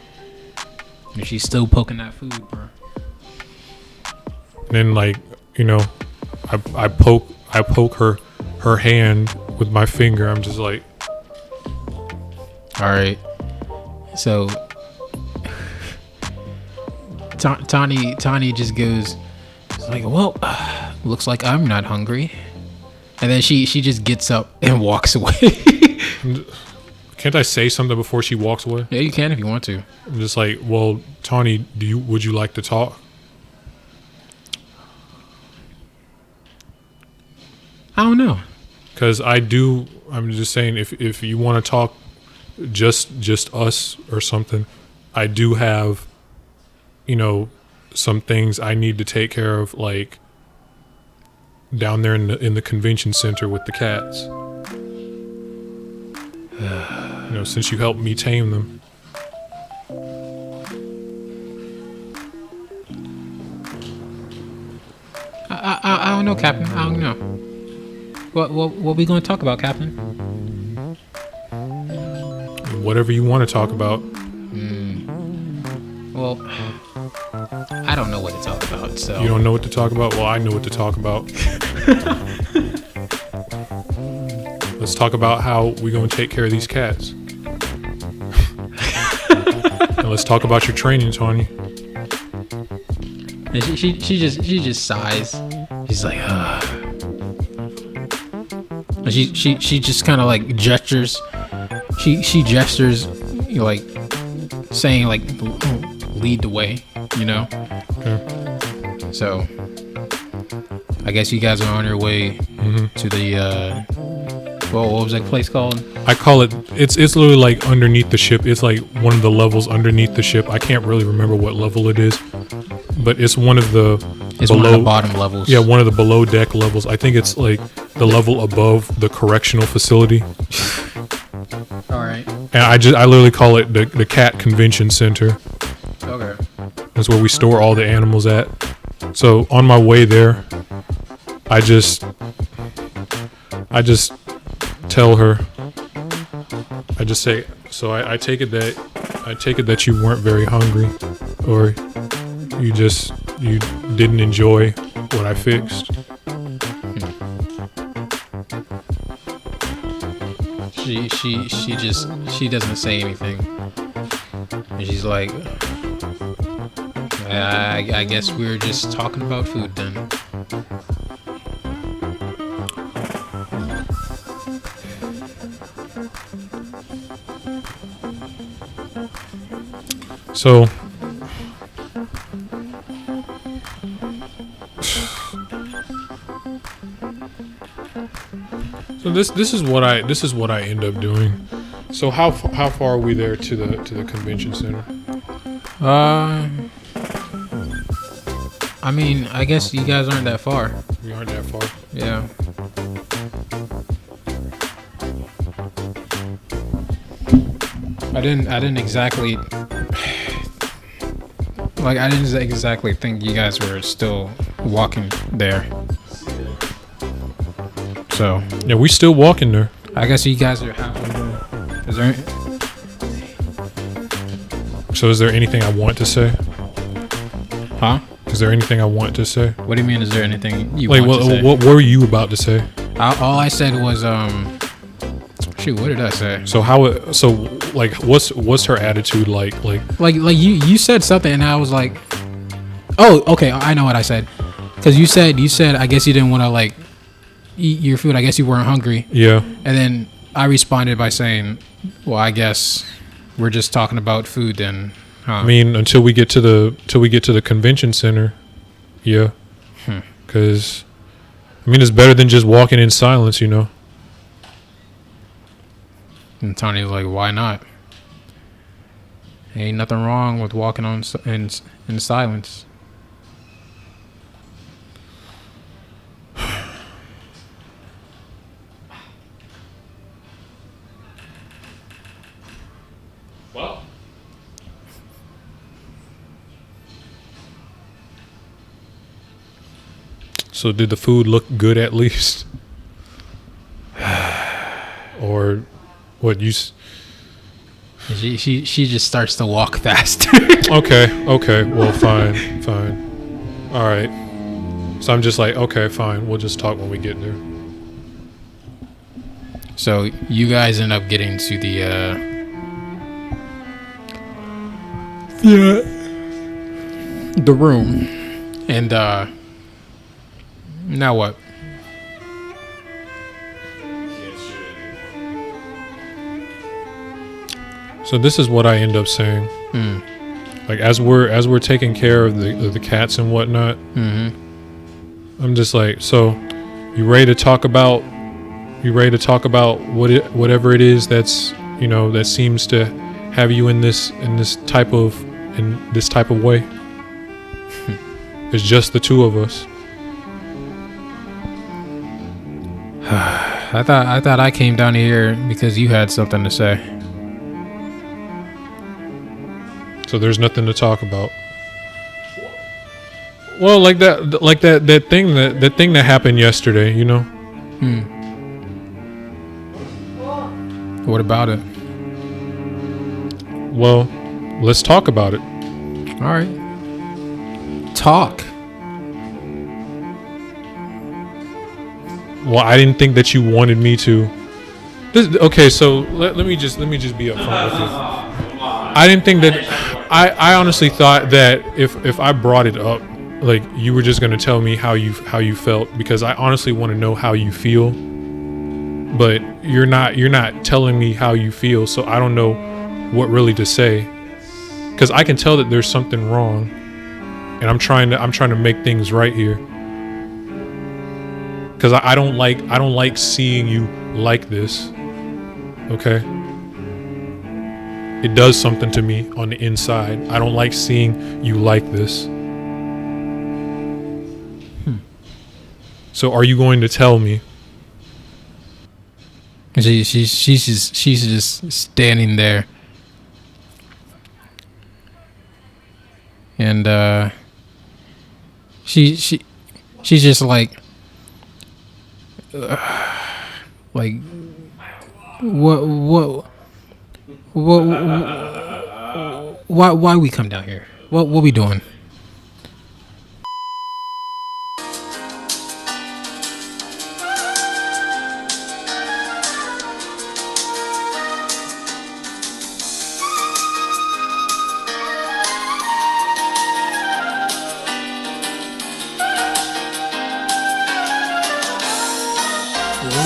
A: And she's still poking that food, bro.
B: And then like, I poke her hand with my finger. I'm just like,
A: all right. So Tawny just goes, it's like, well, looks like I'm not hungry. And then she just gets up and walks away.
B: Can't I say something before she walks away?
A: Yeah, you can if you want to.
B: I'm just like, well, Tawny, would you like to talk?
A: I don't know.
B: Because I'm just saying, if you want to talk just us or something, I do have, some things I need to take care of, like down there in the convention center with the cats. Since you helped me tame them.
A: I don't know, Captain. I don't know. What we gonna talk about, Captain?
B: Whatever you want to talk about.
A: Well, I don't know what to talk about. So
B: you don't know what to talk about? Well, I know what to talk about. Let's talk about how we gonna take care of these cats. And let's talk about your training, Tawny.
A: And she just sighs. She's like, and she just kind of like gestures. She gestures, like saying like lead the way,
B: Okay.
A: So I guess you guys are on your way to the what was that place called?
B: I call it's literally like underneath the ship. It's like one of the levels underneath the ship. I can't really remember what level it is, but it's one of the
A: one of the bottom levels.
B: Yeah, one of the below deck levels. I think it's like the level above the correctional facility.
A: All right.
B: And I literally call it the cat convention center.
A: Okay.
B: That's where we store all the animals at. So on my way there, I just tell her. I just say, so I take it that you weren't very hungry, or you didn't enjoy what I fixed.
A: She doesn't say anything. And she's like, I guess we were just talking about food then.
B: So this is what I end up doing. So how far are we there to the convention center?
A: I mean, I guess you guys aren't that far.
B: We aren't that far.
A: Yeah. I didn't exactly think you guys were still walking there. So
B: yeah, we still walking there.
A: I guess you guys are halfway there. Is there?
B: So is there anything I want to say?
A: Huh?
B: Is there anything I want to say?
A: What do you mean? Is there anything you
B: want
A: to say?
B: What were you about to say?
A: All I said was shoot, what did I say?
B: So what's her attitude like
A: you said something and I was like, oh, okay, I know what I said. Because you said I guess you didn't want to like eat your food. I guess you weren't hungry.
B: Yeah.
A: And then I responded by saying, well, I guess we're just talking about food then. Huh?
B: I mean, until we get to the convention center. Yeah. Because, I mean, it's better than just walking in silence, you know?
A: And Tawny's like, why not? Ain't nothing wrong with walking on in silence.
C: Well,
B: So did the food look good at least? Or what you...
A: She just starts to walk faster.
B: Okay. Well, fine. All right. So I'm just like, okay, fine. We'll just talk when we get there.
A: So you guys end up getting to the room, and now what?
B: So this is what I end up saying. Like as we're taking care of the cats and whatnot. I'm just like, so you ready to talk about whatever it is that's, you know, that seems to have you in this type of way. It's just the two of us.
A: I thought I came down here because you had something to say.
B: So there's nothing to talk about. Well, like that thing that happened yesterday, you know?
A: What about it?
B: Well, let's talk about it.
A: All right. Talk.
B: Well, I didn't think that you wanted me to. Okay, so let me just be upfront with you. I didn't think that. I honestly thought that if I brought it up, like you were just gonna tell me how you felt, because I honestly want to know how you feel. But you're not telling me how you feel, so I don't know what really to say. Because I can tell that there's something wrong, and I'm trying to make things right here. Because I don't like seeing you like this. Okay. It does something to me on the inside. I don't like seeing you like this. So are you going to tell me?
A: She's just standing there, and she's just like why we come down here? What we doing?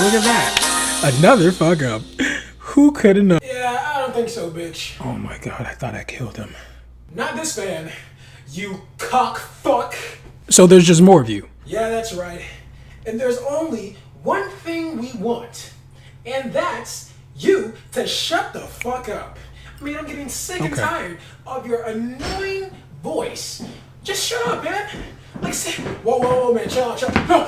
E: Look at that. Another fuck up. Who could have known? Yeah, I don't think so, bitch.
A: Oh my god, I thought I killed him.
E: Not this man, you cock fuck.
A: So there's just more of you.
E: Yeah, that's right. And there's only one thing we want, and that's you to shut the fuck up. I mean, I'm getting sick and tired of your annoying voice. Just shut up, man. Like, say, whoa, man, chill out. No.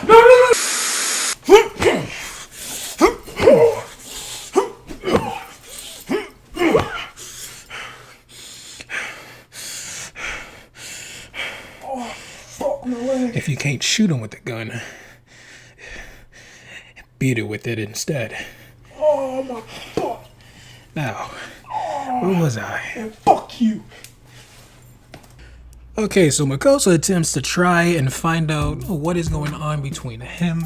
A: If you can't shoot him with the gun, beat it with it instead.
E: Oh my fuck.
A: Now, where was I?
E: And fuck you.
A: Okay, so Makosa attempts to try and find out what is going on between him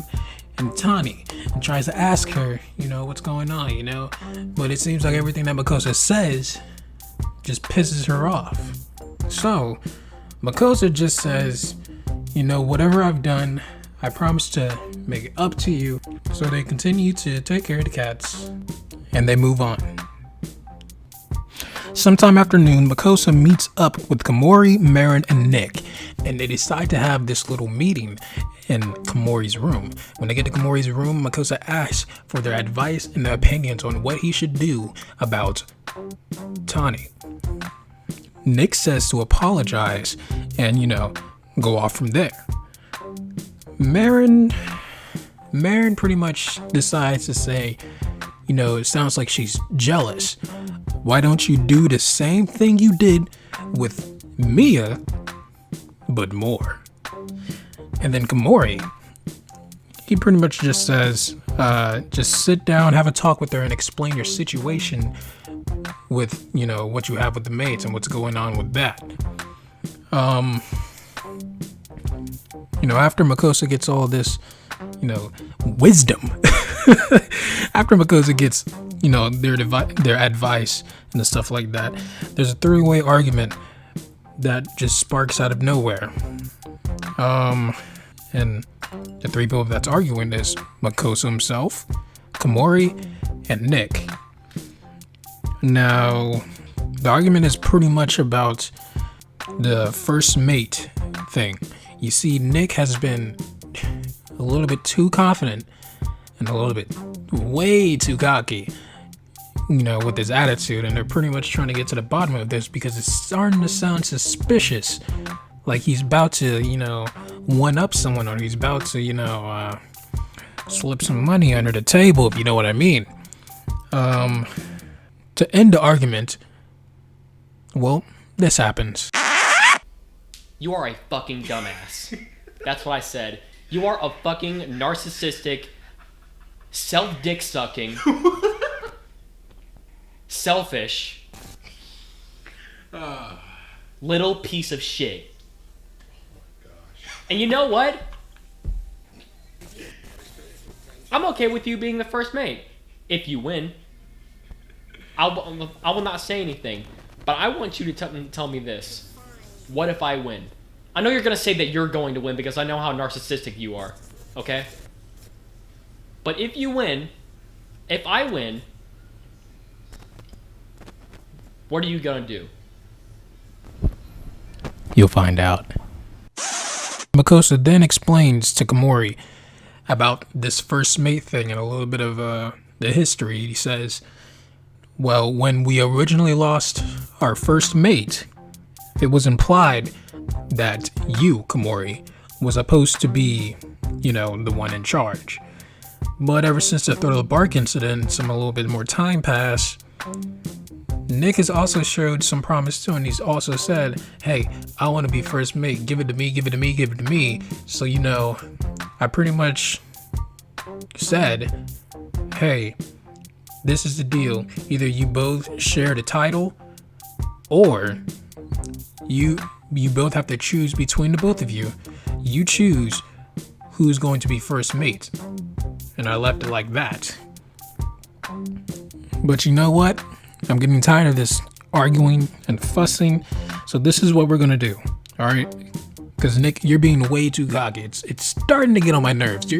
A: and Tawny, and tries to ask her, what's going on, But it seems like everything that Makosa says just pisses her off. So, Makosa just says, whatever I've done, I promise to make it up to you. So they continue to take care of the cats, and they move on.
E: Sometime after noon, Makosa meets up with Kamori, Marin, and Nick, and they decide to have this little meeting in Kamori's room. When they get to Kamori's room, Makosa asks for their advice and their opinions on what he should do about Tawny. Nick says to apologize and, go off from there. Marin pretty much decides to say, it sounds like she's jealous. Why don't you do the same thing you did with Mia, but more? And then Kamori, he pretty much just says, just sit down, have a talk with her, and explain your situation with, what you have with the mates and what's going on with that. After Makosa gets all this, wisdom, after Makosa gets, their advice and the stuff like that, there's a three-way argument that just sparks out of nowhere. And the three people that's arguing is Makosa himself, Kamori, and Nick. Now, the argument is pretty much about the first mate thing. You see, Nick has been a little bit too confident and a little bit way too cocky, with his attitude, and they're pretty much trying to get to the bottom of this because it's starting to sound suspicious. Like he's about to, one-up someone, or he's about to, slip some money under the table, if you know what I mean. To end the argument, well, this happens.
C: You are a fucking dumbass. That's what I said. You are a fucking narcissistic, self-dick sucking, selfish, little piece of shit. And you know what? I'm okay with you being the first mate. If you win. I will not say anything. But I want you to tell me this. What if I win? I know you're going to say that you're going to win because I know how narcissistic you are. Okay? But if you win, if I win, what are you going to do?
E: You'll find out. Makosa then explains to Kamori about this first mate thing and a little bit of the history. He says, well, when we originally lost our first mate, it was implied that you, Kamori, was supposed to be, the one in charge. But ever since the Throw the Bark incident, a little bit more time passed, Nick has also showed some promise too, and he's also said, hey, I want to be first mate. Give it to me, give it to me, give it to me. So, I pretty much said, hey, this is the deal. Either you both share the title, or you both have to choose between the both of you. You choose who's going to be first mate. And I left it like that. But you know what? I'm getting tired of this arguing and fussing. So this is what we're going to do. All right? Because Nick, you're being way too cocky. It's starting to get on my nerves.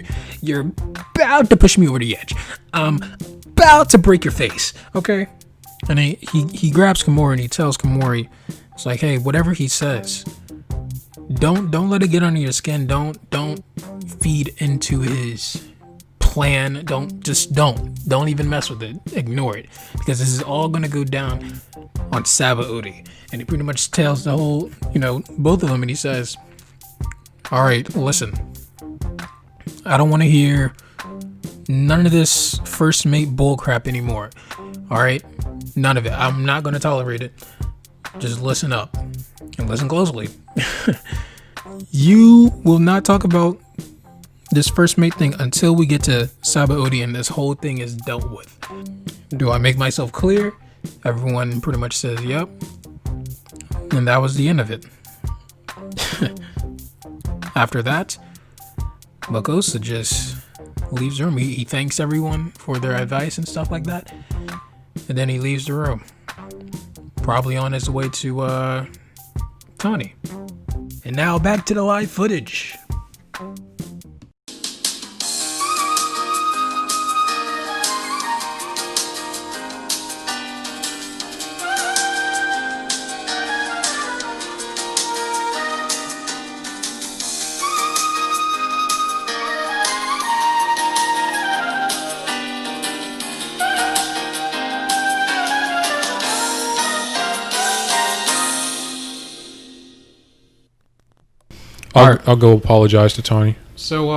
E: You're about to push me over the edge. I'm about to break your face. Okay? And he grabs Kamori and he tells Kamori, it's like, hey, whatever he says, don't let it get under your skin. Don't feed into his plan. Don't even mess with it. Ignore it, because this is all gonna go down on Sabaody. And he pretty much tells the whole, both of them, and he says, all right, listen, I don't want to hear none of this first mate bullcrap anymore. All right, none of it. I'm not gonna tolerate it. Just listen up and listen closely. You will not talk about this first mate thing until we get to Sabaody and this whole thing is dealt with. Do I make myself clear? Everyone pretty much says yep. And that was the end of it. After that, Makosa just leaves the room. He thanks everyone for their advice and stuff like that. And then he leaves the room. Probably on his way to Tawny. And now back to the live footage.
B: I'll go apologize to Tawny.
A: So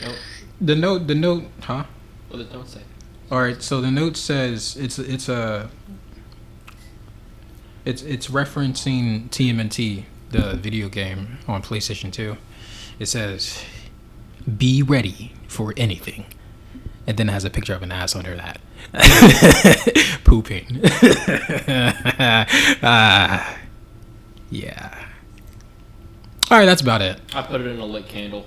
C: Nope.
A: the note, huh?
C: What did the note say?
A: All right, so the note says it's referencing TMNT, the video game on PlayStation 2. It says, "Be ready for anything," and then it has a picture of an ass under that, pooping. Yeah. All right, that's about it.
C: I put it in a lit candle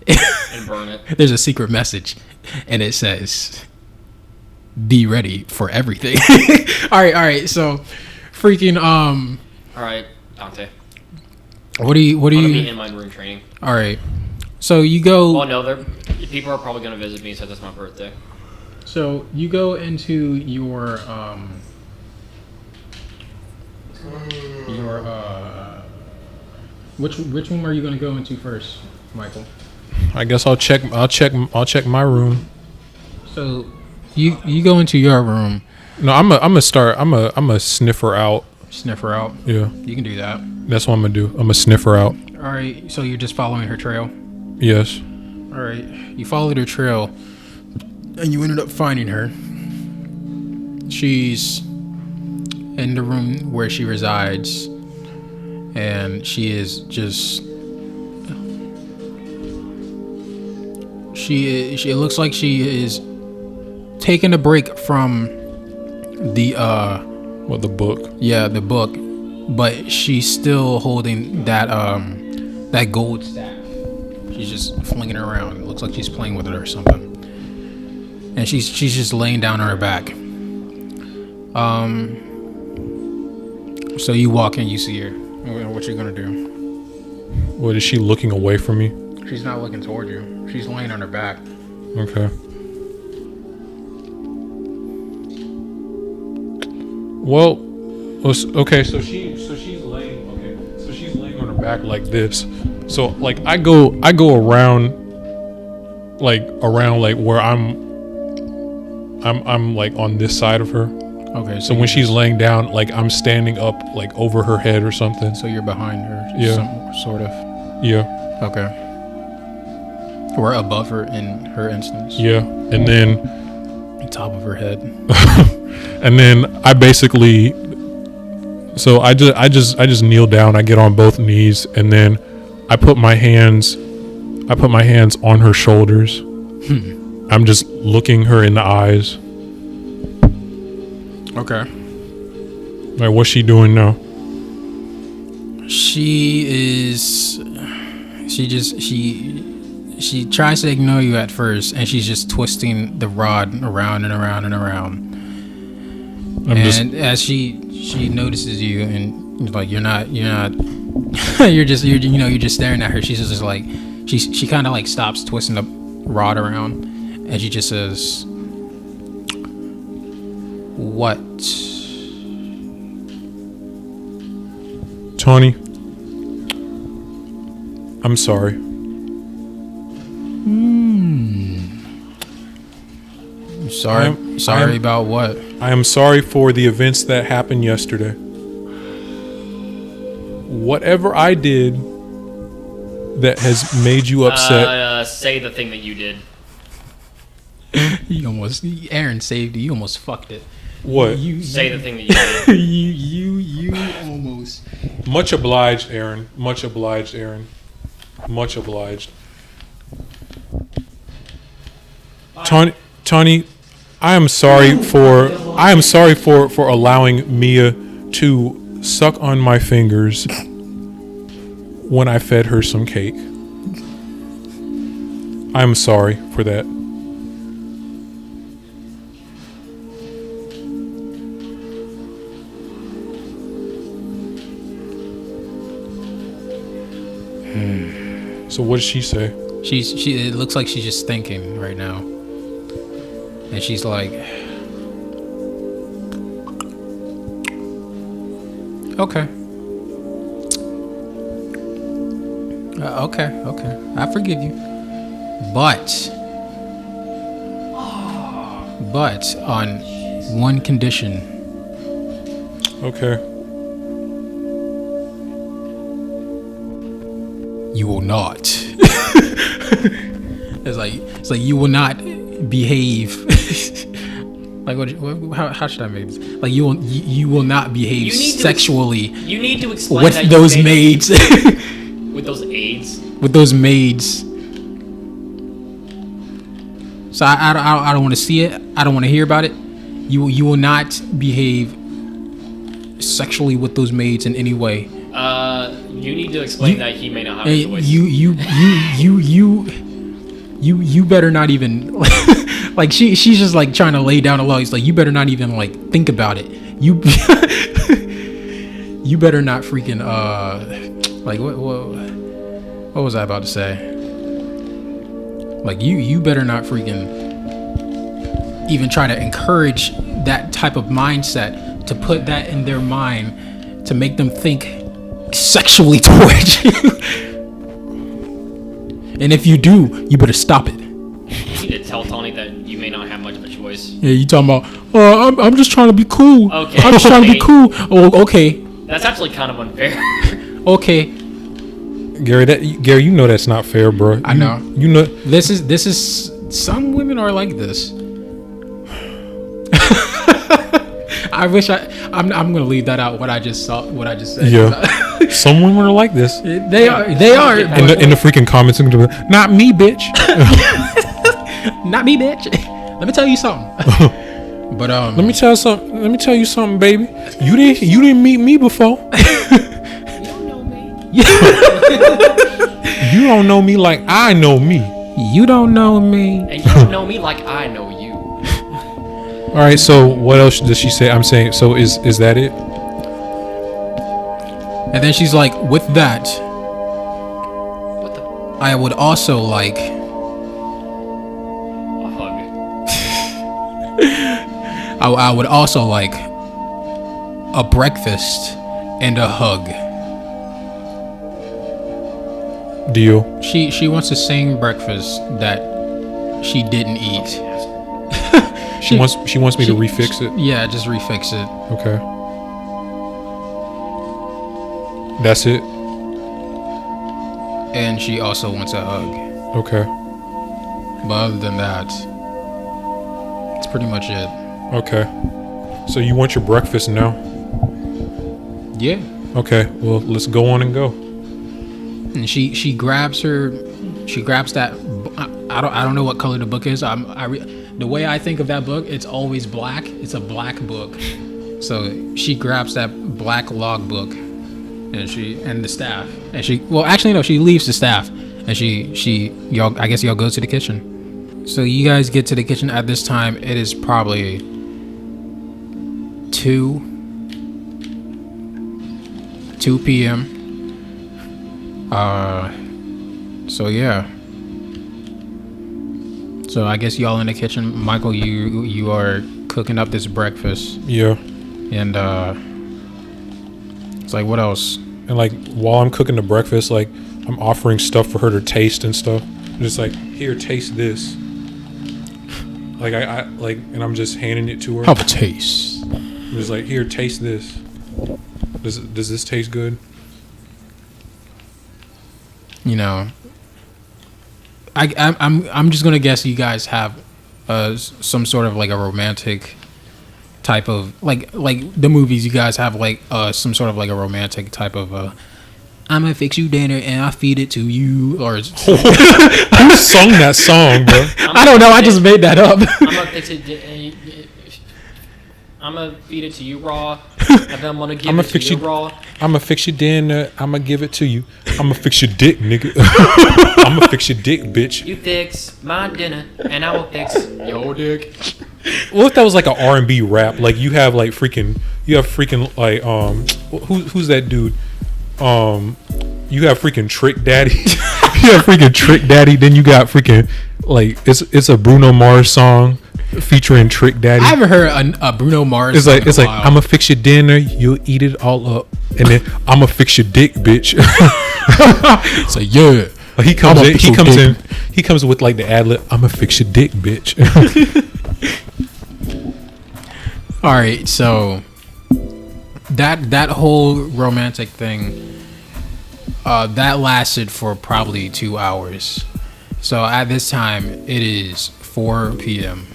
C: and burn it.
A: There's a secret message, and it says, "Be ready for everything." All right. So, freaking
C: All right, Dante.
A: What do
C: I'm gonna be
A: you?
C: in my room training.
A: All right. So you go.
C: Well, no, people are probably gonna visit me since it's my birthday.
A: So you go into your which room are you going to go into first, Michael?
B: I guess I'll check my room.
A: So you go into your room.
B: No, I'm a sniffer out.
A: Sniff her out.
B: Yeah,
A: You can do that.
B: that's what I'm gonna do. I'm a sniffer out.
A: All right. So you're just following her trail.
B: Yes.
A: All right. You followed her trail, and you ended up finding her. She's in the room where she resides, and she is just. It looks like she is taking a break from the
B: What, the book?
A: yeah, the book, but she's still holding that that gold staff. She's just flinging it around. It looks like she's playing with it or something. And she's just laying down on her back. So you walk in, you see her. What you gonna do?
B: What, is she looking away from me?
A: She's not looking toward you. She's laying on her back.
B: Okay. Well, okay. So she's laying. Okay. So she's laying on her back like this. So like I go around like where I'm like on this side of her.
A: Okay.
B: So when she's laying down, like I'm standing up like over her head or something.
A: so you're behind her.
B: Yeah.
A: Sort of.
B: Yeah.
A: Okay. Or above her in her instance.
B: Yeah. And then
A: Top of her head.
B: and then I basically, so I just kneel down. I get on both knees, and then I put my hands on her shoulders. I'm just looking her in the eyes.
A: Okay.
B: Like, what's she doing now?
A: She tries to ignore you at first, and she's just twisting the rod around and around and around. As she notices you, and like you're not you're just staring at her. She's just like she kind of like stops twisting the rod around, and she just says, "What?"
B: Tawny, I'm sorry.
A: Sorry about what?
B: I am sorry for the events that happened yesterday. Whatever I did that has made you upset.
C: Say the thing that you did.
A: Aaron saved you. You almost fucked it.
B: What?
C: Say the thing that you did.
A: you almost.
B: Much obliged, Aaron. Much obliged, Aaron. Much obliged. Tawny, I am sorry for allowing Mia to suck on my fingers when I fed her some cake. I'm sorry for that. So what did she say?
A: It looks like she's just thinking right now. And she's like, okay. Okay. I forgive you. But on one condition.
B: Okay.
A: you will not. It's like you will not behave. Like how should I make this? Like you will not behave sexually.
C: You need to explain
A: with
C: that
A: those maids.
C: With those aides.
A: With those maids. So I don't want to see it. I don't want to hear about it. You will not behave sexually with those maids in any way.
C: You need to explain that he may not have a choice.
A: You better not even like she's just like trying to lay down the law. He's like, you better not even like think about it. You better not freaking like what was I about to say? Like you better not freaking even try to encourage that type of mindset, to put that in their mind, to make them think sexually towards you. And if you do, you better stop it.
C: You need to tell Tawny that you may not have much of a choice.
A: Yeah, you talking about? I'm just trying to be cool.
C: Okay.
A: I'm just trying to be cool. Oh, okay.
C: That's actually kind of unfair.
A: Okay.
B: Gary, you know that's not fair, bro.
A: I know.
B: You know
A: this is. Some women are like this. I wish I'm gonna leave that out. What I just said.
B: Yeah. Some women are like this.
A: They are. In
B: the freaking comments, not me, bitch.
A: Not me, bitch. Let me tell you something. But
B: let me tell you something, baby. You didn't meet me before.
A: You
B: You don't know me like I know me.
A: You don't know me.
C: And you don't know me like I know you.
B: All right. So what else does she say? I'm saying. So is that it?
A: And then she's like, with that,
C: What the?
A: I would also like.
C: A hug.
A: I would also like a breakfast and a hug.
B: Deal.
A: She wants the same breakfast that she didn't eat.
B: She wants me to refix it.
A: Yeah, just refix it.
B: Okay. That's it.
A: And she also wants a hug.
B: Okay.
A: But other than that, it's pretty much it.
B: Okay. So you want your breakfast now?
A: Yeah.
B: Okay. Well, let's go on and go.
A: And she grabs that. I don't know what color the book is. The way I think of that book, it's always black. It's a black book. So she grabs that black log book, and the staff, and she leaves the staff, and I guess y'all go to the kitchen. So you guys get to the kitchen at this time. It is probably 2 p.m. So yeah. So I guess y'all in the kitchen. Michael, you are cooking up this breakfast.
B: Yeah.
A: And it's like, what else?
B: And like while I'm cooking the breakfast, like I'm offering stuff for her to taste and stuff. Just like, here, taste this. Like I like, and I'm just handing it to her.
A: Have a taste.
B: I'm just like, here, taste this. Does this taste good?
A: You know, I'm just gonna guess you guys have some sort of like a romantic type of like the movies. You guys have like some sort of like a romantic type of I'm gonna fix you dinner and I'll feed it to you, or
B: Who sung that song, bro?
A: I don't know. I just made that up.
C: I'm gonna fix it. I'm gonna feed it to you raw, and then I'm gonna give it to you raw.
B: I'm gonna fix your dinner. I'm gonna give it to you. I'm gonna fix your dick, nigga. I'm gonna fix your dick, bitch.
C: You fix my dinner, and I will fix your dick.
B: What if that was like an R&B rap? Like you have freaking like who's that dude? You have freaking Trick Daddy. You have freaking Trick Daddy. Then you got freaking like it's a Bruno Mars song featuring Trick Daddy.
A: I haven't heard a Bruno Mars.
B: It's like I'm gonna fix your dinner, you'll eat it all up, and then I'm gonna fix your dick, bitch.
A: So yeah,
B: like he comes with like the ad lib. I'm gonna fix your dick, bitch.
A: All right, so that whole romantic thing. That lasted for probably 2 hours. So at this time, it is 4 p.m.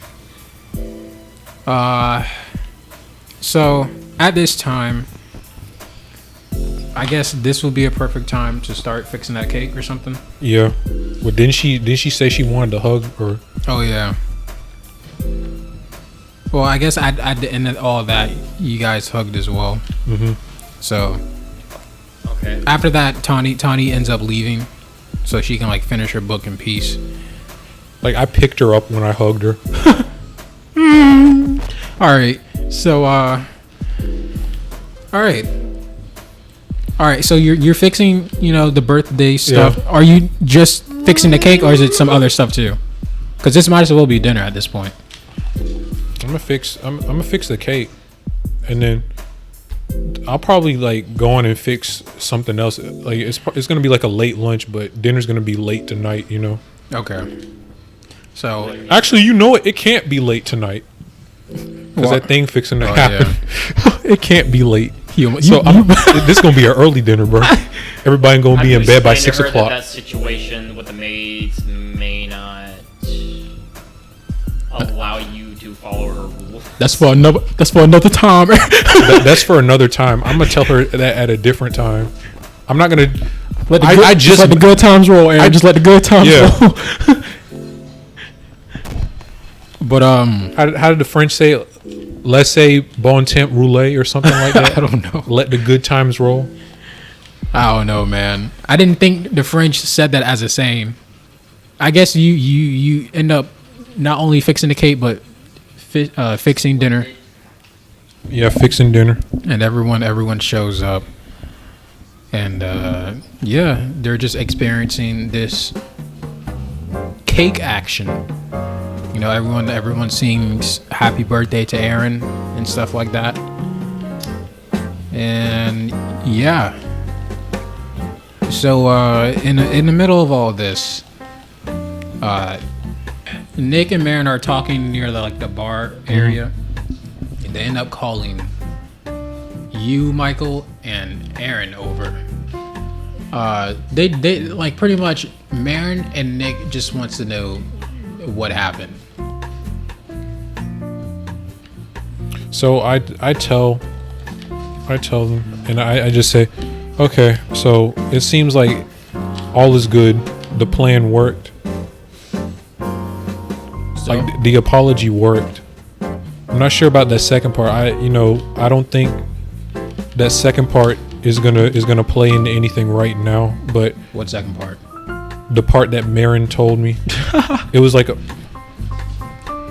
A: So at this time, I guess this would be a perfect time to start fixing that cake or something.
B: Yeah. Well, didn't she say she wanted to hug or?
A: Oh yeah. Well, I guess at the end of all of that, you guys hugged as well.
B: Mm-hmm.
A: So
C: Okay.
A: after that, Tawny ends up leaving, so she can like finish her book in peace.
B: Like I picked her up when I hugged her.
A: All right. So all right. So you're fixing, the birthday stuff.
B: Yeah.
A: Are you just fixing the cake, or is it some other stuff too? Because this might as well be dinner at this point.
B: I'm gonna fix the cake, and then I'll probably like go on and fix something else. Like it's gonna be like a late lunch, but dinner's gonna be late tonight.
A: Okay. So
B: Actually, it can't be late tonight because that thing fixing to happen.
A: yeah.
B: It can't be late.
A: You-
B: So
A: you-
B: this gonna be an early dinner, bro. Everybody gonna be in bed by 6
F: I've
B: o'clock.
F: That situation with the maids may not allow you to follow her rules.
A: That's for another time.
B: That's for another time. I'm gonna tell her that at a different time. I'm not gonna.
A: Let the
B: I
A: good,
B: just-
A: let the good times roll, Aaron. Just let the good times
B: Yeah.
A: roll. But
B: How did the French say? Let's say bon temps roulette or something like that.
A: I don't know.
B: Let the good times roll.
A: I don't know, man. I didn't think the French said that as a saying. I guess you end up not only fixing the cake, but fixing dinner,
B: Yeah, fixing dinner.
A: and everyone shows up, and yeah, they're just experiencing this cake action. Everyone sings happy birthday to Aaron and stuff like that. And yeah. So in the middle of all this, Nick and Marin are talking near the bar area. And they end up calling you, Michael, and Aaron over. They like pretty much Marin and Nick just wants to know what happened.
B: So I tell them, and I just say, okay, so it seems like all is good. The plan worked. Like the apology worked. I'm not sure about that second part. I don't think that second part is gonna play into anything right now. But
A: What second part?
B: the part that Marin told me, it was like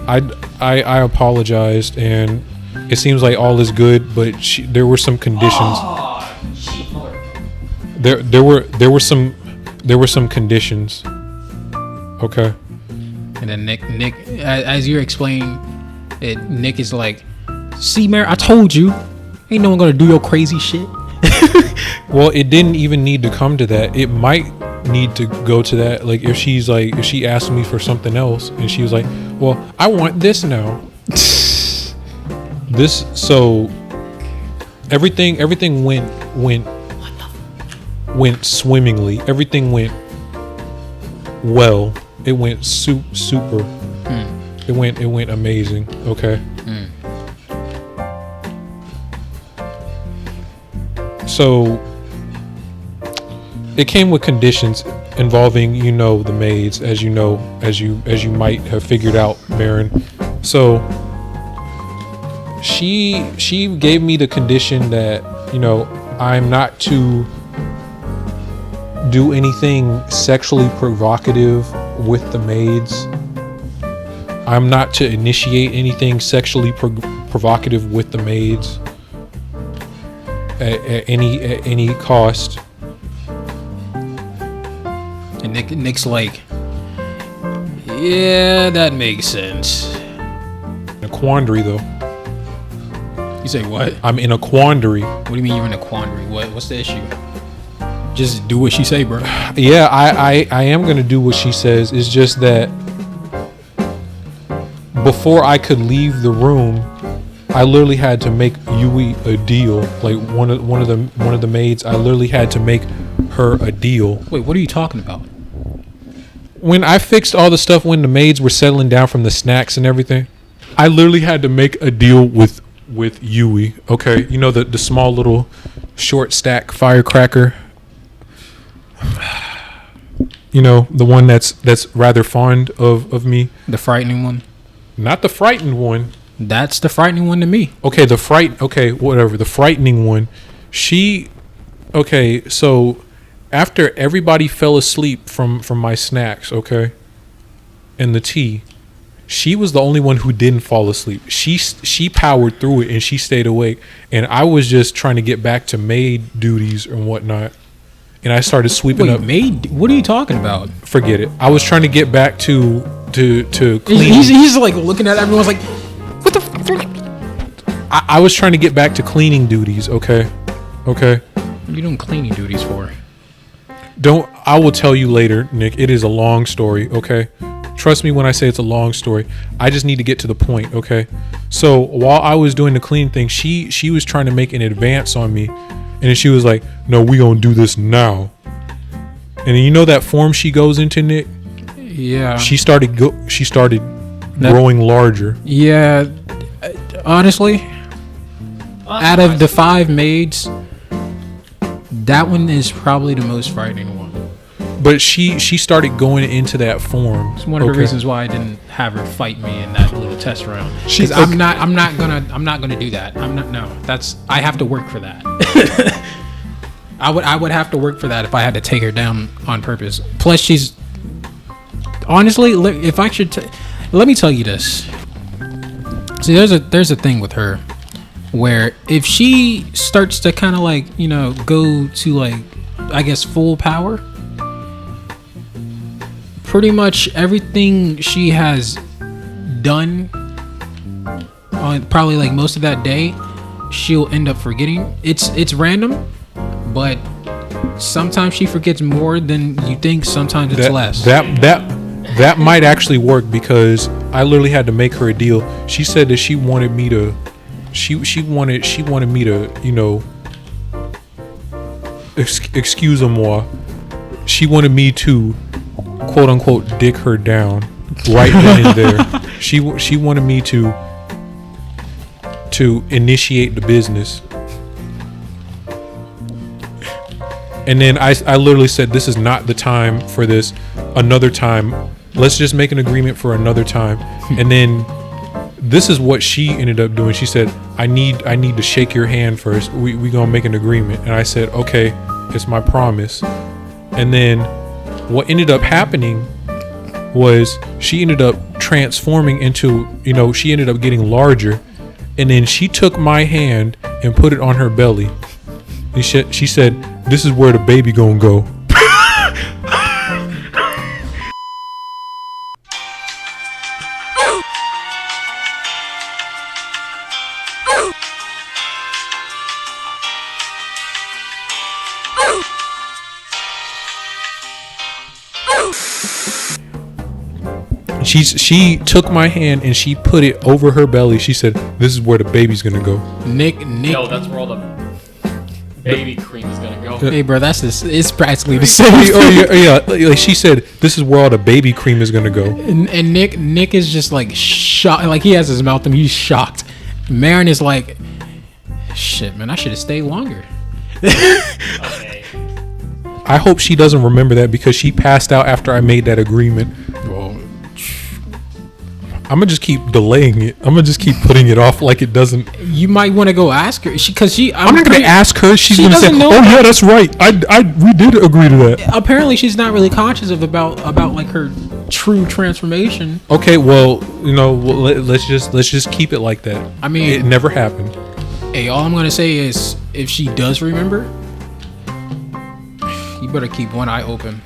B: I apologized, and it seems like all is good. But there were some conditions. There were some conditions. Okay.
A: And then Nick, as you're explaining it, Nick is like, "See, Marin, I told you, ain't no one gonna do your crazy shit."
B: Well, it didn't even need to come to that. It might need to go to that. Like if she asked me for something else and she was like, "Well, I want this now." So everything went swimmingly. Everything went well. It went super. It went amazing. Okay. So it came with conditions involving, the maids, as you might have figured out, Marin. So she gave me the condition that, I'm not to do anything sexually provocative with the maids. I'm not to initiate anything sexually provocative with the maids at any cost.
A: And Nick's like, "Yeah, that makes sense."
B: A quandary, though.
A: You say what?
B: I'm in a quandary.
A: What do you mean you're in a quandary? What's the issue? Just do what she say, bro.
B: Yeah, I am gonna do what she says. It's just that before I could leave the room, I literally had to make Yui a deal. Like one of the maids, I literally had to make her a deal.
A: Wait, what are you talking about?
B: When I fixed all the stuff when the maids were settling down from the snacks and everything, I literally had to make a deal with Yui. Okay, you know the small little short stack firecracker. You know, the one that's rather fond of me.
A: The frightening one?
B: Not the frightened one.
A: That's the frightening one to me.
B: Okay, whatever. The frightening one. Okay, so after everybody fell asleep from my snacks, okay, and the tea, she was the only one who didn't fall asleep. She powered through it and she stayed awake, and I was just trying to get back to maid duties and whatnot. And I started sweeping up.
A: Maid? What are you talking about?
B: Forget it. I was trying to get back to clean.
A: He's like looking at everyone's like, what the fuck?
B: I was trying to get back to cleaning duties. Okay.
A: What are you doing cleaning duties for?
B: I will tell you later, Nick. It is a long story. Okay. Trust me when I say it's a long story. I just need to get to the point. Okay. So while I was doing the clean thing, she was trying to make an advance on me. And then she was like, no, we gonna do this now. And then you know that form she goes into, Nick?
A: Yeah.
B: She started growing larger.
A: Yeah. Honestly, out of the 5 maids, that one is probably the most frightening one.
B: But she started going into that form.
A: It's one of the reasons why I didn't have her fight me in that little test round. Because I'm not gonna do that. I have to work for that. I would have to work for that if I had to take her down on purpose. Plus, she's honestly, if I should, let me tell you this. See, there's a thing with her where if she starts to kind of like, you know, go to like, I guess, full power, pretty much everything she has done on probably like most of that day, she'll end up forgetting. It's random, but sometimes she forgets more than you think. Sometimes it's less.
B: That might actually work because I literally had to make her a deal. She said that she wanted me to, she wanted me to, you know, excuse-moi. She wanted me to, quote unquote, dick her down right then and there. She wanted me to initiate the business. And then I literally said, this is not the time for this. Another time, let's just make an agreement for another time. And then this is what she ended up doing. She said, I need to shake your hand first. We gonna make an agreement. And I said, okay, it's my promise. And then what ended up happening was she ended up transforming into, you know, she ended up getting larger. And then she took my hand and put it on her belly. And she said, this is where the baby gonna go. She took my hand and she put it over her belly. She said, this is where the baby's gonna go.
A: Nick.
F: No, that's where all the baby cream is gonna go.
A: Hey, bro, it's practically the same.
B: Yeah. She said, this is where all the baby cream is gonna go.
A: And Nick is just like shocked. Like he has his mouth and he's shocked. Marin is like, shit, man, I should have stayed longer.
F: Okay.
B: I hope she doesn't remember that because she passed out after I made that agreement.
A: Well,
B: I'm gonna just keep delaying it. I'm gonna just keep putting it off like it doesn't.
A: you might want to go ask her.
B: I'm not gonna ask her. She's gonna say, "Oh yeah, that's right. We did agree to that."
A: Apparently, she's not really conscious about like her true transformation.
B: Okay, well, you know, let's just keep it like that.
A: I mean,
B: it never happened.
A: Hey, all I'm gonna say is, if she does remember, you better keep one eye open.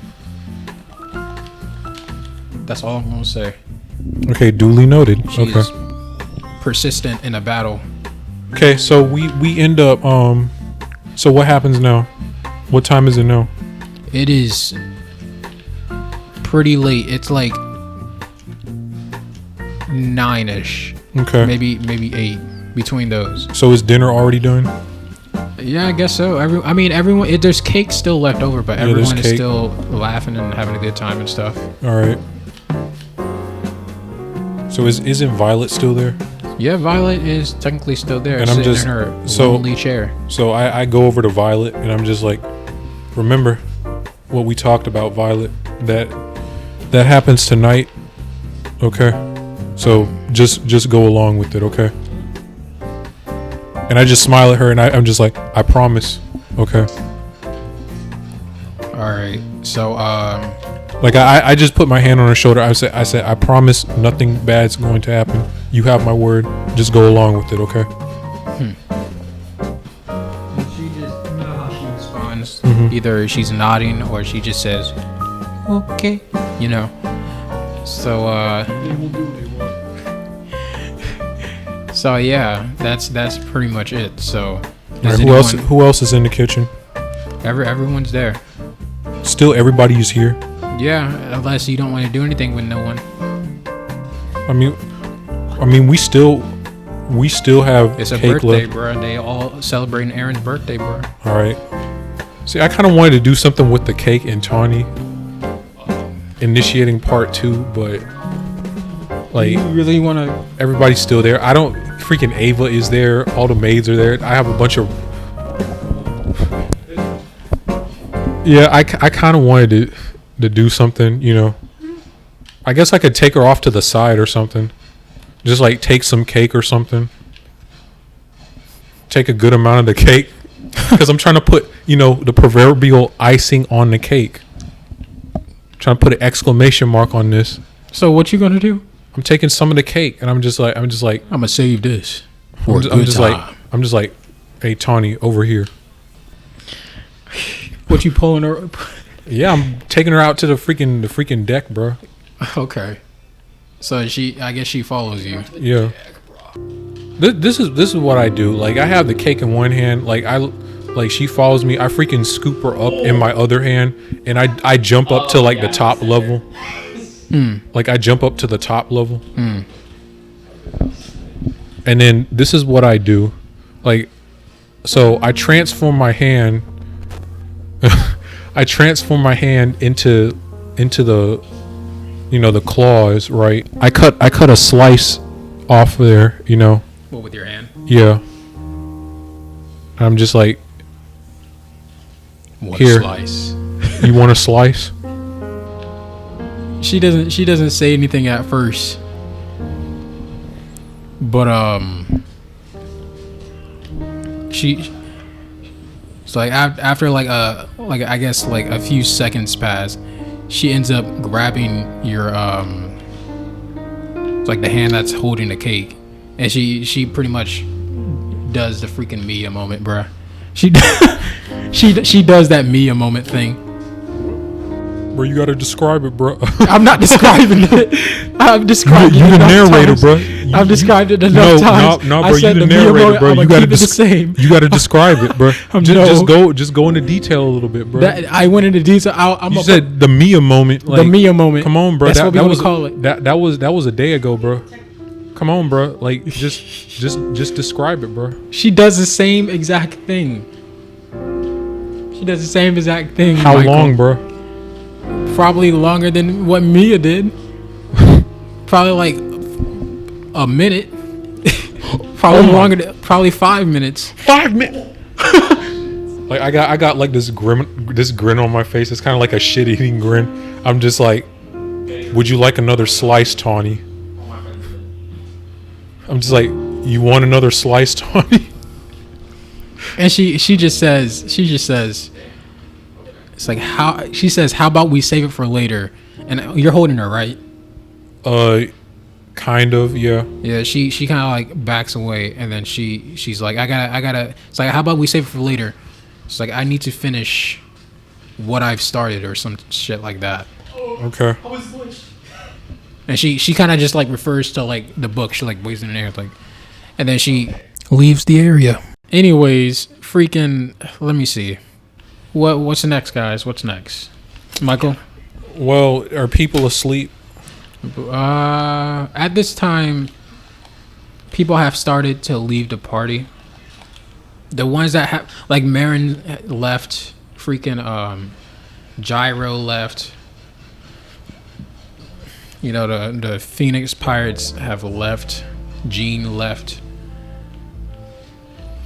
A: That's all I'm gonna say.
B: Okay, duly noted.
A: She's
B: okay.
A: persistent in a battle.
B: Okay, so we end up so what happens now? What time is it now?
A: It is pretty late. It's like 9ish.
B: Okay.
A: Maybe 8, between those.
B: So is dinner already done?
A: Yeah, I guess so. Everyone. There's cake still left over, but everyone is still laughing and having a good time and stuff.
B: All right. So isn't Violet still there?
A: Yeah, Violet is technically still there,
B: and
A: sitting
B: I'm just
A: in her lonely chair.
B: So I go over to Violet and I'm just like, remember what we talked about, Violet? That happens tonight. Okay. So just go along with it, okay? And I just smile at her and I'm just like, I promise. Okay.
A: All right. So
B: like I just put my hand on her shoulder. I said I promise nothing bad's going to happen. You have my word. Just go along with it, okay?
A: She just, you know how she responds.
B: Mm-hmm.
A: Either she's nodding or she just says, "Okay," you know. So so yeah, that's pretty much it. So
B: right, who else is in the kitchen?
A: Everyone's there.
B: Still everybody is here.
A: Yeah, unless you don't want to do anything with no one.
B: I mean we still have
A: It's a
B: cake
A: birthday,
B: left.
A: bro. They all celebrating Aaron's birthday, bro.
B: All right. See, I kind of wanted to do something with the cake and Tawny initiating part 2, but like
A: You really want to?
B: everybody's still there. I don't freaking Ava is there. All the maids are there. I have a bunch of. Yeah, I kind of wanted to do something, you know. I guess I could take her off to the side or something. Just like take some cake or something. Take a good amount of the cake. Because I'm trying to put, you know, the proverbial icing on the cake. Trying to put an exclamation mark on this.
A: So what you gonna do?
B: I'm taking some of the cake and I'm just like
A: I'm gonna save this for a good time.
B: I'm just like, hey Tawny, over here.
A: What you pulling her?
B: Yeah, I'm taking her out to the freaking deck, bro.
A: Okay. So I guess she follows you.
B: Yeah. This is what I do. Like I have the cake in one hand. Like she follows me. I freaking scoop her up in my other hand, and I jump up to like the top level. Like I jump up to the top level. And then this is what I do. Like, so I transform my hand. I transform my hand into the, you know, the claws, right? I cut a slice off there, you know.
A: What, with your hand?
B: Yeah. I'm just like,
A: What
B: here,
A: slice?
B: You want a slice?
A: She doesn't say anything at first. But it's like after like I guess like a few seconds pass, she ends up grabbing your it's like the hand that's holding the cake, and she pretty much does the freaking Mia moment, bruh. She does that Mia moment thing.
B: Bro, you gotta describe it, bro.
A: I'm not describing it. I've described it.
B: You the narrator,
A: times.
B: bro.
A: I've described it enough times.
B: No, bro.
A: I said
B: You the
A: Mia
B: narrator,
A: moment,
B: bro.
A: I'm
B: You
A: gonna
B: gotta
A: keep it the same.
B: You gotta describe it, bro.
A: No.
B: Just go into detail a little bit, bro.
A: I went into detail.
B: You said the Mia moment. Like,
A: the Mia moment.
B: Come on, bro.
A: That's what we want
B: was
A: to call it.
B: That was a day ago, bro. Come on, bro. Like just describe it, bro.
A: She does the same exact thing. She does the same exact thing.
B: How
A: Michael.
B: long, bro?
A: Probably longer than what Mia did. Probably like a minute. Probably longer than, probably 5 minutes.
B: 5 minutes. Like I got like this grin on my face. It's kind of like a shit-eating grin. I'm just like, would you like another slice, Tawny? I'm just like, you want another slice, Tawny?
A: And she just says, it's like, how, she says, how about we save it for later? And you're holding her, right?
B: Kind of, yeah.
A: Yeah, she kind of like backs away, and then she's like, I gotta. It's like, how about we save it for later? It's like, I need to finish what I've started or some shit like that.
B: Okay.
A: And she kind of just like refers to like the book. She like waves in the air, like, and then she leaves the area. Anyways, freaking, let me see. What's next, guys? What's next, Michael?
B: Well, are people asleep?
A: At this time, people have started to leave the party. The ones that have like Marin left, freaking Gyro left. You know, the Phoenix Pirates have left. Gene left.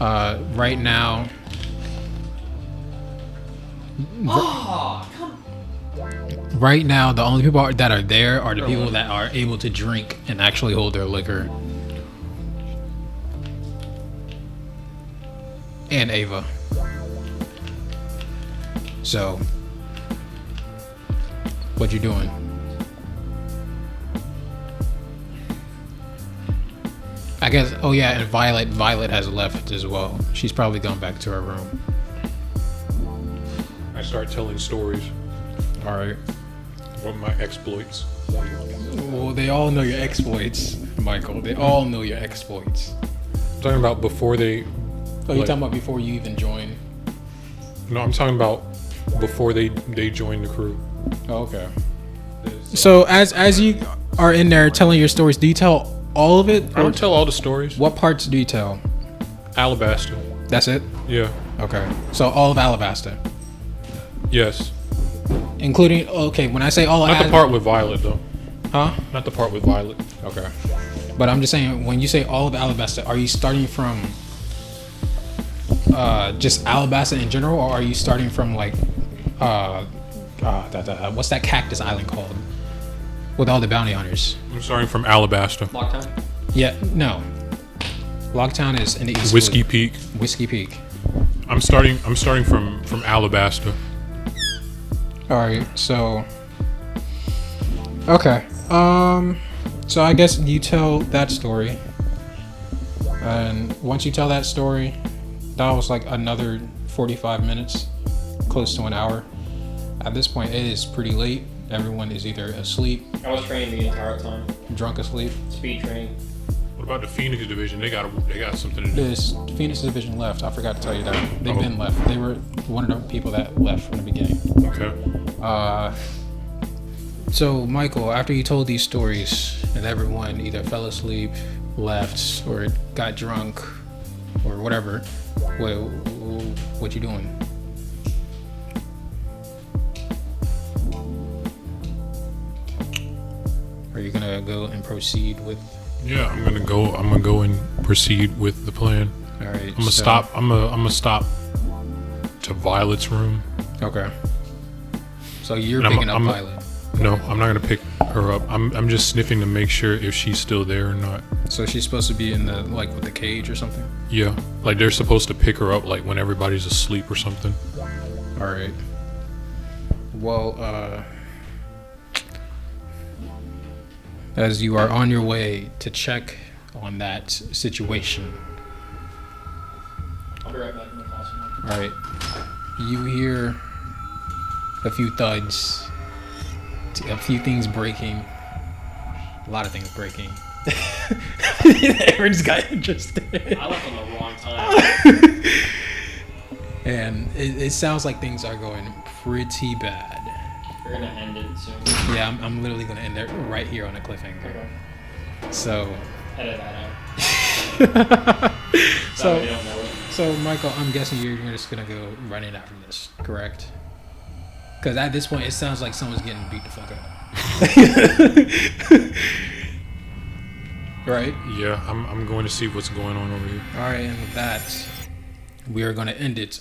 A: Right now. Right now, the only people that are there are the people that are able to drink and actually hold their liquor. And Ava. So, what you doing? I guess. Oh yeah, and Violet has left as well. She's probably gone back to her room.
B: I start telling stories.
A: All right.
B: What my exploits.
A: Well, they all know your exploits, Michael. They all know your exploits.
B: I'm talking about before they.
A: Oh, you're talking about before you even join?
B: No, I'm talking about before they join the crew.
A: Oh, okay. So as you are in there telling your stories, do you tell all of it?
B: I don't tell all the stories.
A: What parts do you tell?
B: Alabaster.
A: That's it?
B: Yeah.
A: Okay. So all of Alabaster.
B: Yes.
A: Including, okay, when I say all of
B: Not the part with Violet, though.
A: Huh?
B: Not the part with Violet.
A: Okay. But I'm just saying, when you say all of Alabaster, are you starting from just Alabaster in general, or are you starting from like what's that cactus island called with all the bounty hunters?
B: I'm starting from Alabaster.
C: Lockdown?
A: Yeah, no. Locktown is in the east.
B: Whiskey Peak.
A: Whiskey Peak.
B: I'm starting from Alabaster.
A: All right, so okay. So I guess you tell that story, and once you tell that story, that was like another 45 minutes, close to an hour. At this point, it is pretty late. Everyone is either asleep,
C: I was training the entire time.
A: drunk asleep.
C: Speed training.
B: What about the Phoenix division? They got something to do.
A: This Phoenix division left. I forgot to tell you that. They've
B: Oh.
A: been left. They were one of the people that left from the beginning.
B: Okay.
A: So Michael, after you told these stories and everyone either fell asleep, left, or got drunk, or whatever, what you doing? Are you gonna go and proceed with?
B: Yeah, I'm gonna go and proceed with the plan.
A: All right.
B: I'm gonna stop to Violet's room.
A: Okay. So you're
B: And
A: picking up Violet.
B: No, I'm not gonna pick her up. I'm just sniffing to make sure if she's still there or not.
A: So she's supposed to be in the like with the cage or something.
B: Yeah, like they're supposed to pick her up like when everybody's asleep or something.
A: All right. Well, as you are on your way to check on that situation,
C: I'll be right back in the classroom.
A: all right, you hear a few thuds, a few things breaking, a lot of things breaking. Aaron's got interested.
C: I left on the wrong time.
A: And it sounds like things are going pretty bad.
C: We're gonna end it soon.
A: Yeah, I'm literally gonna end it right here on a cliffhanger.
C: Okay.
A: So,
C: Edit that out.
A: so,
C: They don't know it.
A: so Michael, I'm guessing you're just gonna go running after this, correct? Because at this point, it sounds like someone's getting beat the fuck up. Right?
B: Yeah, I'm going to see what's going on over here.
A: All right, and with that, we are gonna end it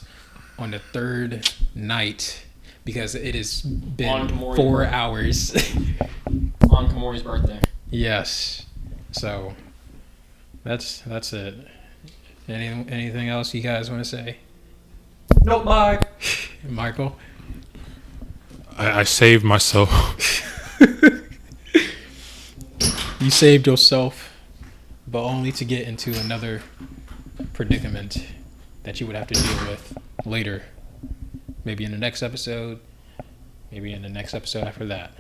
A: on the third night because it has
C: On
A: been
C: Kamori's
A: 4
C: birthday.
A: hours.
C: On Kamori's birthday.
A: Yes. So that's it. Anything else you guys want to say?
C: Nope, bye.
A: Michael?
B: I saved myself.
A: You saved yourself, but only to get into another predicament that you would have to deal with later. Maybe in the next episode, maybe in the next episode after that.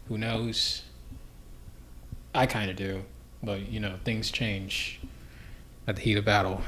A: Who knows? I kind of do, but you know, things change at the heat of battle.